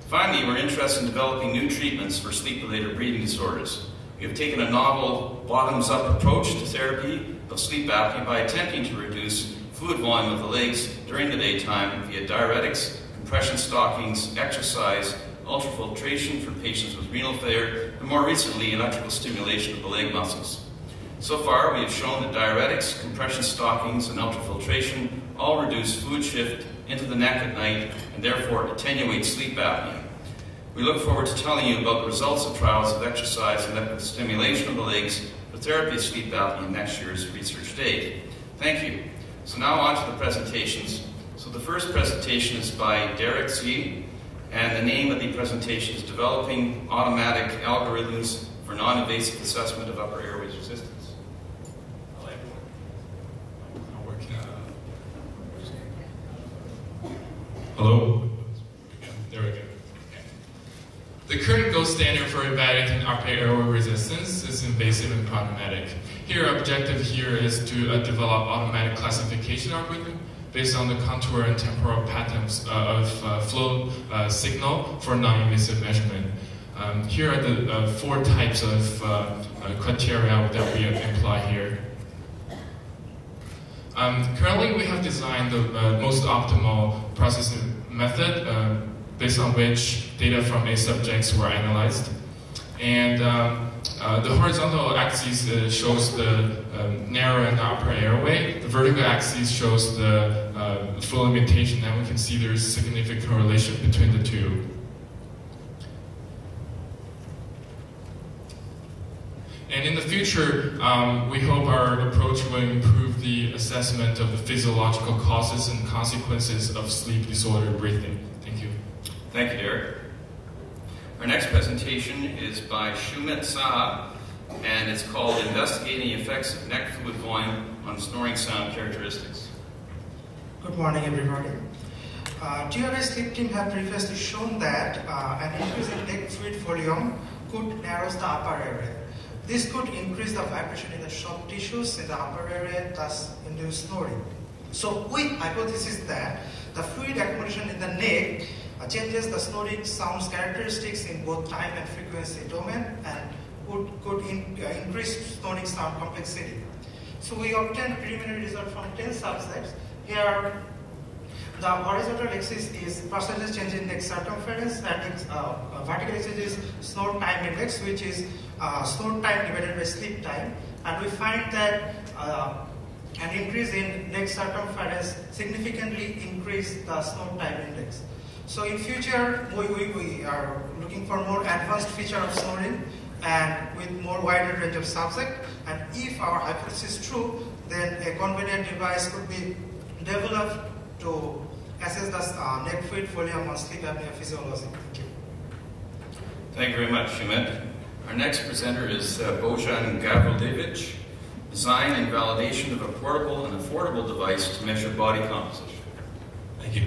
Q: Finally, we're interested in developing new treatments for sleep-related breathing disorders. We have taken a novel bottoms-up approach to therapy of sleep apnea by attempting to reduce fluid volume of the legs during the daytime via diuretics, compression stockings, exercise, ultrafiltration for patients with renal failure, and more recently, electrical stimulation of the leg muscles. So far, we have shown that diuretics, compression stockings, and ultrafiltration all reduce fluid shift into the neck at night and therefore attenuate sleep apnea. We look forward to telling you about the results of trials of exercise and electrical stimulation of the legs for therapy of sleep apnea next year's research day. Thank you. So now on to the presentations. So the first presentation is by Derek Z, and the name of the presentation is Developing Automatic Algorithms for Non-Invasive Assessment of Upper Airways Resistance.
R: Hello. There
J: The current gold standard for evaluating upper airway resistance is invasive and problematic. Here, our objective here is to develop automatic classification algorithm based on the contour and temporal patterns of flow signal for non-invasive measurement. Here are the 4 types of criteria that we apply here. Currently, we have designed the most optimal processing method based on which data from 8 subjects were analyzed. And the horizontal axis shows the narrow and upper airway. The vertical axis shows the flow limitation, and we can see there is a significant correlation between the two. And in the future, we hope our approach will improve the assessment of the physiological causes and consequences of sleep disordered breathing. Thank you.
Q: Thank you, Derek. Our next presentation is by Shumet Saha, and it's called Investigating the Effects of Neck Fluid Volume on Snoring Sound Characteristics.
R: Good morning, everybody. DRA sleep team have previously shown that an increase in neck fluid volume could narrow the upper area. This could increase the vibration in the soft tissues in the upper area, thus induce snoring. So we hypothesize that the fluid accumulation in the neck changes the snoring sounds characteristics in both time and frequency domain and could increase snoring sound complexity. So we obtained preliminary result from 10 subsets. Here, the horizontal axis is percentage change in neck circumference, and vertical axis is snore time index, which is snore time divided by sleep time. And we find that an increase in neck circumference significantly increase the snore time index. So in future, we are looking for more advanced feature of snoring and with more wider range of subject. And if our hypothesis is true, then a convenient device could be developed to assess the neck fluid volume on sleep apnea physiology. Thank you.
Q: Thank you very much, Shumet. Our next presenter is Bojan Gavrilovic, Design and Validation of a Portable and Affordable Device to Measure Body Composition.
S: Thank you.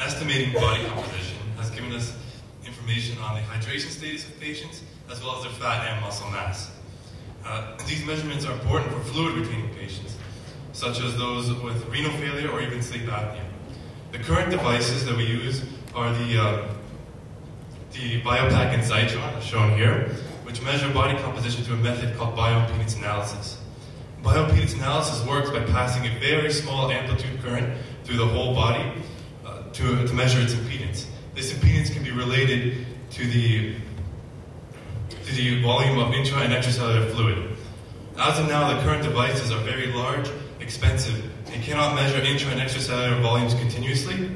S: Estimating body composition has given us information on the hydration status of patients as well as their fat and muscle mass. These measurements are important for fluid retaining patients, such as those with renal failure or even sleep apnea. The current devices that we use are the BioPack and Zytron, shown here, which measure body composition through a method called bioimpedance analysis. Bioimpedance analysis works by passing a very small amplitude current through the whole body to measure its impedance. This impedance can be related to the volume of intra and extracellular fluid. As of now, the current devices are very large, expensive, and cannot measure intra and extracellular volumes continuously.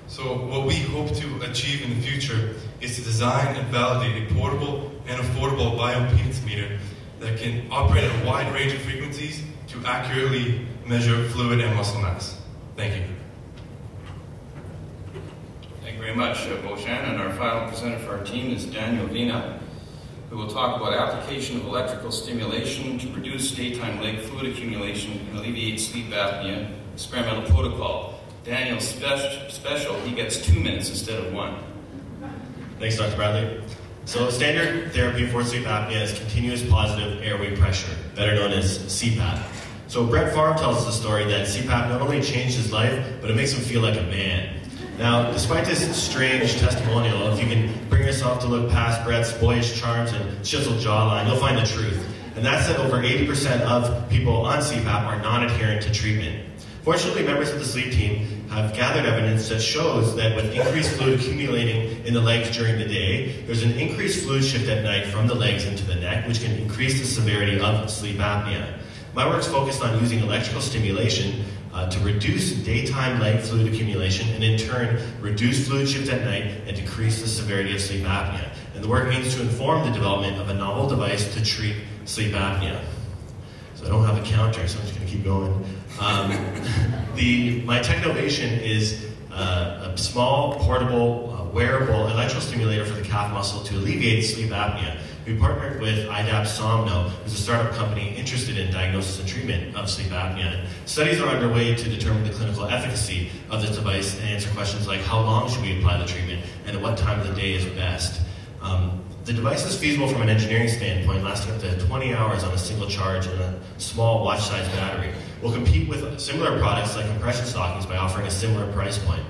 S: So what we hope to achieve in the future is to design and validate a portable and affordable bioimpedance meter that can operate at a wide range of frequencies to accurately measure fluid and muscle mass. Thank you.
Q: Thank you very much, Bojan. And our final presenter for our team is Daniel Vina, who will talk about application of electrical stimulation to reduce daytime leg fluid accumulation and alleviate sleep apnea, experimental protocol. Daniel's special, he gets 2 minutes instead of 1.
T: Thanks, Dr. Bradley. So standard therapy for sleep apnea is continuous positive airway pressure, better known as CPAP. So Brett Favre tells the story that CPAP not only changed his life, but it makes him feel like a man. Now, despite this strange testimonial, if you can bring yourself to look past Brett's boyish charms and chiseled jawline, you'll find the truth. And that's that over 80% of people on CPAP are non-adherent to treatment. Fortunately, members of the sleep team have gathered evidence that shows that with increased fluid accumulating in the legs during the day, there's an increased fluid shift at night from the legs into the neck, which can increase the severity of sleep apnea. My work's focused on using electrical stimulation to reduce daytime leg fluid accumulation and in turn reduce fluid shift at night and decrease the severity of sleep apnea. And the work aims to inform the development of a novel device to treat sleep apnea. So I don't have a counter, so I'm just going to keep going. My technovation is a small, portable, wearable electrostimulator for the calf muscle to alleviate sleep apnea. We partnered with IDAP Somno, who's a startup company interested in diagnosis and treatment of sleep apnea. Studies are underway to determine the clinical efficacy of this device and answer questions like how long should we apply the treatment and at what time of the day is best. The device is feasible from an engineering standpoint, lasting up to 20 hours on a single charge and a small watch-sized battery. We'll compete with similar products like compression stockings by offering a similar price point.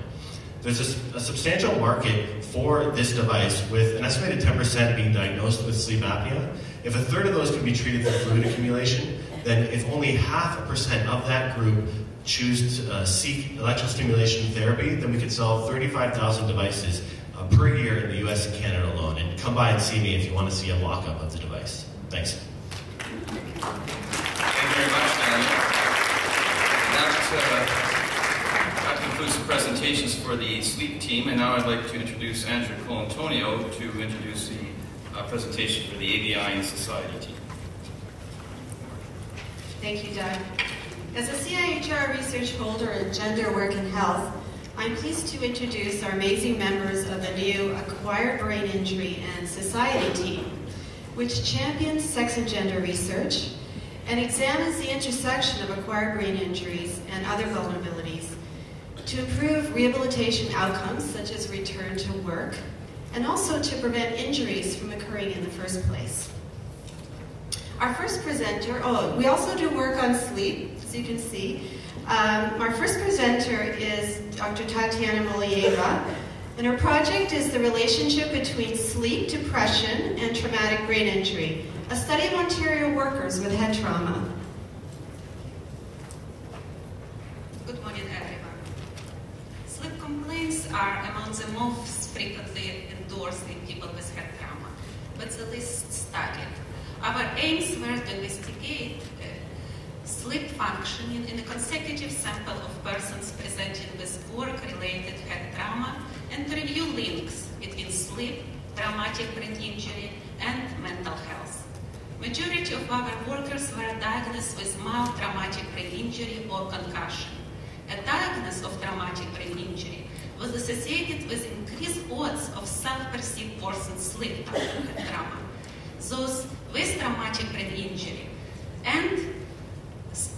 T: There's a substantial market for this device, with an estimated 10% being diagnosed with sleep apnea. If a third of those can be treated with fluid accumulation, then if only 0.5% of that group choose to seek electrostimulation therapy, then we could sell 35,000 devices per year in the US and Canada alone. And come by and see me if you want to see a mock-up of the device. Thanks.
Q: Thank you very much, Daniel. That concludes the presentations for the sleep team, and now I'd like to introduce Andrew Colantonio to introduce the presentation for the ABI and Society team.
A: Thank you, Doug. As a CIHR research holder in gender, work, and health, I'm pleased to introduce our amazing members of the new Acquired Brain Injury and Society team, which champions sex and gender research and examines the intersection of acquired brain injuries and other vulnerabilities to improve rehabilitation outcomes such as return to work, and also to prevent injuries from occurring in the first place. Our first presenter, we also do work on sleep, as you can see. Our first presenter is Dr. Tatiana Molieva, and her project is the relationship between sleep depression and traumatic brain injury, a study of Ontario workers with head trauma.
D: Good morning, everyone. Sleep complaints are among the most frequently endorsed in people with head trauma, but the least studied. Our aims were to investigate sleep functioning in a consecutive sample of persons presenting with work-related head trauma and to review links between sleep, traumatic brain injury, and mental health. Majority of our workers were diagnosed with mild traumatic brain injury or concussion. A diagnosis of traumatic brain injury was associated with increased odds of self-perceived worsened sleep after head trauma. Those with traumatic brain injury and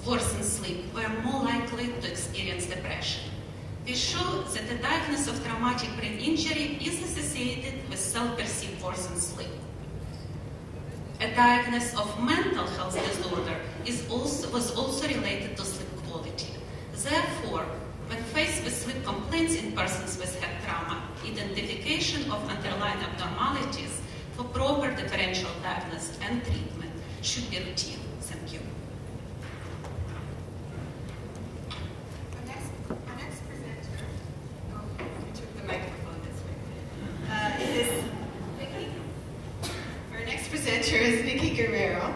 D: worsened sleep were more likely to experience depression. We show that the diagnosis of traumatic brain injury is associated with self-perceived worsened sleep. A diagnosis of mental health disorder was also related to sleep quality. Therefore, when faced with sleep complaints in persons with head trauma, identification of underlying abnormalities for proper differential diagnosis and treatment should be routine. Thank you.
A: Our next presenter, you took the microphone this way, is Vicky. Our next presenter is Vicky Guerrero,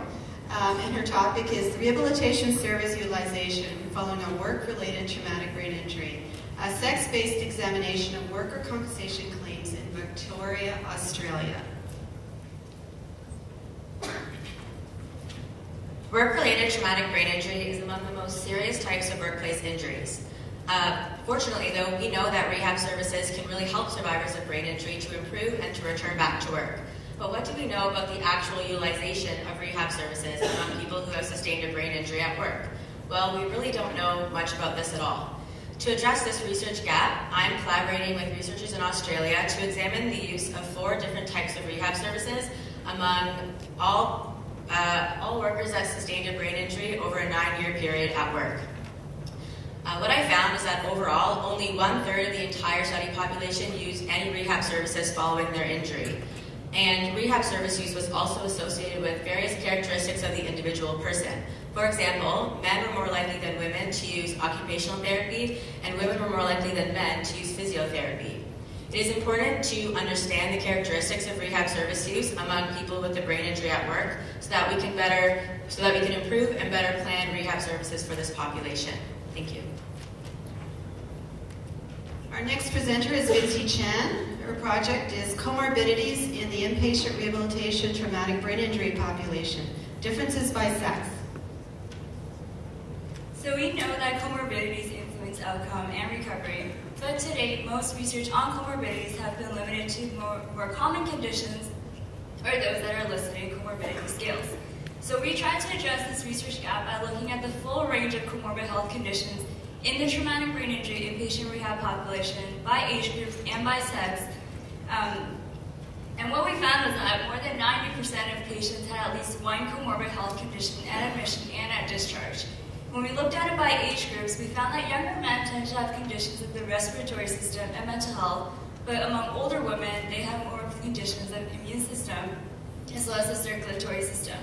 A: and her topic is rehabilitation service utilization following a work-related traumatic brain injury, a sex-based examination of worker compensation claims in Victoria, Australia.
U: Work-related traumatic brain injury is among the most serious types of workplace injuries. Fortunately, though, we know that rehab services can really help survivors of brain injury to improve and to return back to work. But what do we know about the actual utilization of rehab services among people who have sustained a brain injury at work? Well, we really don't know much about this at all. To address this research gap, I'm collaborating with researchers in Australia to examine the use of 4 different types of rehab services among all workers that sustained a brain injury over a 9-year period at work. What I found is that overall, only 1/3 of the entire study population used any rehab services following their injury. And rehab service use was also associated with various characteristics of the individual person. For example, men were more likely than women to use occupational therapy, and women were more likely than men to use physiotherapy. It is important to understand the characteristics of rehab service use among people with a brain injury at work so that we can improve and better plan rehab services for this population. Thank you.
A: Our next presenter is Vinci Chan. Her project is Comorbidities in the Inpatient Rehabilitation Traumatic Brain Injury Population, Differences by Sex.
V: So we know that comorbidities influence outcome and recovery,
P: but to date, most research on comorbidities have been limited to more common conditions or those that are listed in comorbidity scales. So we tried to address this research gap by looking at the full range of comorbid health conditions in the traumatic brain injury inpatient rehab population by age groups and by sex. And what we found was that more than 90% of patients had at least one comorbid health condition at admission and at discharge. When we looked at it by age groups, we found that younger men tend to have conditions of the respiratory system and mental health, but among older women, they have more conditions of the immune system as well as the circulatory system.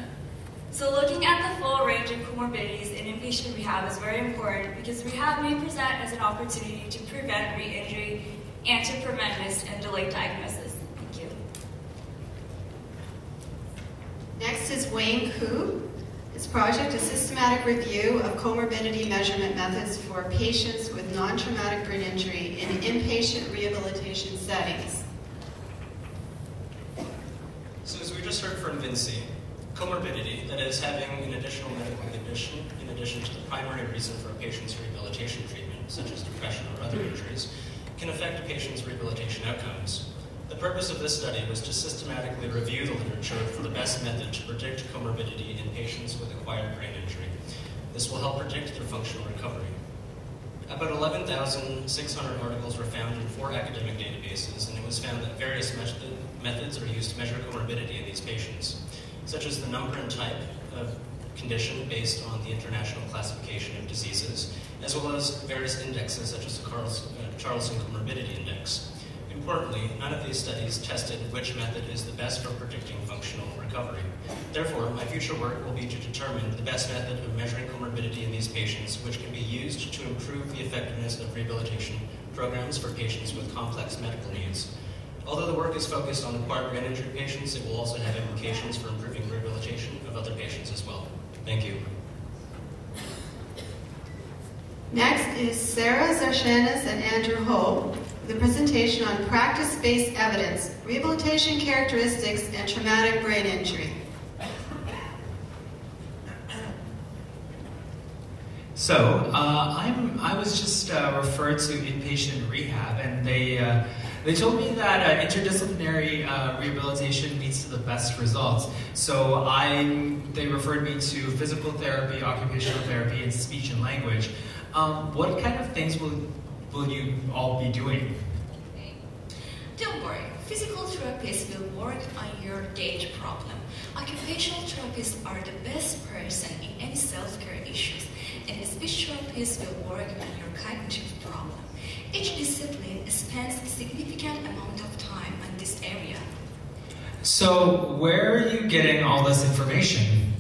P: So looking at the full range of comorbidities in inpatient rehab is very important because rehab may present as an opportunity to prevent re-injury and to prevent missed and delayed diagnosis. Thank you.
A: Next is Wayne Koo. His project is systematic review of comorbidity measurement methods for patients with non-traumatic brain injury in inpatient rehabilitation settings.
V: So as we just heard from Vinci, comorbidity, that is having an additional medical condition in addition to the primary reason for a patient's rehabilitation treatment, such as depression or other injuries, can affect a patient's rehabilitation outcomes. The purpose of this study was to systematically review the literature for the best method to predict comorbidity in patients with acquired brain injury. This will help predict their functional recovery. About 11,600 articles were found in 4 academic databases, and it was found that various methods are used to measure comorbidity in these patients, such as the number and type of condition based on the International Classification of Diseases, as well as various indexes such as the Charlson Comorbidity Index. Importantly, none of these studies tested which method is the best for predicting functional recovery. Therefore, my future work will be to determine the best method of measuring comorbidity in these patients, which can be used to improve the effectiveness of rehabilitation programs for patients with complex medical needs. Although the work is focused on acquired brain injury patients, it will also have implications for improving rehabilitation of other patients as well. Thank you.
A: Next is Sarah Zarshanis and Andrew Ho, with a presentation on practice-based evidence, rehabilitation characteristics, and traumatic brain injury.
W: So, I was just referred to inpatient rehab, and they told me that interdisciplinary rehabilitation leads to the best results. So they referred me to physical therapy, occupational therapy, and speech and language. What kind of things will you all be doing?
X: Don't worry, physical therapists will work on your gait problem. Occupational therapists are the best person in any self-care issues, and speech therapists will work on your cognitive problem. Each discipline spends a significant amount of time on this area.
W: So where are you getting all this information?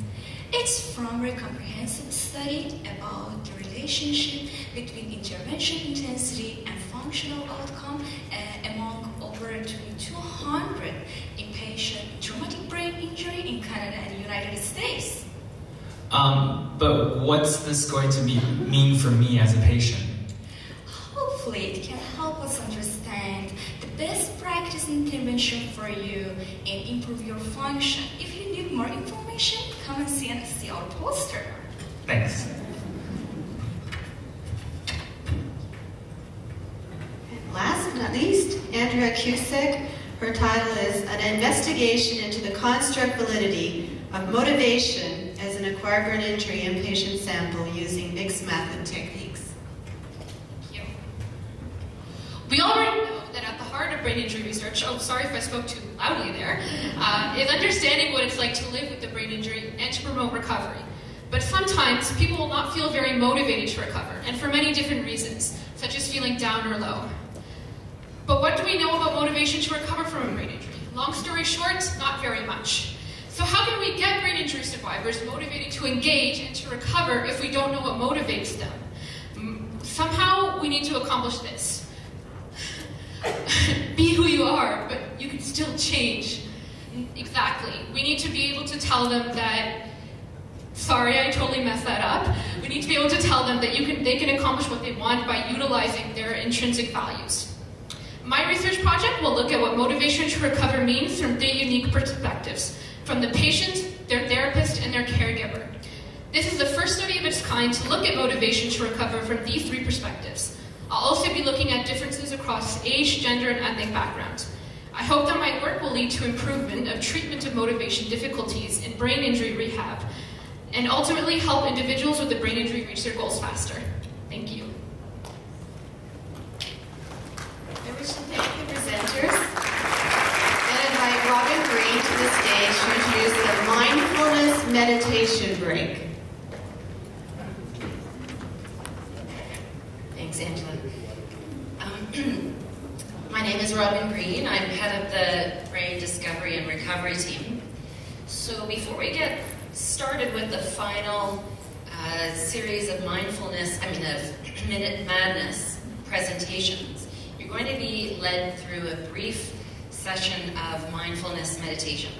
X: It's from a comprehensive study about the relationship between intervention intensity and functional outcome among over 200 inpatient traumatic brain injury in Canada and United States.
W: But what's this going to mean for me as a patient?
X: Hopefully it can help us understand the best practice intervention for you and improve your function. If you need more information, come and see our poster.
W: Thanks.
A: Last but not least, Andrea Cusick. Her title is An Investigation into the Construct Validity of Motivation as an Acquired Brain Injury Inpatient Sample Using Mixed Method Techniques.
Y: We already know that at the heart of brain injury research, sorry if I spoke too loudly there, is understanding what it's like to live with the brain injury and to promote recovery. But sometimes people will not feel very motivated to recover, and for many different reasons, such as feeling down or low. But what do we know about motivation to recover from a brain injury? Long story short, not very much. So how can we get brain injury survivors motivated to engage and to recover if we don't know what motivates them? Somehow we need to accomplish this. Be who you are, but you can still change. Exactly. We need to be able to tell them that, sorry, I totally messed that up. We need to be able to tell them that they can accomplish what they want by utilizing their intrinsic values. My research project will look at what motivation to recover means from 3 unique perspectives, from the patient, their therapist, and their caregiver. This is the first study of its kind to look at motivation to recover from these 3 perspectives. I'll also be looking at differences across age, gender, and ethnic backgrounds. I hope that my work will lead to improvement of treatment of motivation difficulties in brain injury rehab, and ultimately help individuals with a brain injury reach their goals faster. Thank you.
A: I wish to thank the presenters and invite Robin Green to the stage to introduce the mindfulness meditation break.
F: Thanks, Angela. My name is Robin Green. I'm head of the Brain Discovery and Recovery team. So before we get started with the final series of of Minute Madness presentations, you're going to be led through a brief session of mindfulness meditation.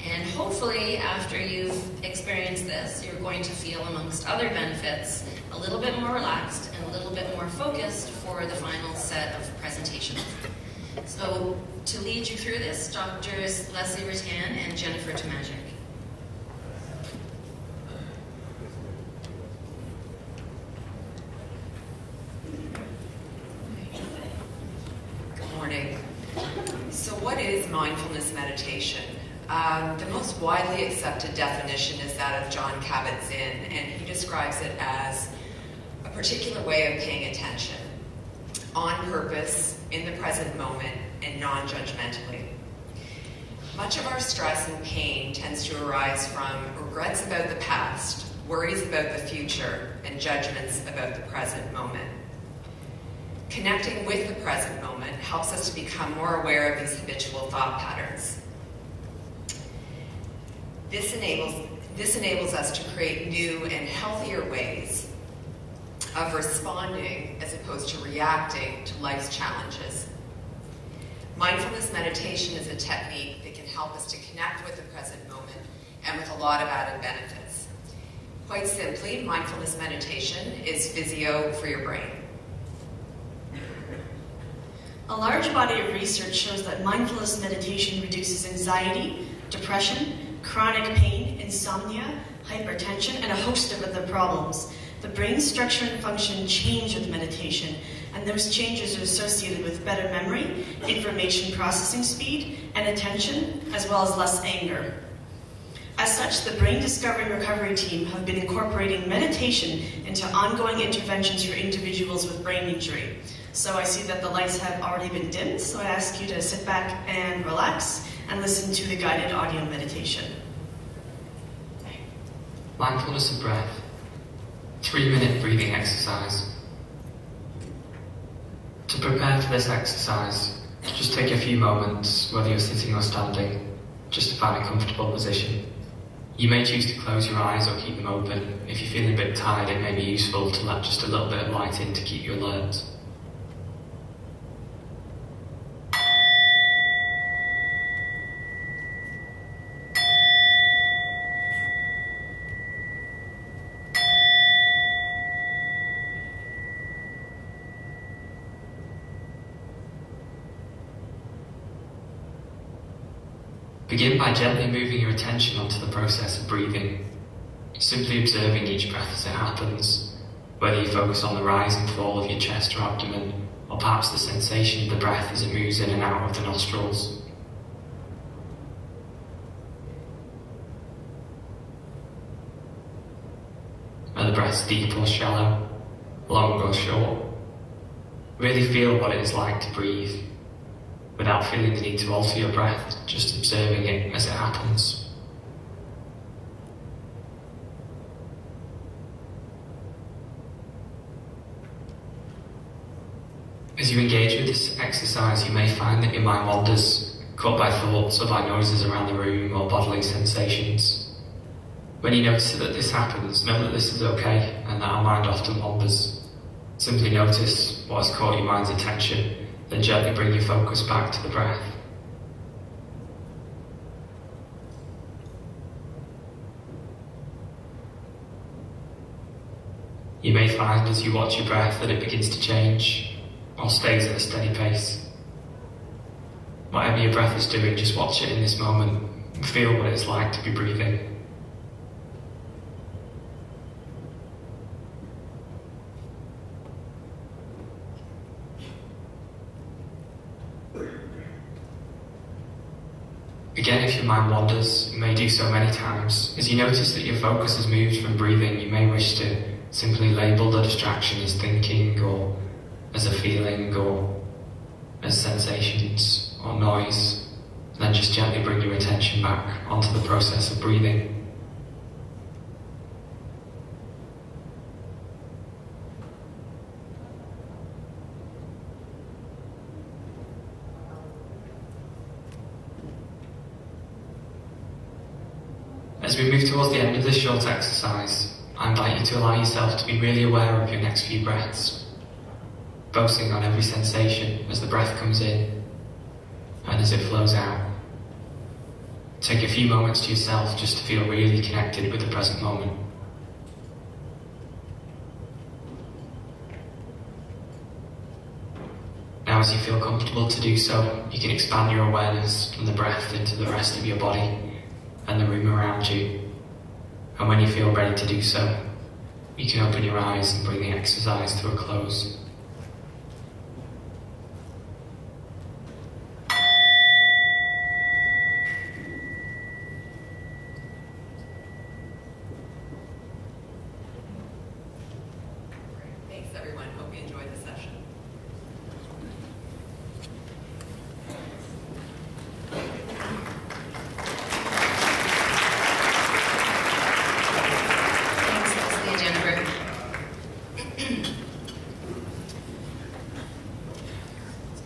F: And hopefully, after you've experienced this, you're going to feel, amongst other benefits, a little bit more relaxed and a little bit more focused for the final set of presentations. So, to lead you through this, Drs. Leslie Rattan and Jennifer Tomajic.
G: Good morning. So what is mindfulness meditation? The most widely accepted definition is that of John Kabat-Zinn, and he describes it as a particular way of paying attention, on purpose, in the present moment, and non-judgmentally. Much of our stress and pain tends to arise from regrets about the past, worries about the future, and judgments about the present moment. Connecting with the present moment helps us to become more aware of these habitual thought patterns. This enables us to create new and healthier ways of responding as opposed to reacting to life's challenges. Mindfulness meditation is a technique that can help us to connect with the present moment and with a lot of added benefits. Quite simply, mindfulness meditation is physio for your brain.
H: A large body of research shows that mindfulness meditation reduces anxiety, depression, chronic pain, insomnia, hypertension, and a host of other problems. The brain structure and function change with meditation, and those changes are associated with better memory, information processing speed, and attention, as well as less anger. As such, the Brain Discovery and Recovery team have been incorporating meditation into ongoing interventions for individuals with brain injury. So I see that the lights have already been dimmed, so I ask you to sit back and relax and listen to the guided audio meditation.
I: Mindfulness of breath. 3-minute breathing exercise. To prepare for this exercise, just take a few moments, whether you're sitting or standing, just to find a comfortable position. You may choose to close your eyes or keep them open. If you're feeling a bit tired, it may be useful to let just a little bit of light in to keep you alert. Begin by gently moving your attention onto the process of breathing, simply observing each breath as it happens, whether you focus on the rise and fall of your chest or abdomen, or perhaps the sensation of the breath as it moves in and out of the nostrils. Are the breaths deep or shallow, long or short? Really feel what it is like to breathe, without feeling the need to alter your breath, just observing it as it happens. As you engage with this exercise, you may find that your mind wanders, caught by thoughts or by noises around the room or bodily sensations. When you notice that this happens, know that this is okay and that our mind often wanders. Simply notice what has caught your mind's attention, then gently bring your focus back to the breath. You may find as you watch your breath that it begins to change, or stays at a steady pace. Whatever your breath is doing, just watch it in this moment and feel what it's like to be breathing. Again, if your mind wanders, you may do so many times. As you notice that your focus has moved from breathing, you may wish to simply label the distraction as thinking, or as a feeling, or as sensations or noise. And then just gently bring your attention back onto the process of breathing. As we move towards the end of this short exercise, I invite you to allow yourself to be really aware of your next few breaths, focusing on every sensation as the breath comes in and as it flows out. Take a few moments to yourself just to feel really connected with the present moment. Now, as you feel comfortable to do so, you can expand your awareness from the breath into the rest of your body and the room around you. And when you feel ready to do so, you can open your eyes and bring the exercise to a close.
G: Thanks, everyone. Hope you enjoyed the session.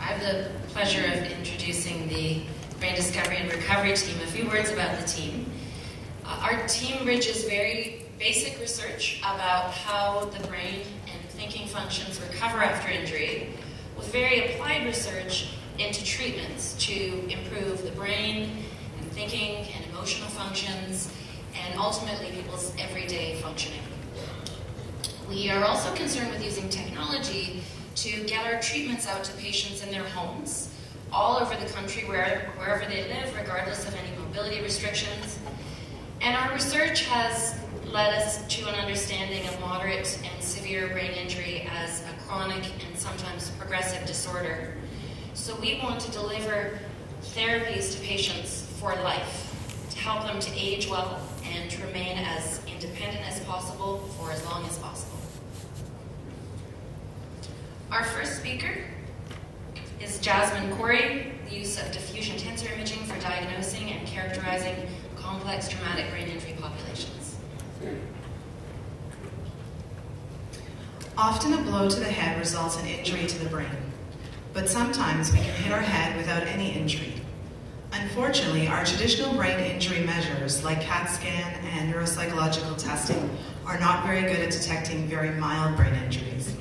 F: I have the pleasure of introducing the Brain Discovery and Recovery team. A few words about the team. Our team bridges very basic research about how the brain and thinking functions recover after injury with very applied research into treatments to improve the brain and thinking and emotional functions and ultimately people's everyday functioning. We are also concerned with using technology to get our treatments out to patients in their homes, all over the country, wherever they live, regardless of any mobility restrictions. And our research has led us to an understanding of moderate and severe brain injury as a chronic and sometimes progressive disorder. So we want to deliver therapies to patients for life, to help them to age well and to remain as independent as possible for as long as possible. Our first speaker is Jasmine Corey, the use of diffusion tensor imaging for diagnosing and characterizing complex traumatic brain injury populations.
B: Often a blow to the head results in injury to the brain, but sometimes we can hit our head without any injury. Unfortunately, our traditional brain injury measures, like CAT scan and neuropsychological testing, are not very good at detecting very mild brain injuries.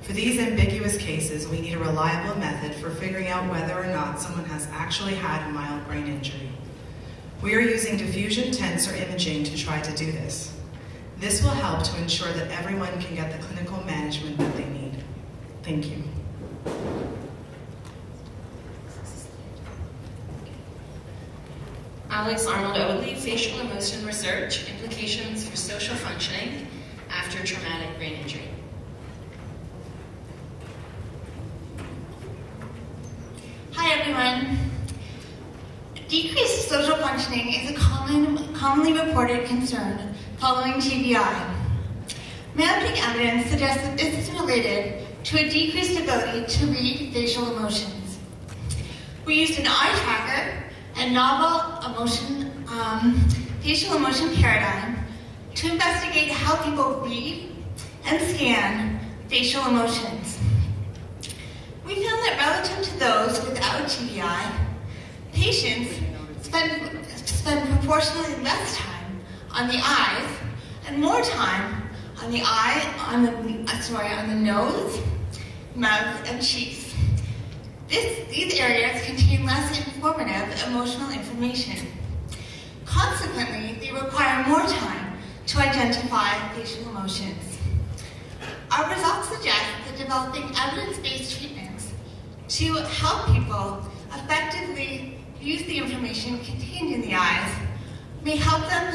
B: For these ambiguous cases, we need a reliable method for figuring out whether or not someone has actually had a mild brain injury. We are using diffusion tensor imaging to try to do this. This will help to ensure that everyone can get the clinical management that they need. Thank you.
F: Alex Arnold Oatley, Facial Emotion Research, Implications for Social Functioning After Traumatic Brain Injury.
C: Hi everyone. Decreased social functioning is a commonly reported concern following TBI. Mounting evidence suggests that this is related to a decreased ability to read facial emotions. We used an eye tracker and novel facial emotion paradigm to investigate how people read and scan facial emotions. We found that relative to those without TBI, patients spend proportionally less time on the eyes and more time on the nose, mouth, and cheeks. These areas contain less informative emotional information. Consequently, they require more time to identify facial emotions. Our results suggest that developing evidence-based treatments to help people effectively use the information contained in the eyes may help them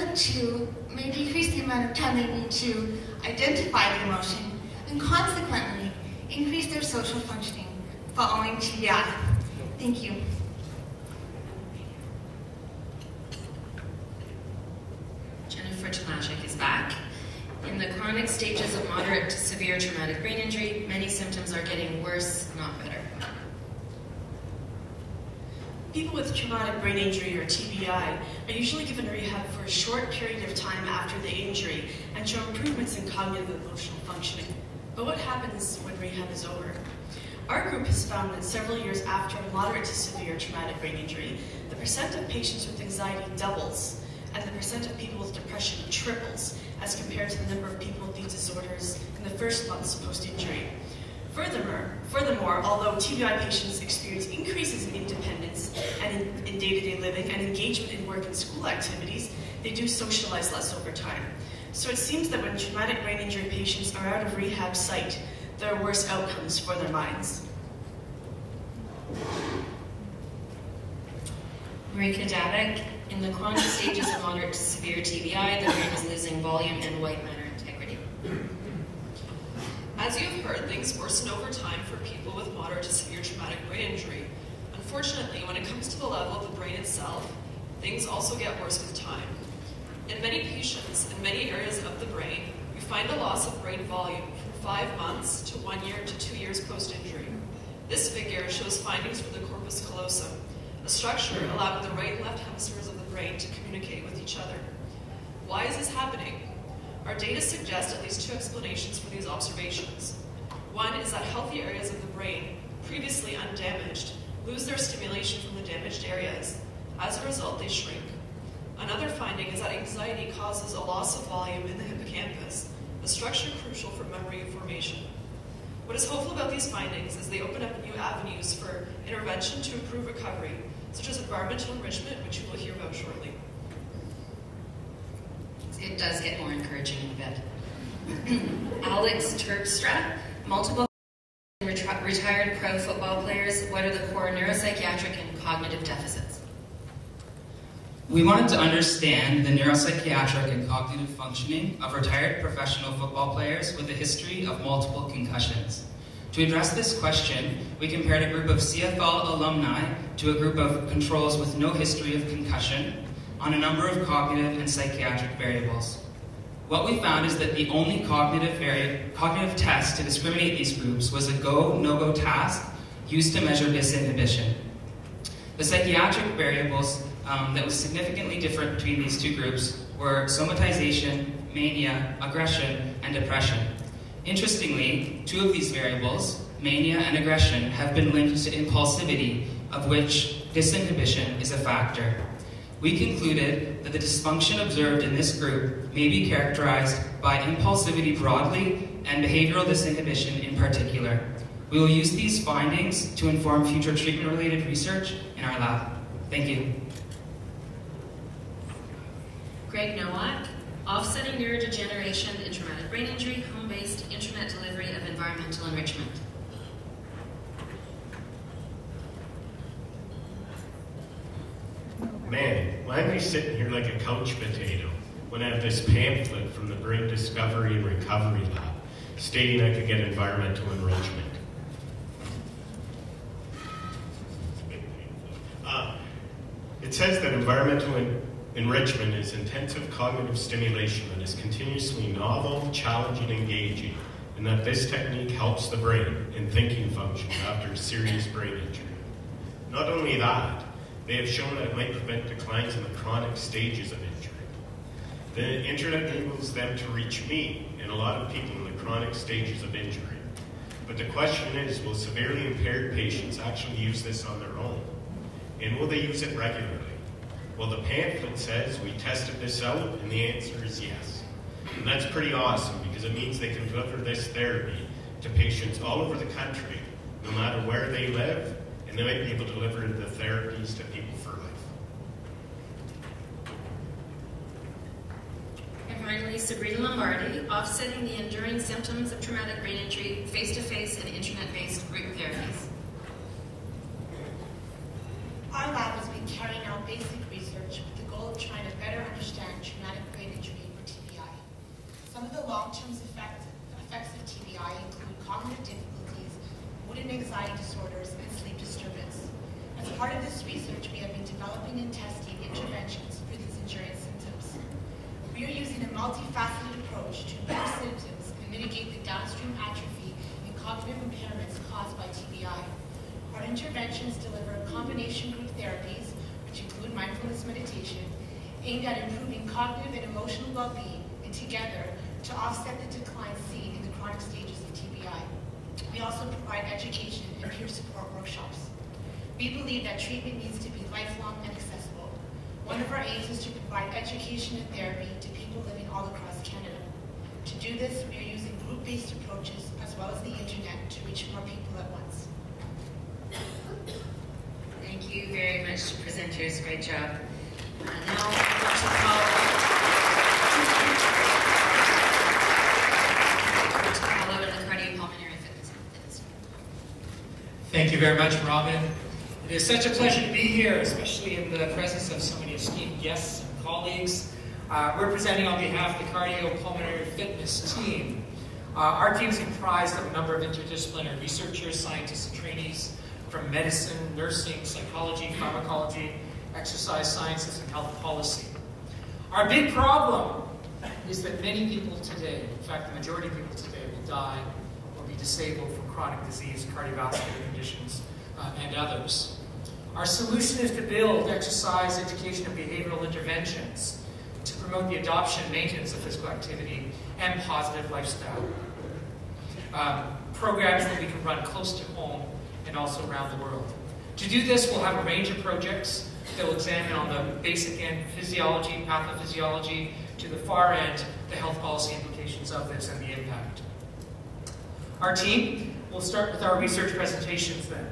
C: may decrease the amount of time they need to identify the emotion and consequently increase their social functioning following TBI. Thank you.
F: severe traumatic brain injury, many symptoms are getting worse, not better.
H: People with traumatic brain injury, or TBI, are usually given rehab for a short period of time after the injury and show improvements in cognitive and emotional functioning. But what happens when rehab is over? Our group has found that several years after a moderate to severe traumatic brain injury, the percent of patients with anxiety doubles, and the percent of people with depression triples as compared to the number of people with these disorders in the first months post-injury. Furthermore, although TBI patients experience increases in independence and in day-to-day living and engagement in work and school activities, they do socialize less over time. So it seems that when traumatic brain injury patients are out of rehab site, there are worse outcomes for their minds.
F: Marika Davik, in the chronic stages of moderate to severe TBI, the brain is losing volume and white matter integrity.
E: As you have heard, things worsen over time for people with moderate to severe traumatic brain injury. Unfortunately, when it comes to the level of the brain itself, things also get worse with time. In many patients, in many areas of the brain, we find a loss of brain volume from 5 months to 1 year to 2 years post-injury. This figure shows findings for the corpus callosum, a structure allowing the right and left hemispheres of the brain to communicate with each other. Why is this happening? Our data suggest at least 2 explanations for these observations. One is that healthy areas of the brain, previously undamaged, lose their stimulation from the damaged areas. As a result, they shrink. Another finding is that anxiety causes a loss of volume in the hippocampus, a structure crucial for memory formation. What is hopeful about these findings is they open up new avenues for intervention to improve recovery, such as environmental enrichment, which you will hear about shortly.
F: It does get more encouraging in a bit. Alex Terpstra, multiple retired pro football players, what are the core neuropsychiatric and cognitive deficits?
K: We wanted to understand the neuropsychiatric and cognitive functioning of retired professional football players with a history of multiple concussions. To address this question, we compared a group of CFL alumni to a group of controls with no history of concussion on a number of cognitive and psychiatric variables. What we found is that the only cognitive test to discriminate these groups was a go, no-go task used to measure disinhibition. The psychiatric variables that was significantly different between these 2 groups were somatization, mania, aggression, and depression. Interestingly, 2 of these variables, mania and aggression, have been linked to impulsivity, of which disinhibition is a factor. We concluded that the dysfunction observed in this group may be characterized by impulsivity broadly and behavioral disinhibition in particular. We will use these findings to inform future treatment-related research in our lab. Thank you.
L: Greg Nowak, offsetting neurodegeneration in traumatic brain injury, home-based internet delivery of environmental enrichment.
M: Man, why am I sitting here like a couch potato when I have this pamphlet from the Brain Discovery and Recovery Lab stating I could get environmental enrichment? It says that environmental enrichment is intensive cognitive stimulation that is continuously novel, challenging, and engaging, and that this technique helps the brain in thinking function after a serious brain injury. Not only that, they have shown that it might prevent declines in the chronic stages of injury. The internet enables them to reach me and a lot of people in the chronic stages of injury. But the question is, will severely impaired patients actually use this on their own? And will they use it regularly? Well, the pamphlet says we tested this out, and the answer is yes. And that's pretty awesome, because it means they can deliver this therapy to patients all over the country, no matter where they live, and they might be able to deliver the therapies to people for life.
L: And finally, Sabrina Lombardi, offsetting the enduring symptoms of traumatic brain injury, face-to-face and internet-based group therapies.
C: Our lab has been carrying out basic research with the goal of trying to better understand traumatic brain injury, or TBI. Some of the long-term effects of TBI include cognitive difficulties, mood and anxiety disorders, and sleep disturbance. As part of this research, we have been developing and testing interventions for these injurious symptoms. We are using a multifaceted approach to improve symptoms and mitigate
J: mitigate the downstream atrophy and cognitive impairments caused by TBI. Our interventions deliver combination group therapies, which include mindfulness meditation, aimed at improving cognitive and emotional well-being, and together to offset the decline seen in the chronic stages of TBI. We also provide education and peer support workshops. We believe that treatment needs to be lifelong and accessible. One of our aims is to provide education and therapy to people living all across Canada. To do this, we are using group-based approaches as well as the internet to reach more people at once.
F: Thank you very much, presenters. Great job. Now I want to call over the cardiopulmonary fitness.
N: Thank you very much, Robin. It is such a pleasure to be here, especially in the presence of so many esteemed guests and colleagues. We're presenting on behalf of the cardiopulmonary fitness team. Our team is comprised of a number of interdisciplinary researchers, scientists, and trainees from medicine, nursing, psychology, pharmacology, exercise sciences, and health policy. Our big problem is that many people today, in fact the majority of people today, will die or be disabled from chronic disease, cardiovascular conditions, and others. Our solution is to build exercise, education, and behavioral interventions to promote the adoption and maintenance of physical activity and positive lifestyle. Programs that we can run close to home and also around the world. To do this, we'll have a range of projects that will examine on the basic end physiology, pathophysiology, to the far end, the health policy implications of this and the impact. Our team will start with our research presentations then.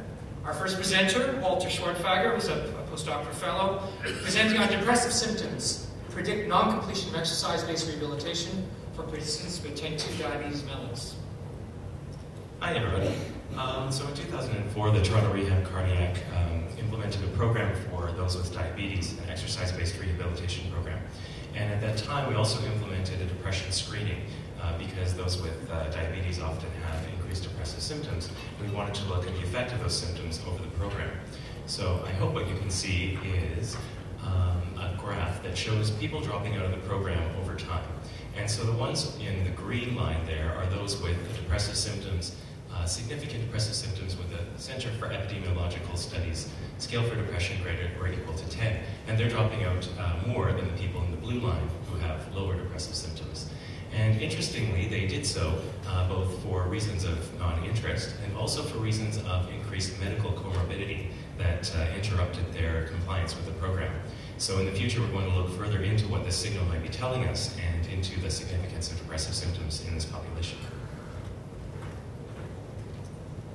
N: Our first presenter, Walter Schwartfager, was a postdoctoral fellow, presenting on depressive symptoms, predict non-completion of exercise-based rehabilitation for persons with type 2 diabetes mellitus.
O: Hi everybody. So in 2004, the Toronto Rehab Cardiac implemented a program for those with diabetes, an exercise-based rehabilitation program. And at that time, we also implemented a depression screening because those with diabetes often have increased depressive symptoms. We wanted to look at the effect of those symptoms over the program. So I hope what you can see is a graph that shows people dropping out of the program over time. And so the ones in the green line there are those with depressive symptoms, significant depressive symptoms with a Center for Epidemiological Studies scale for depression greater or equal to 10. And they're dropping out more than the people in the blue line who have lower depressive symptoms. And interestingly, they did so both for reasons of non-interest and also for reasons of increased medical comorbidity that interrupted their compliance with the program. So in the future, we're going to look further into what this signal might be telling us and into the significance of depressive symptoms in this population.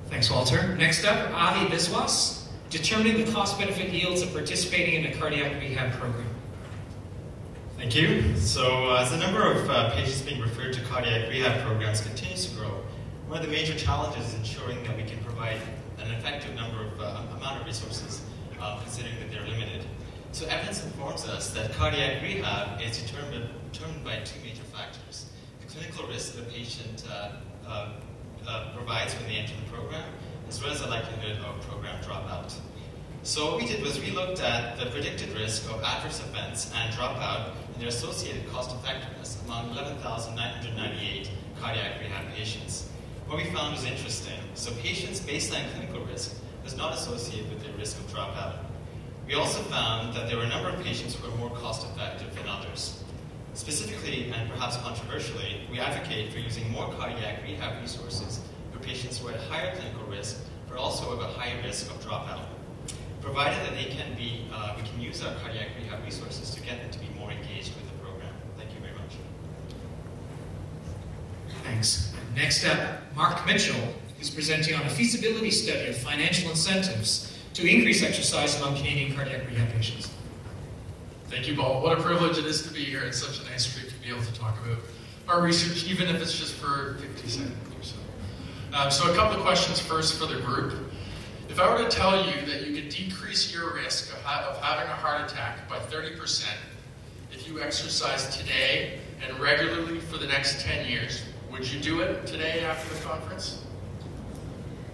N: Thanks, Walter. Next up, Avi Biswas, determining the cost-benefit yields of participating in a cardiac rehab program.
R: Thank you. So as the number of patients being referred to cardiac rehab programs continues to grow, one of the major challenges is ensuring that we can provide an effective amount of resources, considering that they're limited. So evidence informs us that cardiac rehab is determined by two major factors: the clinical risk the patient provides when they enter the program, as well as the likelihood of program dropout. So what we did was we looked at the predicted risk of adverse events and dropout and their associated cost effectiveness among 11,998 cardiac rehab patients. What we found was interesting. So patients' baseline clinical risk was not associated with their risk of dropout. We also found that there were a number of patients who were more cost effective than others. Specifically, and perhaps controversially, we advocate for using more cardiac rehab resources for patients who are at higher clinical risk, but also have a higher risk of dropout, provided that we can use our cardiac rehab resources to get them to be more engaged with the program. Thank you very much.
N: Thanks. Next up, Mark Mitchell, who's presenting on a feasibility study of financial incentives to increase exercise among Canadian cardiac rehab patients.
S: Thank you, Paul. What a privilege it is to be here. It's such a nice group to be able to talk about our research, even if it's just for 50 seconds or so. So a couple of questions first for the group. If I were to tell you that you could decrease your risk of having a heart attack by 30% if you exercise today and regularly for the next 10 years, would you do it today after the conference?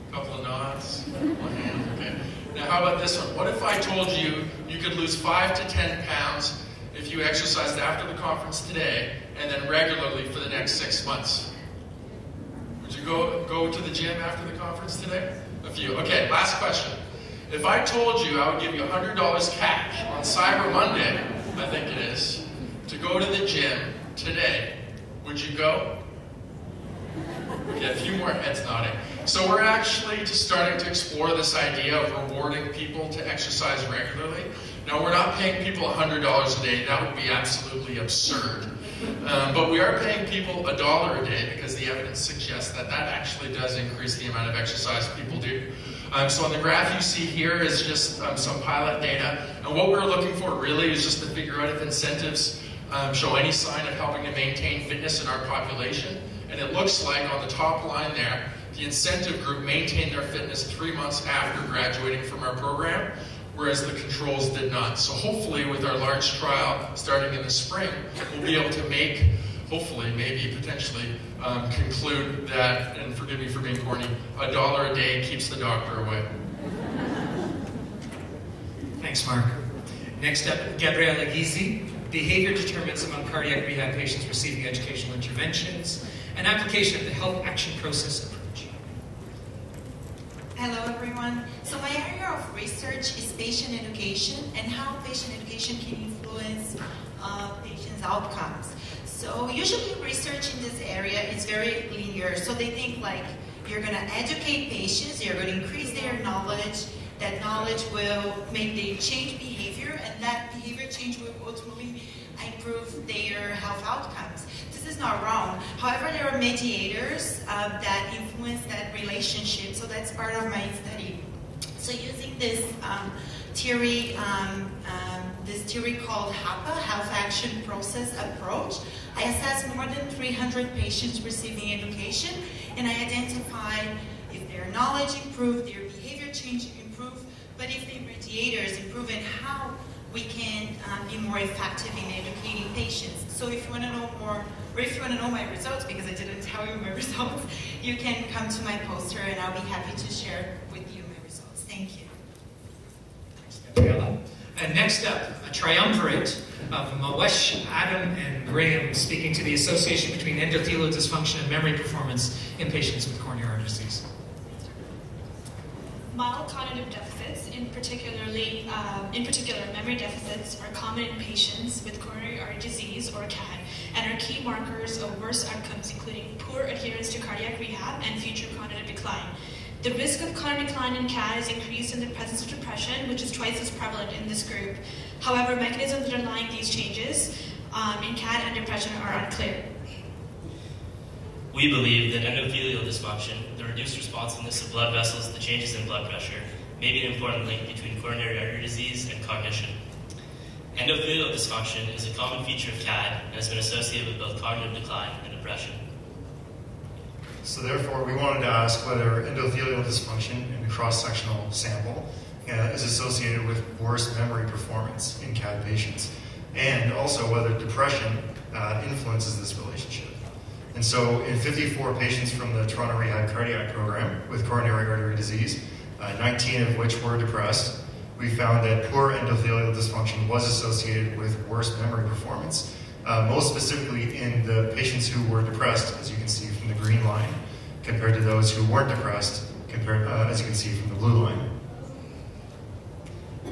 S: A couple of nods. One hand. Okay. Now, how about this one? What if I told you you could lose 5 to 10 pounds if you exercised after the conference today and then regularly for the next 6 months? you go to the gym after the conference today? A few. Okay, last question. If I told you I would give you $100 cash on Cyber Monday, I think it is, to go to the gym today, would you go? Okay, a few more heads nodding. So we're actually just starting to explore this idea of rewarding people to exercise regularly. Now, we're not paying people $100 a day. That would be absolutely absurd. But we are paying people $1 a day because the evidence suggests that that actually does increase the amount of exercise people do. So on the graph you see here is just some pilot data. And what we're looking for really is just to figure out if incentives show any sign of helping to maintain fitness in our population. And it looks like on the top line there, the incentive group maintained their fitness 3 months after graduating from our program, whereas the controls did not. So hopefully with our large trial starting in the spring, we'll be able to make, hopefully, maybe, potentially, conclude that, and forgive me for being corny, $1 a day keeps the doctor away.
N: Thanks, Mark. Next up, Gabriella Gysi. Behavior determinants among cardiac rehab patients receiving educational interventions, an application of the health action process approach.
D: Hello, everyone. So my area of research is patient education and how patient education can influence patients' outcomes. So usually research in this area is very linear. So they think like you're going to educate patients, you're going to increase their knowledge, that knowledge will make them change behavior, and that behavior change will ultimately improve their health outcomes. This is not wrong. However, there are mediators that influence that relationship, so that's part of my study. So using this theory called HAPA, Health Action Process Approach, I assessed more than 300 patients receiving education, and I identified if their knowledge improved, their behavior change improved, but if the mediators improve and how we can be more effective in educating patients. So if you want to know more, or if you want to know my results, because I didn't tell you my results, you can come to my poster and I'll be happy to share with you my results. Thank you.
N: Thanks, Gabriella. And next up, a triumvirate of Mawesh, Adam, and Graham speaking to the association between endothelial dysfunction and memory performance in patients with coronary heart disease.
P: Mild cognitive deficits, in particular memory deficits, are common in patients with coronary artery disease, or CAD, and are key markers of worse outcomes, including poor adherence to cardiac rehab and future cognitive decline. The risk of cognitive decline in CAD is increased in the presence of depression, which is twice as prevalent in this group. However, mechanisms underlying these changes in CAD and depression are unclear.
Q: We believe that endothelial dysfunction, the reduced responsiveness of blood vessels to changes in blood pressure, may be an important link between coronary artery disease and cognition. Endothelial dysfunction is a common feature of CAD and has been associated with both cognitive decline and depression.
T: So therefore, we wanted to ask whether endothelial dysfunction in the cross-sectional sample is associated with worse memory performance in CAD patients, and also whether depression influences this relationship. And so in 54 patients from the Toronto Rehab Cardiac Program with coronary artery disease, 19 of which were depressed, we found that poor endothelial dysfunction was associated with worse memory performance, most specifically in the patients who were depressed, as you can see from the green line, compared to those who weren't depressed, as you can see from the blue line.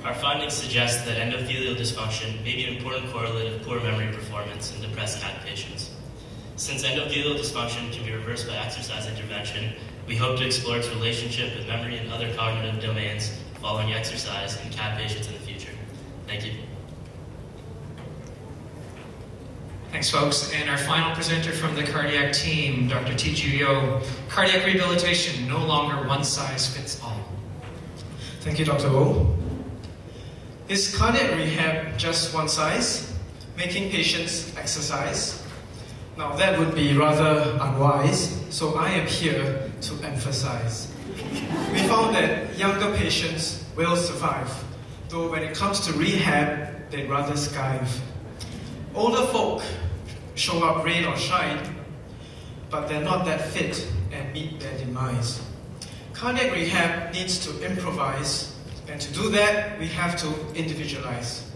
Q: Our findings suggest that endothelial dysfunction may be an important correlate of poor memory performance in depressed CAD patients. Since endothelial dysfunction can be reversed by exercise intervention, we hope to explore its relationship with memory and other cognitive domains following exercise in CAD patients in the future. Thank you.
N: Thanks, folks. And our final presenter from the cardiac team, Dr. Tiju Yo. Cardiac rehabilitation, no longer one size fits all.
U: Thank you, Dr. O. Is cardiac rehab just one size? Making patients exercise? Now that would be rather unwise, so I am here to emphasize. We found that younger patients will survive, though when it comes to rehab, they'd rather skive. Older folk show up rain or shine, but they're not that fit and meet their demise. Cardiac rehab needs to improvise, and to do that, we have to individualize.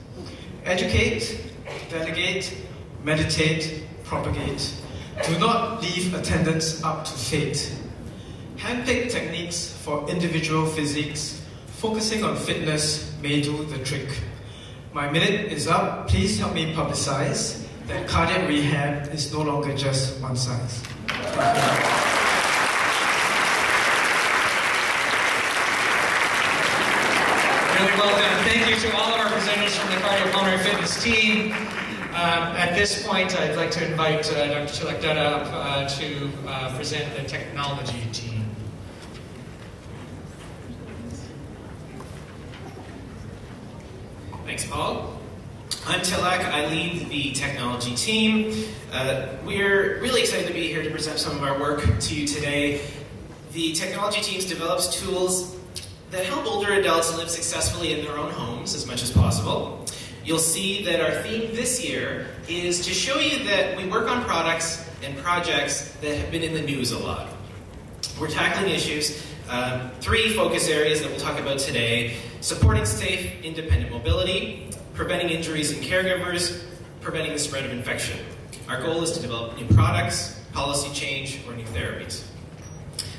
U: Educate, delegate, meditate, propagate. Do not leave attendance up to fate. Hand-picked techniques for individual physiques, focusing on fitness, may do the trick. My minute is up. Please help me publicize that cardiac rehab is no longer just one size.
N: Really well done. Thank you to all of our presenters from the cardiopulmonary fitness team. At this point, I'd like to invite Dr. Tilak Dutta up to present the technology team.
A: Thanks, Paul. I'm Tilak. I lead the technology team. We're really excited to be here to present some of our work to you today. The technology team develops tools that help older adults live successfully in their own homes as much as possible. You'll see that our theme this year is to show you that we work on products and projects that have been in the news a lot. We're tackling issues, 3 focus areas that we'll talk about today: supporting safe, independent mobility, preventing injuries in caregivers, preventing the spread of infection. Our goal is to develop new products, policy change, or new therapies.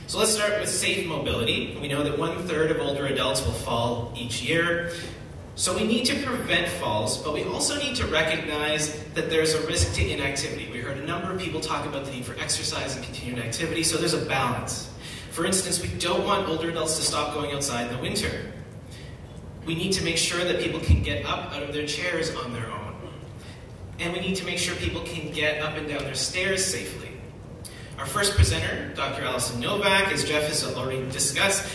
A: So let's start with safe mobility. We know that 1/3 of older adults will fall each year. So we need to prevent falls, but we also need to recognize that there's a risk to inactivity. We heard a number of people talk about the need for exercise and continued activity, so there's a balance. For instance, we don't want older adults to stop going outside in the winter. We need to make sure that people can get up out of their chairs on their own. And we need to make sure people can get up and down their stairs safely. Our first presenter, Dr. Alison Novak, as Jeff has already discussed,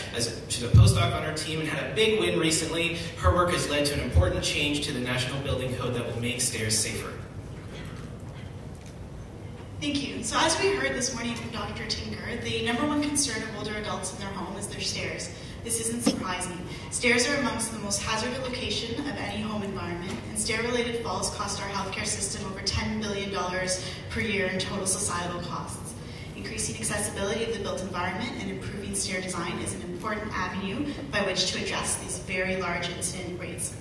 A: she's a postdoc on our team and had a big win recently. Her work has led to an important change to the National Building Code that will make stairs safer.
P: Thank you. So as we heard this morning from Dr. Tinker, the #1 concern of older adults in their home is their stairs. This isn't surprising. Stairs are amongst the most hazardous location of any home environment, and stair-related falls cost our healthcare system over $10 billion per year in total societal costs. Increasing accessibility of the built environment and improving stair design is an important avenue by which to address these very large incident rates.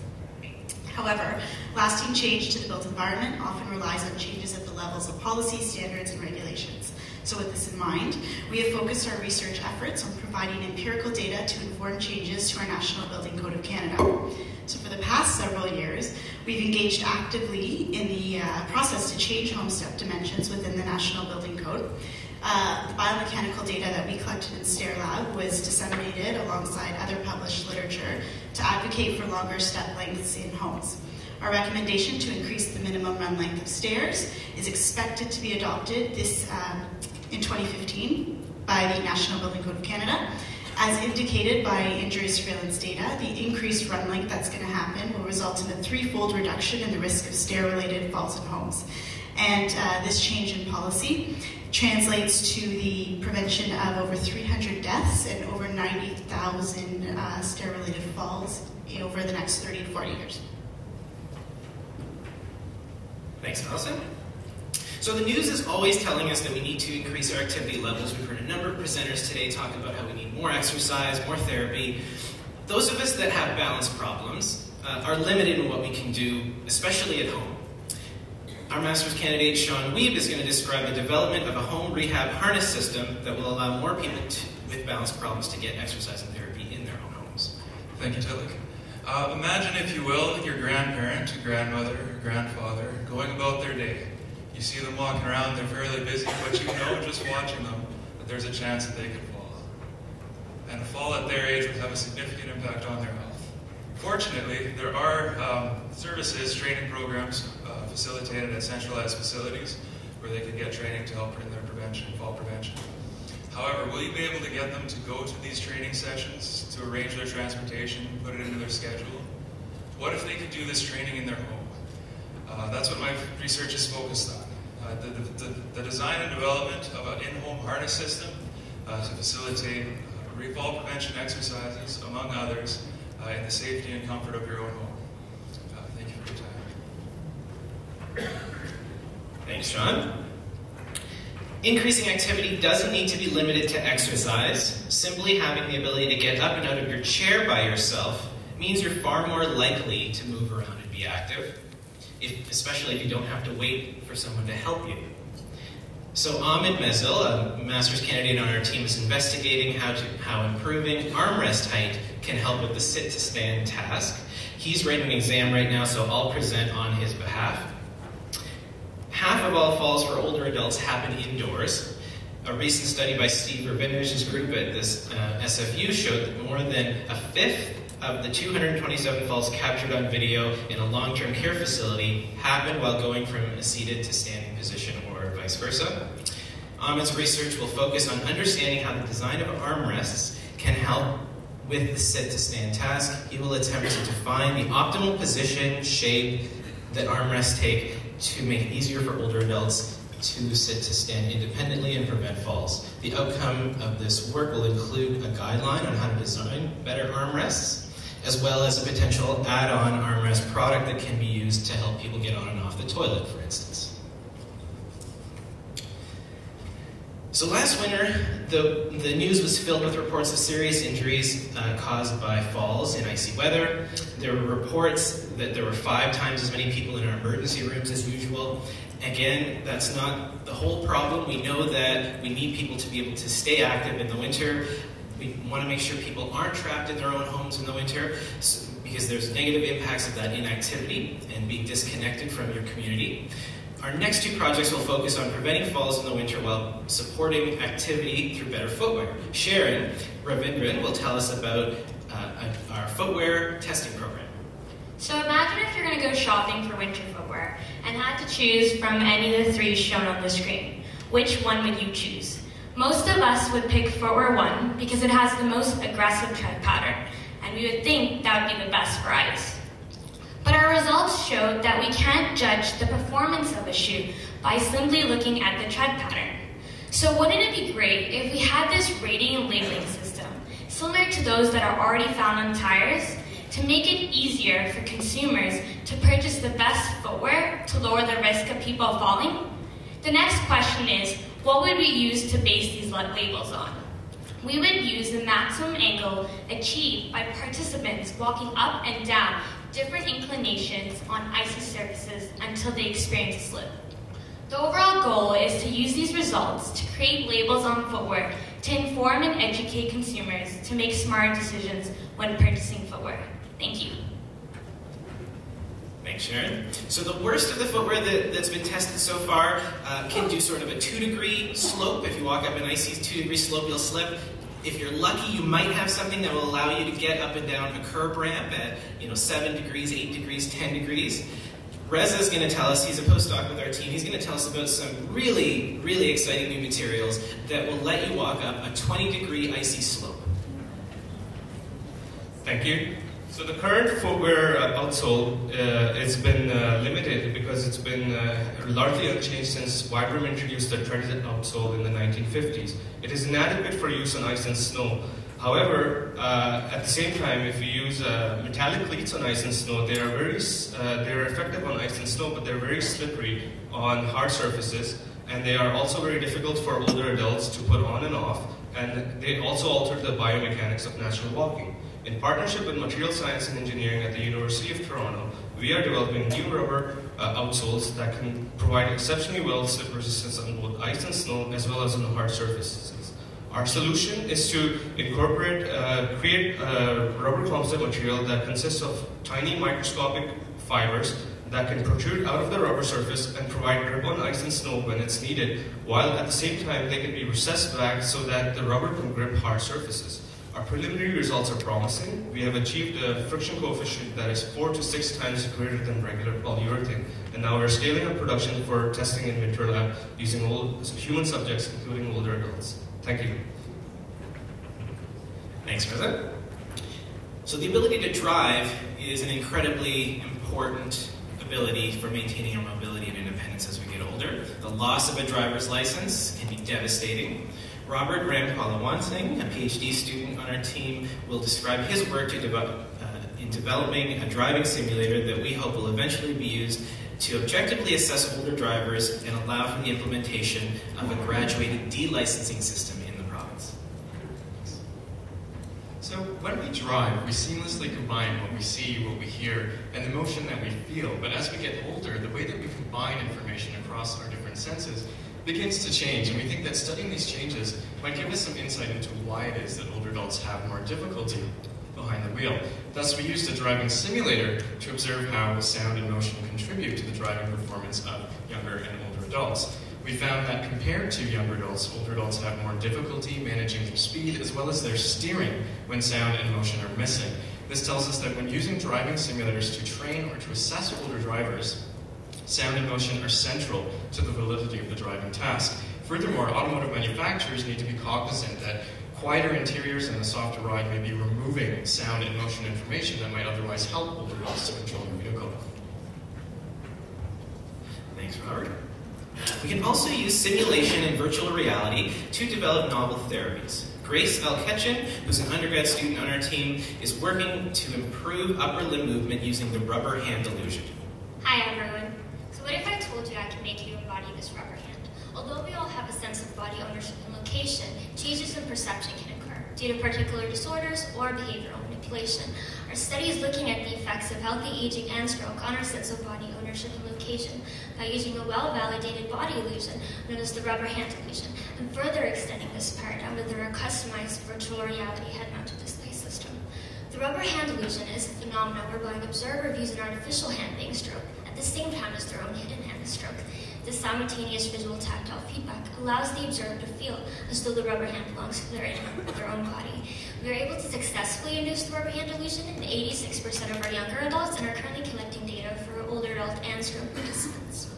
P: However, lasting change to the built environment often relies on changes at the levels of policy, standards, and regulations. So with this in mind, we have focused our research efforts on providing empirical data to inform changes to our National Building Code of Canada. So for the past several years, we've engaged actively in the process to change home step dimensions within the National Building Code. The biomechanical data that we collected in Stair Lab was disseminated alongside other published literature to advocate for longer step lengths in homes. Our recommendation to increase the minimum run length of stairs is expected to be adopted in 2015 by the National Building Code of Canada. As indicated by injury surveillance data, the increased run length that's going to happen will result in a 3-fold reduction in the risk of stair-related falls in homes. And this change in policy translates to the prevention of over 300 deaths and over 90,000 stair-related falls over the next 30 to 40 years.
A: Thanks, Alison. So the news is always telling us that we need to increase our activity levels. We've heard a number of presenters today talk about how we need more exercise, more therapy. Those of us that have balance problems are limited in what we can do, especially at home. Our master's candidate, Sean Weeb, is going to describe the development of a home rehab harness system that will allow more people with balance problems to get exercise and therapy in their own homes.
V: Thank you, Tilak. Imagine, if you will, your grandparent, your grandmother, your grandfather going about their day. You see them walking around, they're fairly busy, but you know just watching them that there's a chance that they could fall. And a fall at their age would have a significant impact on their health. Fortunately, there are services, training programs facilitated at centralized facilities where they can get training to help in their prevention, fall prevention. However, will you be able to get them to go to these training sessions, to arrange their transportation, put it into their schedule? What if they could do this training in their home? That's what my research is focused on. The design and development of an in-home harness system to facilitate fall prevention exercises, among others, in the safety and comfort of your own home. Thank you for your time.
A: Thanks, Sean. Increasing activity doesn't need to be limited to exercise. Simply having the ability to get up and out of your chair by yourself means you're far more likely to move around and be active, especially if you don't have to wait for someone to help you. So Ahmed Mezil, a master's candidate on our team, is investigating how improving armrest height can help with the sit-to-stand task. He's writing an exam right now, so I'll present on his behalf. Half of all falls for older adults happen indoors. A recent study by Steve Ravinder's group at this SFU showed that more than a fifth of the 227 falls captured on video in a long-term care facility happened while going from a seated to standing position or vice versa. Ahmed's research will focus on understanding how the design of armrests can help with the sit-to-stand task. He will attempt to define the optimal position, shape that armrests take to make it easier for older adults to sit to stand independently and prevent falls. The outcome of this work will include a guideline on how to design better armrests, as well as a potential add-on armrest product that can be used to help people get on and off the toilet, for instance. So last winter, the news was filled with reports of serious injuries caused by falls in icy weather. There were reports that there were 5 times as many people in our emergency rooms as usual. Again, that's not the whole problem. We know that we need people to be able to stay active in the winter. We want to make sure people aren't trapped in their own homes in the winter, because there's negative impacts of that inactivity and being disconnected from your community. Our next 2 projects will focus on preventing falls in the winter while supporting activity through better footwear. Sharon Ravindran will tell us about our footwear testing program.
G: So imagine if you're going to go shopping for winter footwear and had to choose from any of the 3 shown on the screen. Which one would you choose? Most of us would pick footwear 1 because it has the most aggressive tread pattern, and we would think that would be the best for ice. But our results showed that we can't judge the performance of a shoe by simply looking at the tread pattern. So wouldn't it be great if we had this rating and labeling system, similar to those that are already found on tires, to make it easier for consumers to purchase the best footwear to lower the risk of people falling? The next question is, what would we use to base these labels on? We would use the maximum angle achieved by participants walking up and down different inclinations on icy surfaces until they experience a slip. The overall goal is to use these results to create labels on footwear to inform and educate consumers to make smart decisions when purchasing footwear. Thank you.
A: Thanks, Sharon. So the worst of the footwear that's been tested so far can do sort of a 2-degree slope. If you walk up an icy 2-degree slope, you'll slip. If you're lucky, you might have something that will allow you to get up and down a curb ramp at 7 degrees, 8 degrees, 10 degrees. Reza is going to tell us, he's a postdoc with our team, he's going to tell us about some really, really exciting new materials that will let you walk up a 20-degree icy slope.
I: Thank you. So the current footwear outsole, it's been limited because it's been largely unchanged since Vibram introduced the threaded outsole in the 1950s. It is inadequate for use on ice and snow. However, at the same time, if you use metallic cleats on ice and snow, they are effective on ice and snow, but they're very slippery on hard surfaces, and they are also very difficult for older adults to put on and off, and they also alter the biomechanics of natural walking. In partnership with Material Science and Engineering at the University of Toronto, we are developing new rubber outsoles that can provide exceptionally well slip resistance on both ice and snow, as well as on hard surfaces. Our solution is to create a rubber composite material that consists of tiny microscopic fibers that can protrude out of the rubber surface and provide grip on ice and snow when it's needed, while at the same time they can be recessed back so that the rubber can grip hard surfaces. Our preliminary results are promising. We have achieved a friction coefficient that is 4 to 6 times greater than regular polyurethane, and now we're scaling up production for testing in winter lab using human subjects, including older adults. Thank you.
A: Thanks, Reza. So the ability to drive is an incredibly important ability for maintaining our mobility and independence as we get older. The loss of a driver's license can be devastating. Robert Rampalawansing, a PhD student on our team, will describe his work in developing a driving simulator that we hope will eventually be used to objectively assess older drivers and allow for the implementation of a graduated delicensing system in the province.
W: So when we drive, we seamlessly combine what we see, what we hear, and the motion that we feel. But as we get older, the way that we combine information across our different senses begins to change, and we think that studying these changes might give us some insight into why it is that older adults have more difficulty behind the wheel. Thus, we used a driving simulator to observe how sound and motion contribute to the driving performance of younger and older adults. We found that compared to younger adults, older adults have more difficulty managing their speed as well as their steering when sound and motion are missing. This tells us that when using driving simulators to train or to assess older drivers, sound and motion are central to the validity of the driving task. Furthermore, automotive manufacturers need to be cognizant that quieter interiors and a softer ride may be removing sound and motion information that might otherwise help older adults to control their vehicle.
A: Thanks, Robert. We can also use simulation and virtual reality to develop novel therapies. Grace L. Ketchen, who's an undergrad student on our team, is working to improve upper limb movement using the rubber hand illusion.
G: Hi everyone. So what if I told you I can make you embody this rubber hand? Although we all have a sense of body ownership and location, changes in perception can occur due to particular disorders or behavioral manipulation. Our study is looking at the effects of healthy aging and stroke on our sense of body ownership and location by using a well-validated body illusion known as the rubber hand illusion, and further extending this paradigm with our customized virtual reality head-mounted display system. The rubber hand illusion is a phenomenon whereby an observer views an artificial hand being stroked at the same time as their own hidden hand is stroked. This simultaneous visual tactile feedback allows the observer to feel as though the rubber hand belongs to their own body. We were able to successfully induce the rubber hand illusion in 86% of our younger adults and are currently collecting data for older adult and stroke participants.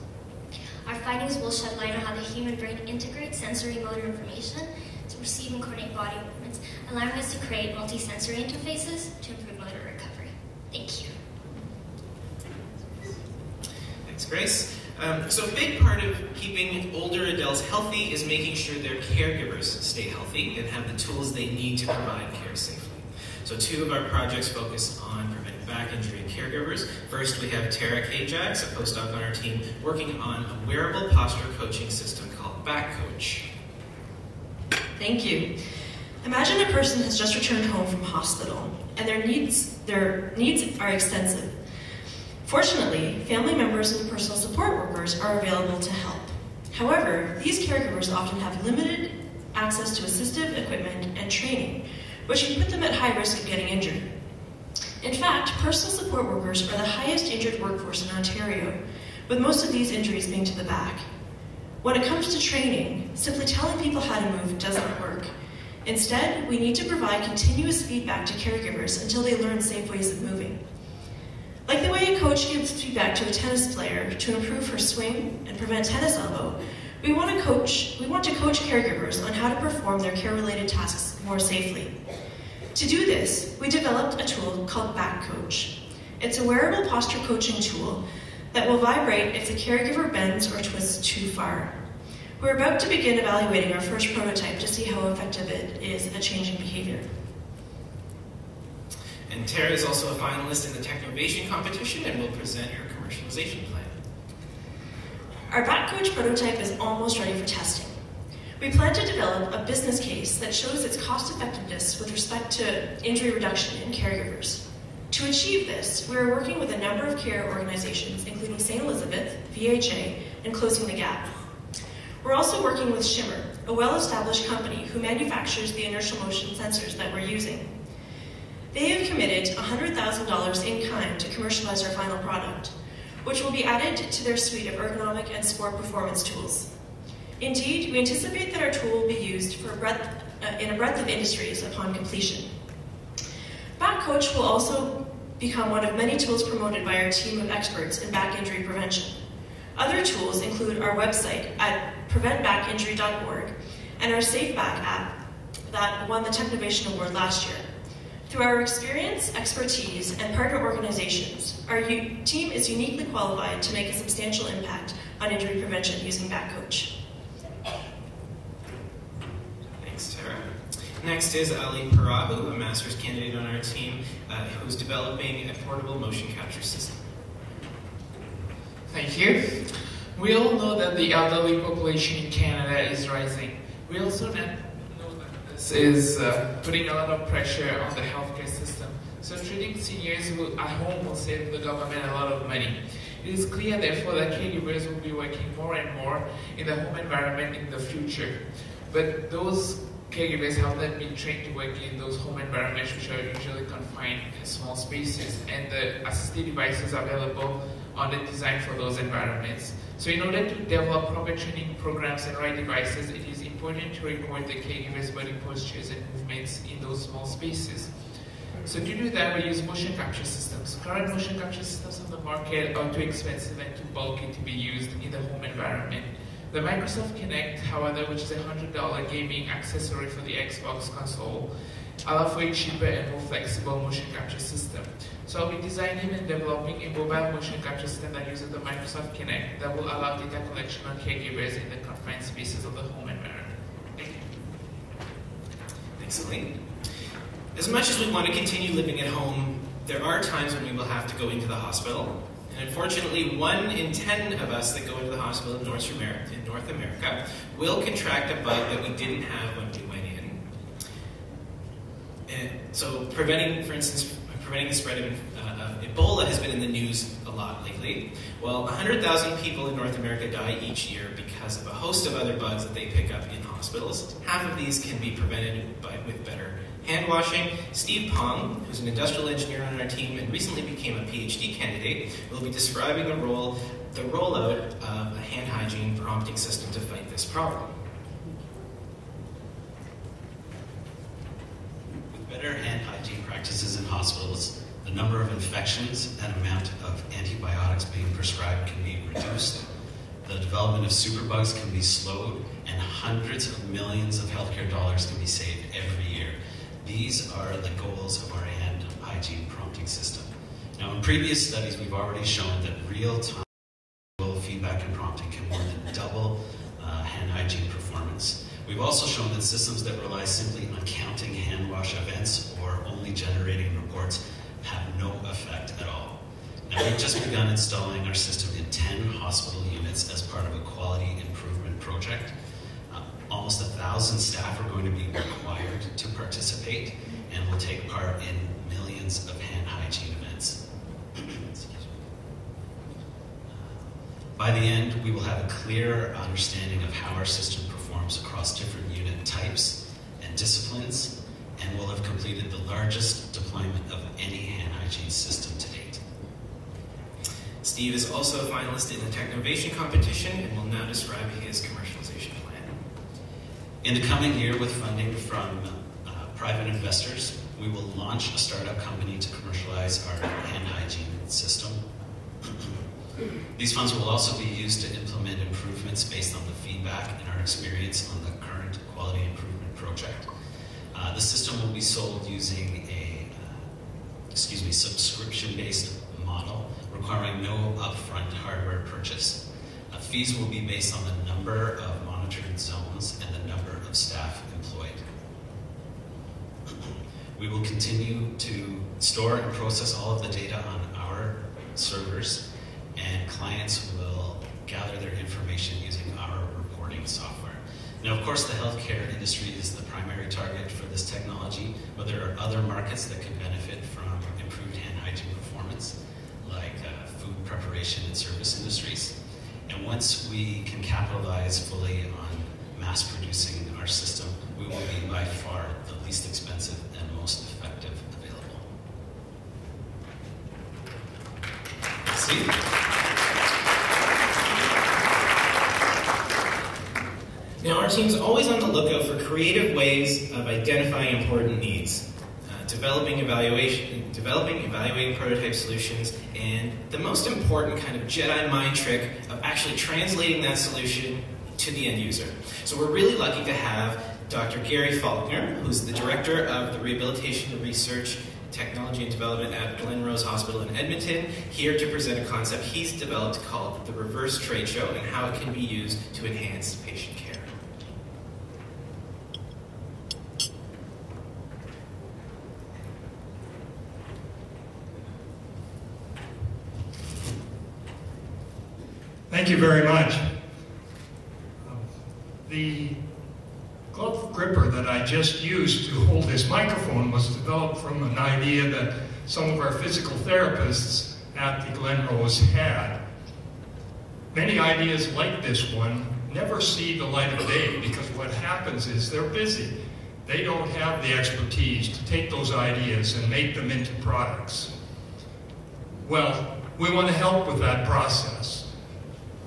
G: Our findings will shed light on how the human brain integrates sensory motor information to perceive and coordinate body movements, allowing us to create multi-sensory interfaces to improve motor recovery. Thank you.
A: Thanks, Grace. So a big part of keeping older adults healthy is making sure their caregivers stay healthy and have the tools they need to provide care safely. So 2 of our projects focus on preventing back injury in caregivers. First, we have Tara Kajax, a postdoc on our team, working on a wearable posture coaching system called Back Coach.
B: Thank you. Imagine a person has just returned home from hospital and their needs are extensive. Fortunately, family members and personal support workers are available to help. However, these caregivers often have limited access to assistive equipment and training, which can put them at high risk of getting injured. In fact, personal support workers are the highest injured workforce in Ontario, with most of these injuries being to the back. When it comes to training, simply telling people how to move doesn't work. Instead, we need to provide continuous feedback to caregivers until they learn safe ways of moving. Like the way a coach gives feedback to a tennis player to improve her swing and prevent tennis elbow, we want to coach caregivers on how to perform their care-related tasks more safely. To do this, we developed a tool called Back Coach. It's a wearable posture coaching tool that will vibrate if the caregiver bends or twists too far. We're about to begin evaluating our first prototype to see how effective it is at changing behavior.
A: And Tara is also a finalist in the Technovation competition and will present her commercialization plan.
B: Our Back Coach prototype is almost ready for testing. We plan to develop a business case that shows its cost effectiveness with respect to injury reduction in caregivers. To achieve this, we are working with a number of care organizations, including St. Elizabeth, VHA, and Closing the Gap. We're also working with Shimmer, a well-established company who manufactures the inertial motion sensors that we're using. They have committed $100,000 in kind to commercialize our final product, which will be added to their suite of ergonomic and sport performance tools. Indeed, we anticipate that our tool will be used in a breadth of industries upon completion. Back Coach will also become one of many tools promoted by our team of experts in back injury prevention. Other tools include our website at preventbackinjury.org and our Safe Back app that won the Technovation Award last year. Through our experience, expertise, and partner organizations, our team is uniquely qualified to make a substantial impact on injury prevention using Back Coach.
A: Thanks, Tara. Next is Ali Parahu, a master's candidate on our team, who's developing a portable motion capture system.
E: Thank you. We all know that the elderly population in Canada is rising. We also know that this is putting a lot of pressure on the healthcare system. So treating seniors at home will save the government a lot of money. It is clear, therefore, that caregivers will be working more and more in the home environment in the future. But those caregivers have not been trained to work in those home environments, which are usually confined in small spaces, and the assistive devices available are not designed for those environments. So in order to develop proper training programs and right devices, it is important to record the caregivers' body postures and movements in those small spaces. So to do that, we use motion capture systems. Current motion capture systems on the market are too expensive and too bulky to be used in the home environment. The Microsoft Kinect, however, which is a $100 gaming accessory for the Xbox console, allow for a cheaper and more flexible motion capture system. So I'll be designing and developing a mobile motion capture system that uses the Microsoft Kinect that will allow data collection on caregivers in the confined spaces of the home environment. Thank you.
A: Thanks, Celine. As much as we want to continue living at home, there are times when we will have to go into the hospital. And unfortunately, 1 in 10 of us that go into the hospital in North America will contract a bug that we didn't have when we went in. And so preventing the spread of Ebola has been in the news a lot lately. Well, 100,000 people in North America die each year because of a host of other bugs that they pick up in hospitals. Half of these can be prevented with better hand washing. Steve Pong, who's an industrial engineer on our team and recently became a PhD candidate, will be describing the rollout of a hand hygiene prompting system to fight this problem.
H: With better hand hygiene practices in hospitals, the number of infections and amount of antibiotics being prescribed can be reduced, the development of superbugs can be slowed, and hundreds of millions of healthcare dollars can be saved every year. These are the goals of our hand hygiene prompting system. Now, in previous studies, we've already shown that real-time feedback and prompting can more than double hand hygiene performance. We've also shown that systems that rely simply on counting hand wash events or only generating reports have no effect at all. Now, we've just begun installing our system in 10 hospital units as part of a quality improvement project. Almost 1,000 staff are going to be required to participate and will take part in millions of hand hygiene events. By the end, we will have a clear understanding of how our system performs across different unit types and disciplines, and will have completed the largest deployment of any hand hygiene system to date.
A: Steve is also a finalist in the Technovation competition and will now describe his commercialization plan.
H: In the coming year, with funding from private investors, we will launch a startup company to commercialize our hand hygiene system. These funds will also be used to implement improvements based on the feedback and our experience on the current quality improvement project. The system will be sold using a subscription-based model requiring no upfront hardware purchase. Fees will be based on the number of monitored zones and the number of staff employed. We will continue to store and process all of the data on our servers, and clients will gather their information using our reporting software. Now, of course, the healthcare industry is the primary target for this technology, but there are other markets that can benefit from improved hand hygiene performance, like food preparation and service industries. And once we can capitalize fully on mass producing our system, we will be by far the least expensive and most effective available.
A: See? Now, our team's always on the lookout for creative ways of identifying important needs, developing, evaluating prototype solutions, and the most important kind of Jedi mind trick of actually translating that solution to the end user. So we're really lucky to have Dr. Gary Faulkner, who's the Director of the Rehabilitation Research, Technology and Development at Glen Rose Hospital in Edmonton, here to present a concept he's developed called the reverse trade show and how it can be used to enhance patient care.
K: Thank you very much. The glove gripper that I just used to hold this microphone was developed from an idea that some of our physical therapists at the Glen Rose had. many ideas like this one never see the light of day because what happens is they're busy. They don't have the expertise to take those ideas and make them into products. Well, we want to help with that process.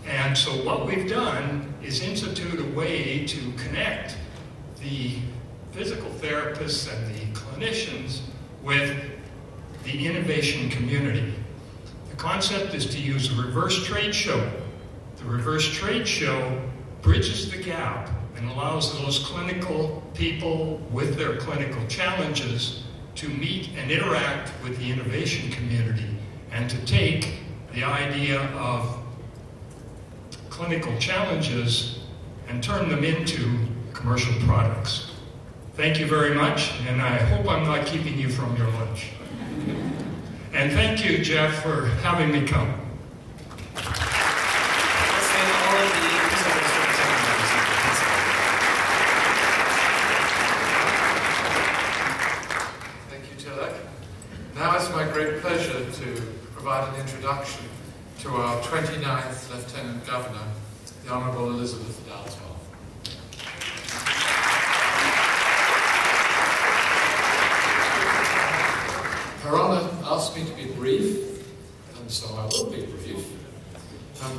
K: And so what we've done is institute a way to connect the physical therapists and the clinicians with the innovation community. The concept is to use a reverse trade show. The reverse trade show bridges the gap and allows those clinical people with their clinical challenges to meet and interact with the innovation community and to take the idea of clinical challenges and turn them into commercial products. Thank you very much, and I hope I'm not keeping you from your lunch. And thank you, Jeff, for having me come.
A: Let's thank all of the presenters for the technology.
S: Thank you, Tilak. Now it's my great pleasure to provide an introduction to our 29th Lieutenant Governor, the Honourable Elizabeth Dalton. Her Honour asked me to be brief, and so I will be brief.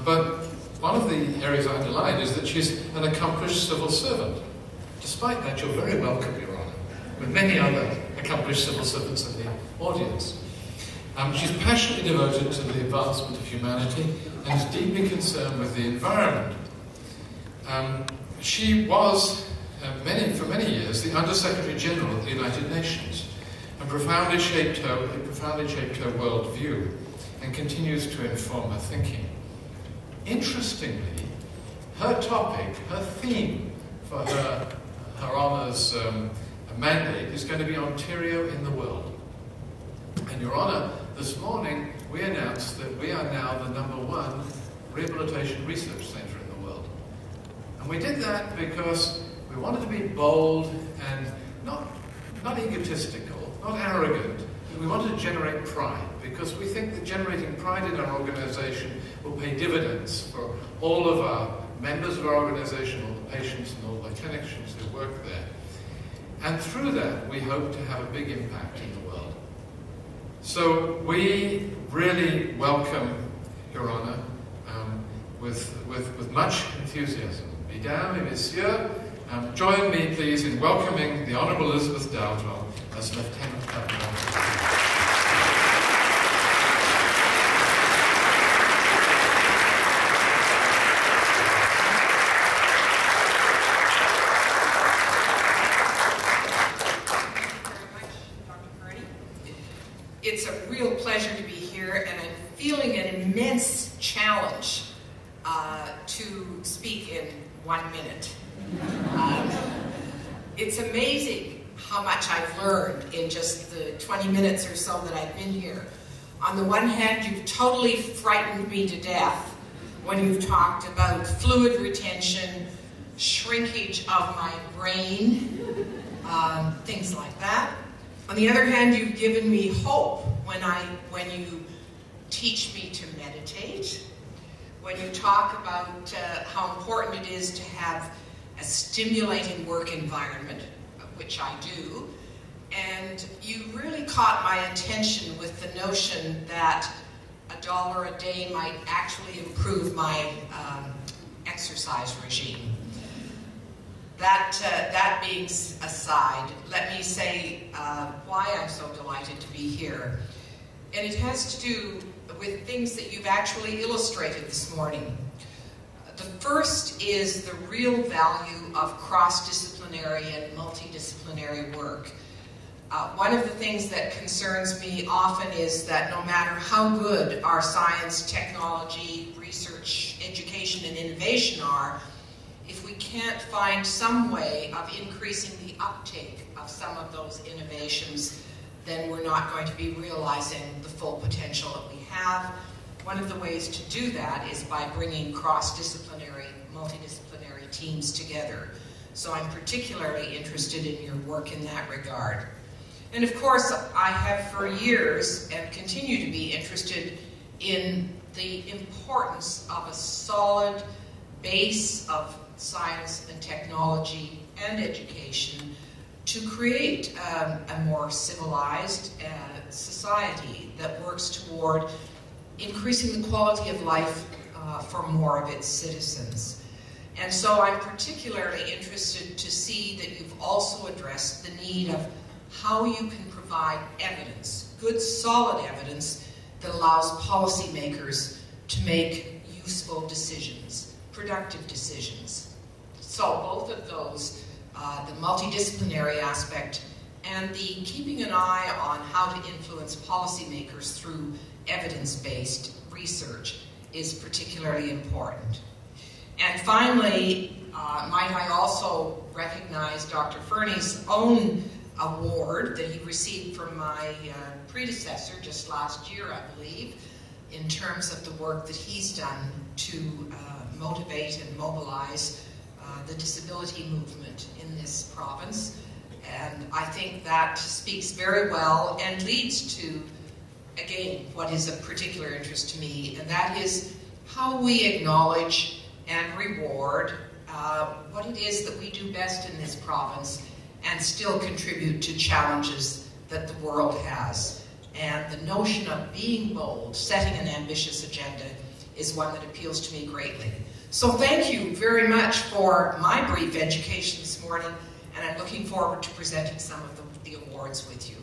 S: But one of the areas I underlined is that she's an accomplished civil servant. Despite that, you're very welcome, Your Honour, with many other accomplished civil servants in the audience. She's passionately devoted to the advancement of humanity and is deeply concerned with the environment. She was, for many years, the Under-Secretary General of the United Nations, and profoundly shaped her worldview and continues to inform her thinking. Interestingly, her topic, her theme for her Honour's mandate is going to be Ontario in the world. And Your Honour, this morning we announced that we are now the #1 rehabilitation research centre in the world. And we did that because we wanted to be bold and not egotistical, not arrogant. We wanted to generate pride because we think that generating pride in our organisation will pay dividends for all of our members of our organisation, all the patients and all the clinicians who work there. And through that, we hope to have a big impact in the world. So we really welcome Your Honour with much enthusiasm. Mesdames et Messieurs, join me please in welcoming the Honourable Elizabeth Dalton as Lieutenant Governor.
C: It's a real pleasure to be here, and I'm feeling an immense challenge to speak in 1 minute. It's amazing how much I've learned in just the 20 minutes or so that I've been here. On the one hand, you've totally frightened me to death when you've talked about fluid retention, shrinkage of my brain, things like that. On the other hand, you've given me hope when you teach me to meditate, when you talk about how important it is to have a stimulating work environment, which I do, and you really caught my attention with the notion that $1 a day might actually improve my exercise regime. That being aside, let me say why I'm so delighted to be here. And it has to do with things that you've actually illustrated this morning. The first is the real value of cross-disciplinary and multidisciplinary work. One of the things that concerns me often is that no matter how good our science, technology, research, education, and innovation are, if we can't find some way of increasing the uptake of some of those innovations, then we're not going to be realizing the full potential that we have. One of the ways to do that is by bringing cross-disciplinary, multidisciplinary teams together. So I'm particularly interested in your work in that regard. And of course, I have for years and continue to be interested in the importance of a solid base of science and technology and education to create a more civilized society that works toward increasing the quality of life for more of its citizens. And so I'm particularly interested to see that you've also addressed the need of how you can provide evidence, good solid evidence, that allows policymakers to make useful decisions, productive decisions. So both of those, the multidisciplinary aspect and the keeping an eye on how to influence policymakers through evidence-based research is particularly important. And finally, might I also recognize Dr. Fernie's own award that he received from my predecessor just last year, I believe, in terms of the work that he's done to motivate and mobilize the disability movement in this province. And I think that speaks very well and leads to, again, what is of particular interest to me, and that is how we acknowledge and reward what it is that we do best in this province and still contribute to challenges that the world has. And the notion of being bold, setting an ambitious agenda, is one that appeals to me greatly. So thank you very much for my brief education this morning, and I'm looking forward to presenting some of the awards with you.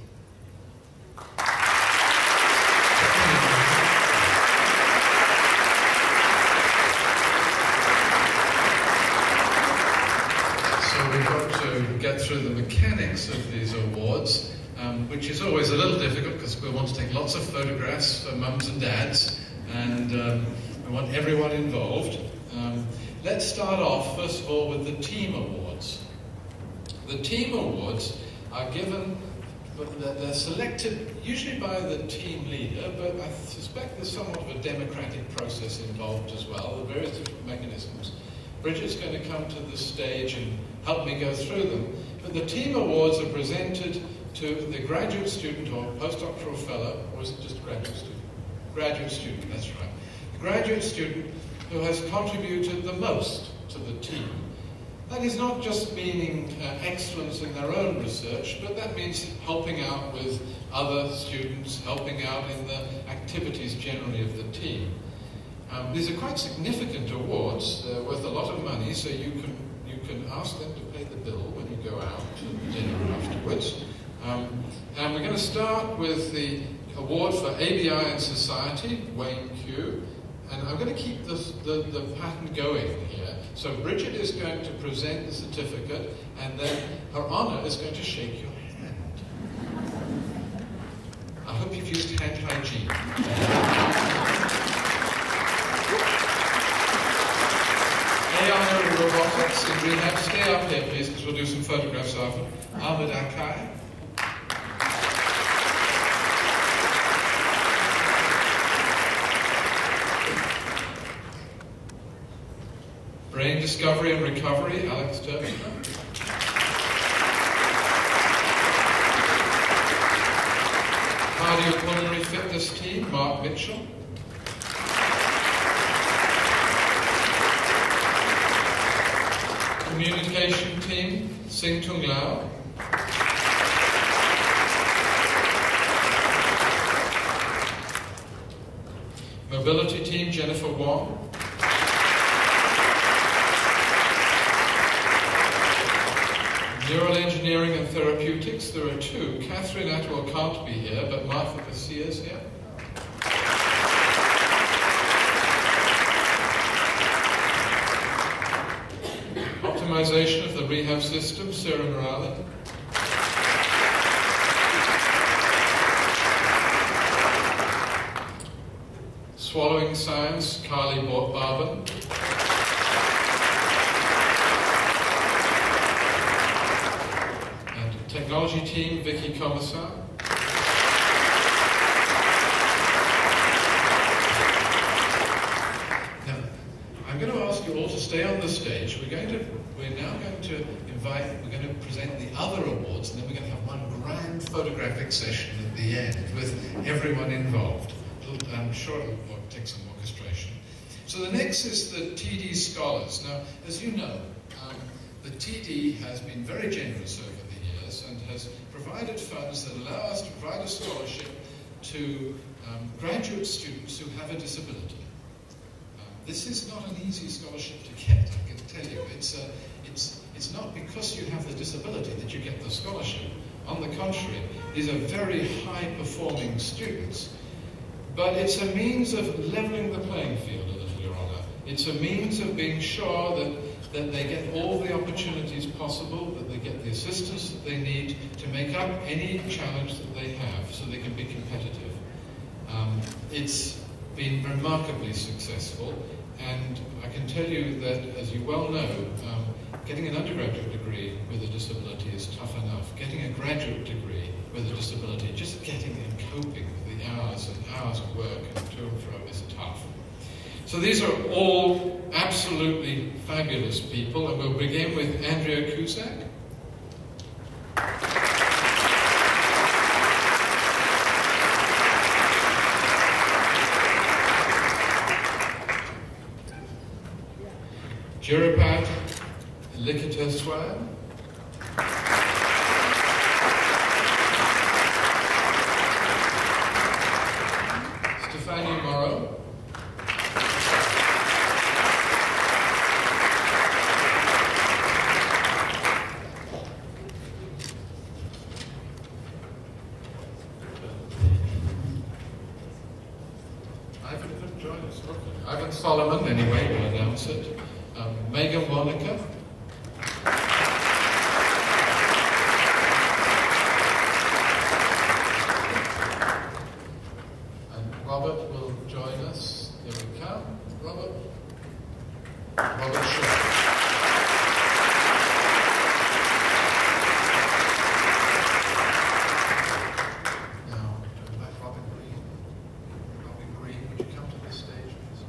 S: So we've got to get through the mechanics of these awards, which is always a little difficult because we want to take lots of photographs for mums and dads, and we want everyone involved. Let's start off, first of all, with the team awards. The team awards are given, they're selected usually by the team leader, but I suspect there's somewhat of a democratic process involved as well, the various different mechanisms. Bridget's going to come to the stage and help me go through them. But the team awards are presented to the graduate student or postdoctoral fellow, or is it just graduate student? Graduate student, that's right. The graduate student who has contributed the most to the team. That is not just meaning excellence in their own research, but that means helping out with other students, helping out in the activities generally of the team. These are quite significant awards. They're worth a lot of money, so you can ask them to pay the bill when you go out to dinner afterwards. And we're going to start with the award for ABI and Society, Wayne Q. And I'm going to keep the pattern going here. So Bridget is going to present the certificate, and then Her Honour is going to shake your hand. I hope you've used hand hygiene. AI and robotics in rehab. Stay up here, please, because we'll do some photographs after. Ahmed Akai. Brain discovery and recovery, Alex Terpstra. Cardiopulmonary fitness team, Mark Mitchell. Communication team, Sing Tung Lao. Mobility team, Jennifer Wong. Neural engineering and therapeutics, there are two. Catherine Atwell can't be here, but Martha Garcia is here. Optimization of the rehab system, Sarah Morales. Swallowing science, Carly Barban. Technology team, Vicky Commissar. Now, I'm going to ask you all to stay on the stage. We're now going to present the other awards, and then we're going to have one grand photographic session at the end with everyone involved. I'm sure it'll take some more because
J: So the next is the TD Scholars. Now, as you know, the TD has been very generous over the years and has provided funds that allow us to provide a scholarship to graduate students who have a disability. This is not an easy scholarship to get, I can tell you. It's not because you have the disability that you get the scholarship. On the contrary, these are very high-performing students. But it's a means of leveling the playing field a little, Your Honour. It's a means of being sure that they get all the opportunities possible, that they get the assistance that they need to make up any challenge that they have so they can be competitive. It's been remarkably successful, and I can tell you that, as you well know, getting an undergraduate degree with a disability is tough enough. Getting a graduate degree with a disability, just getting and coping with the hours and hours of work and to and fro is tough. So these are all absolutely fabulous people, and we'll begin with Andrea Cusack. Jiripat Likiteswar. Stefania Morrow. Ivan couldn't join us. Okay. Ivan Solomon, anyway, will announce it. Megan Monica. And Robert will join us. Here we come. Robert. Robert Shaw. Now, Robin Green. Robin Green, would you come to the stage, please?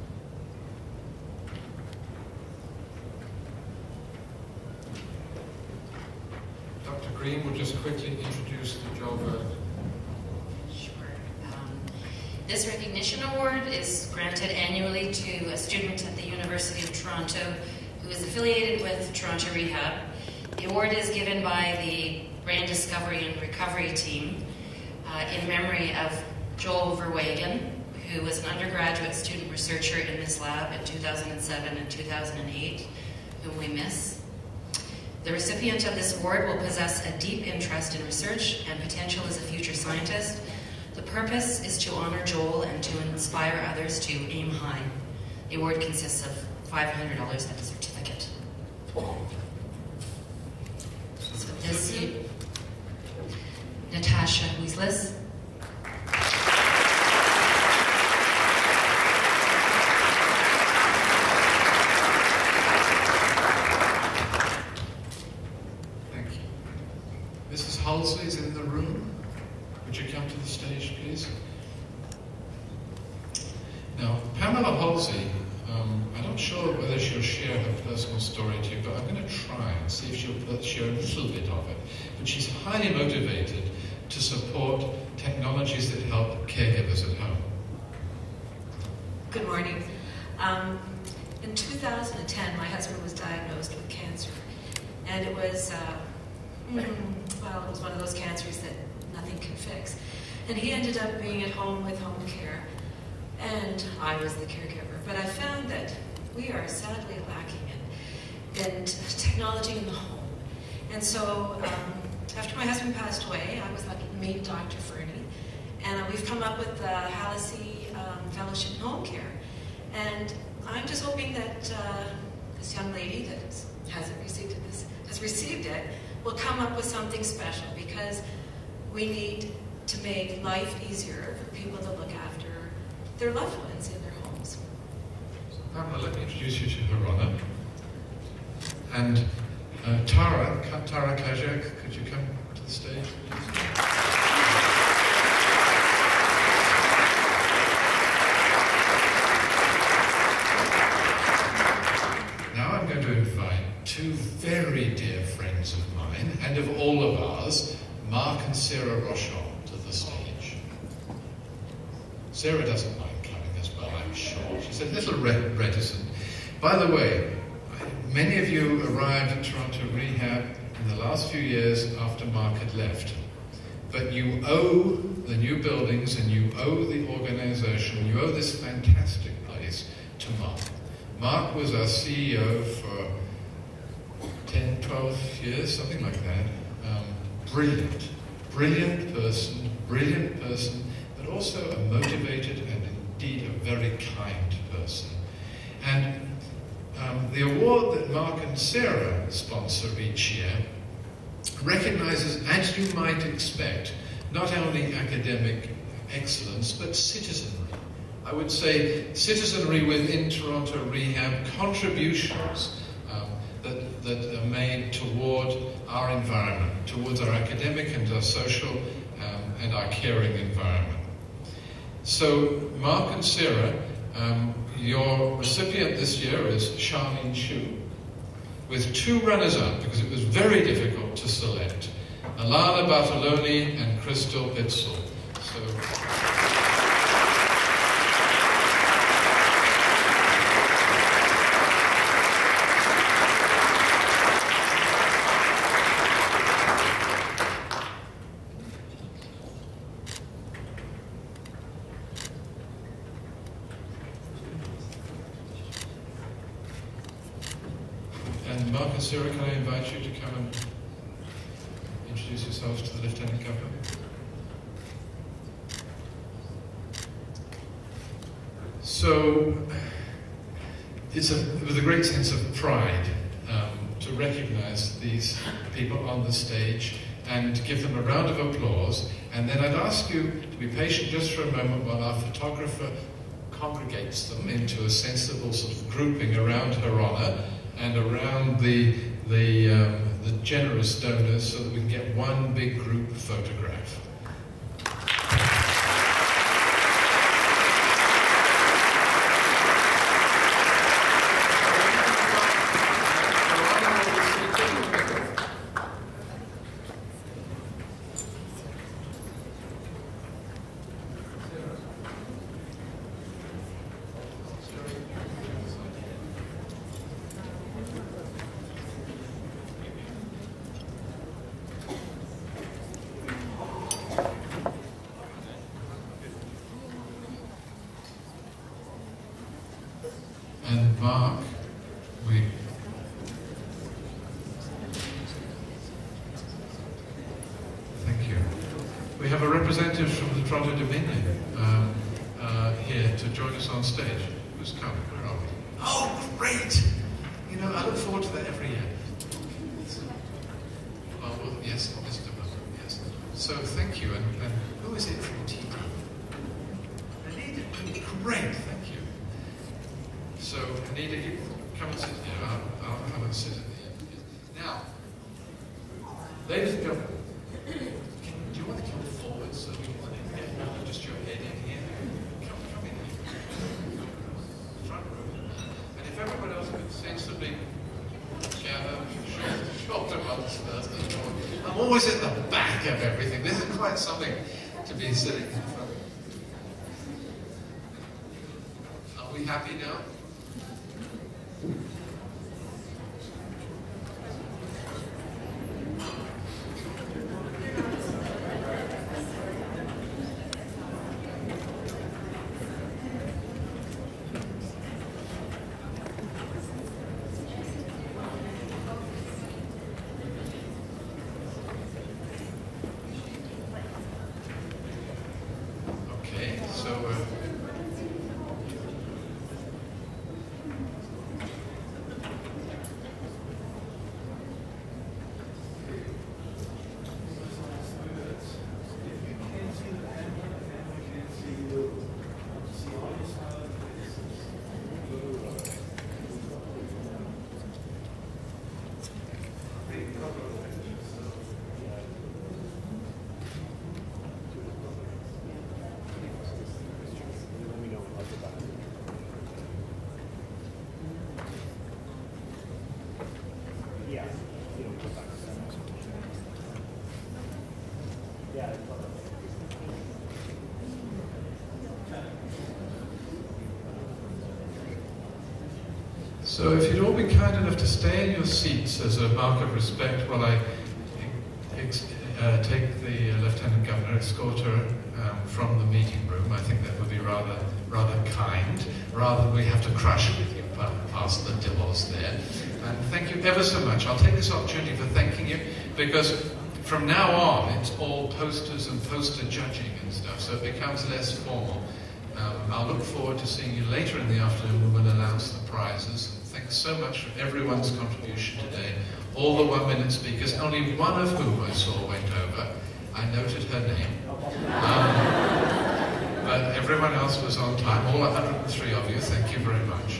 J: Dr. Green will just quickly introduce the Joel verdict.
F: Sure. This recognition award is granted annually to a student at the University of Toronto who is affiliated with Toronto Rehab. The award is given by the Brain Discovery and Recovery team in memory of Joel Verwegen, who was an undergraduate student researcher in this lab in 2007 and 2008, whom we miss. The recipient of this award will possess a deep interest in research and potential as a future scientist. The purpose is to honor Joel and to inspire others to aim high. The award consists of $500 and a certificate. So this year, Natasha Huislis.
J: Thank you. Mrs. Halsey is in the room. Would you come to the stage, please? Now, Pamela Halsey, I'm not sure whether she'll share her personal story to you, but I'm going to try and see if she'll share a little bit of it. But she's highly motivated to support technologies that help caregivers at home.
L: Good morning. In 2010, my husband was diagnosed with cancer. And it was, well, it was one of those cancers that nothing can fix. And he ended up being at home with home care. And I was the caregiver. But I found that we are sadly lacking in technology in the home. And so after my husband passed away, I was lucky to meet Dr. Fernie. And we've come up with the Halsey Fellowship in Home Care. And I'm just hoping that this young lady that hasn't received it, has received it, will come up with something special, because we need to make life easier for people to look after their loved ones in their homes.
J: Pamela, let me introduce you to her honor. And Tara Kajak, could you come to the stage, please? Now I'm going to invite two very dear friends of mine, and of all of ours, Mark and Sarah Rochon, to the stage. Sarah doesn't mind coming as well, I'm sure. She's a little reticent. By the way, many of you arrived at Toronto Rehab in the last few years after Mark had left. But you owe the new buildings and you owe the organization, you owe this fantastic place to Mark. Mark was our CEO for 10, 12 years, something like that. Brilliant person, but also a motivated and indeed a very kind person. And the award that Mark and Sarah sponsor each year recognizes, as you might expect, not only academic excellence, but citizenry. I would say citizenry within Toronto Rehab, contributions that are made toward our environment, towards our academic and our social and our caring environment. So, Mark and Sarah, your recipient this year is Charlene Shu, with 2 runners-up, because it was very difficult to select, Alana Bartoloni and Crystal Pitzel. And Mark and Sarah, can I invite you to come and introduce yourselves to the Lieutenant Governor? So, it was a great sense of pride to recognize these people on the stage and to give them a round of applause. And then I'd ask you to be patient just for a moment while our photographer congregates them into a sensible sort of grouping around her honor and around the generous donors so that we can get one big group photograph. And Mark, thank you. We have a representative from the Toronto Dominion here to join us on stage. Who's coming? Where are we? Oh, great! You know, I look forward to that every year. Oh, well, yes, Mr. Butler, yes. So, thank you. And who is it from TD? Anita. Great, thank you. So, Anita, you come and sit here. I'll come and sit here. Now, ladies and gentlemen, do you want to come forward so we can get more than just your head in here? Come in here. Front row. And if everyone else could sensibly gather shoulder months first. I'm always at the back of everything. This is quite something to be sitting in front of. Are we happy now? Okay, so So if you'd all be kind enough to stay in your seats as a mark of respect while I take the Lieutenant Governor, escort her from the meeting room. I think that would be rather kind, rather than we have to crush with you past the divorce there. And thank you ever so much. I'll take this opportunity for thanking you, because from now on it's all posters and poster judging and stuff, so it becomes less formal. I'll look forward to seeing you later in the afternoon when we'll announce the prizes. Thanks so much for everyone's contribution today. All the 1-minute speakers, only one of whom I saw went over. I noted her name. But everyone else was on time. All 103 of you, thank you very much.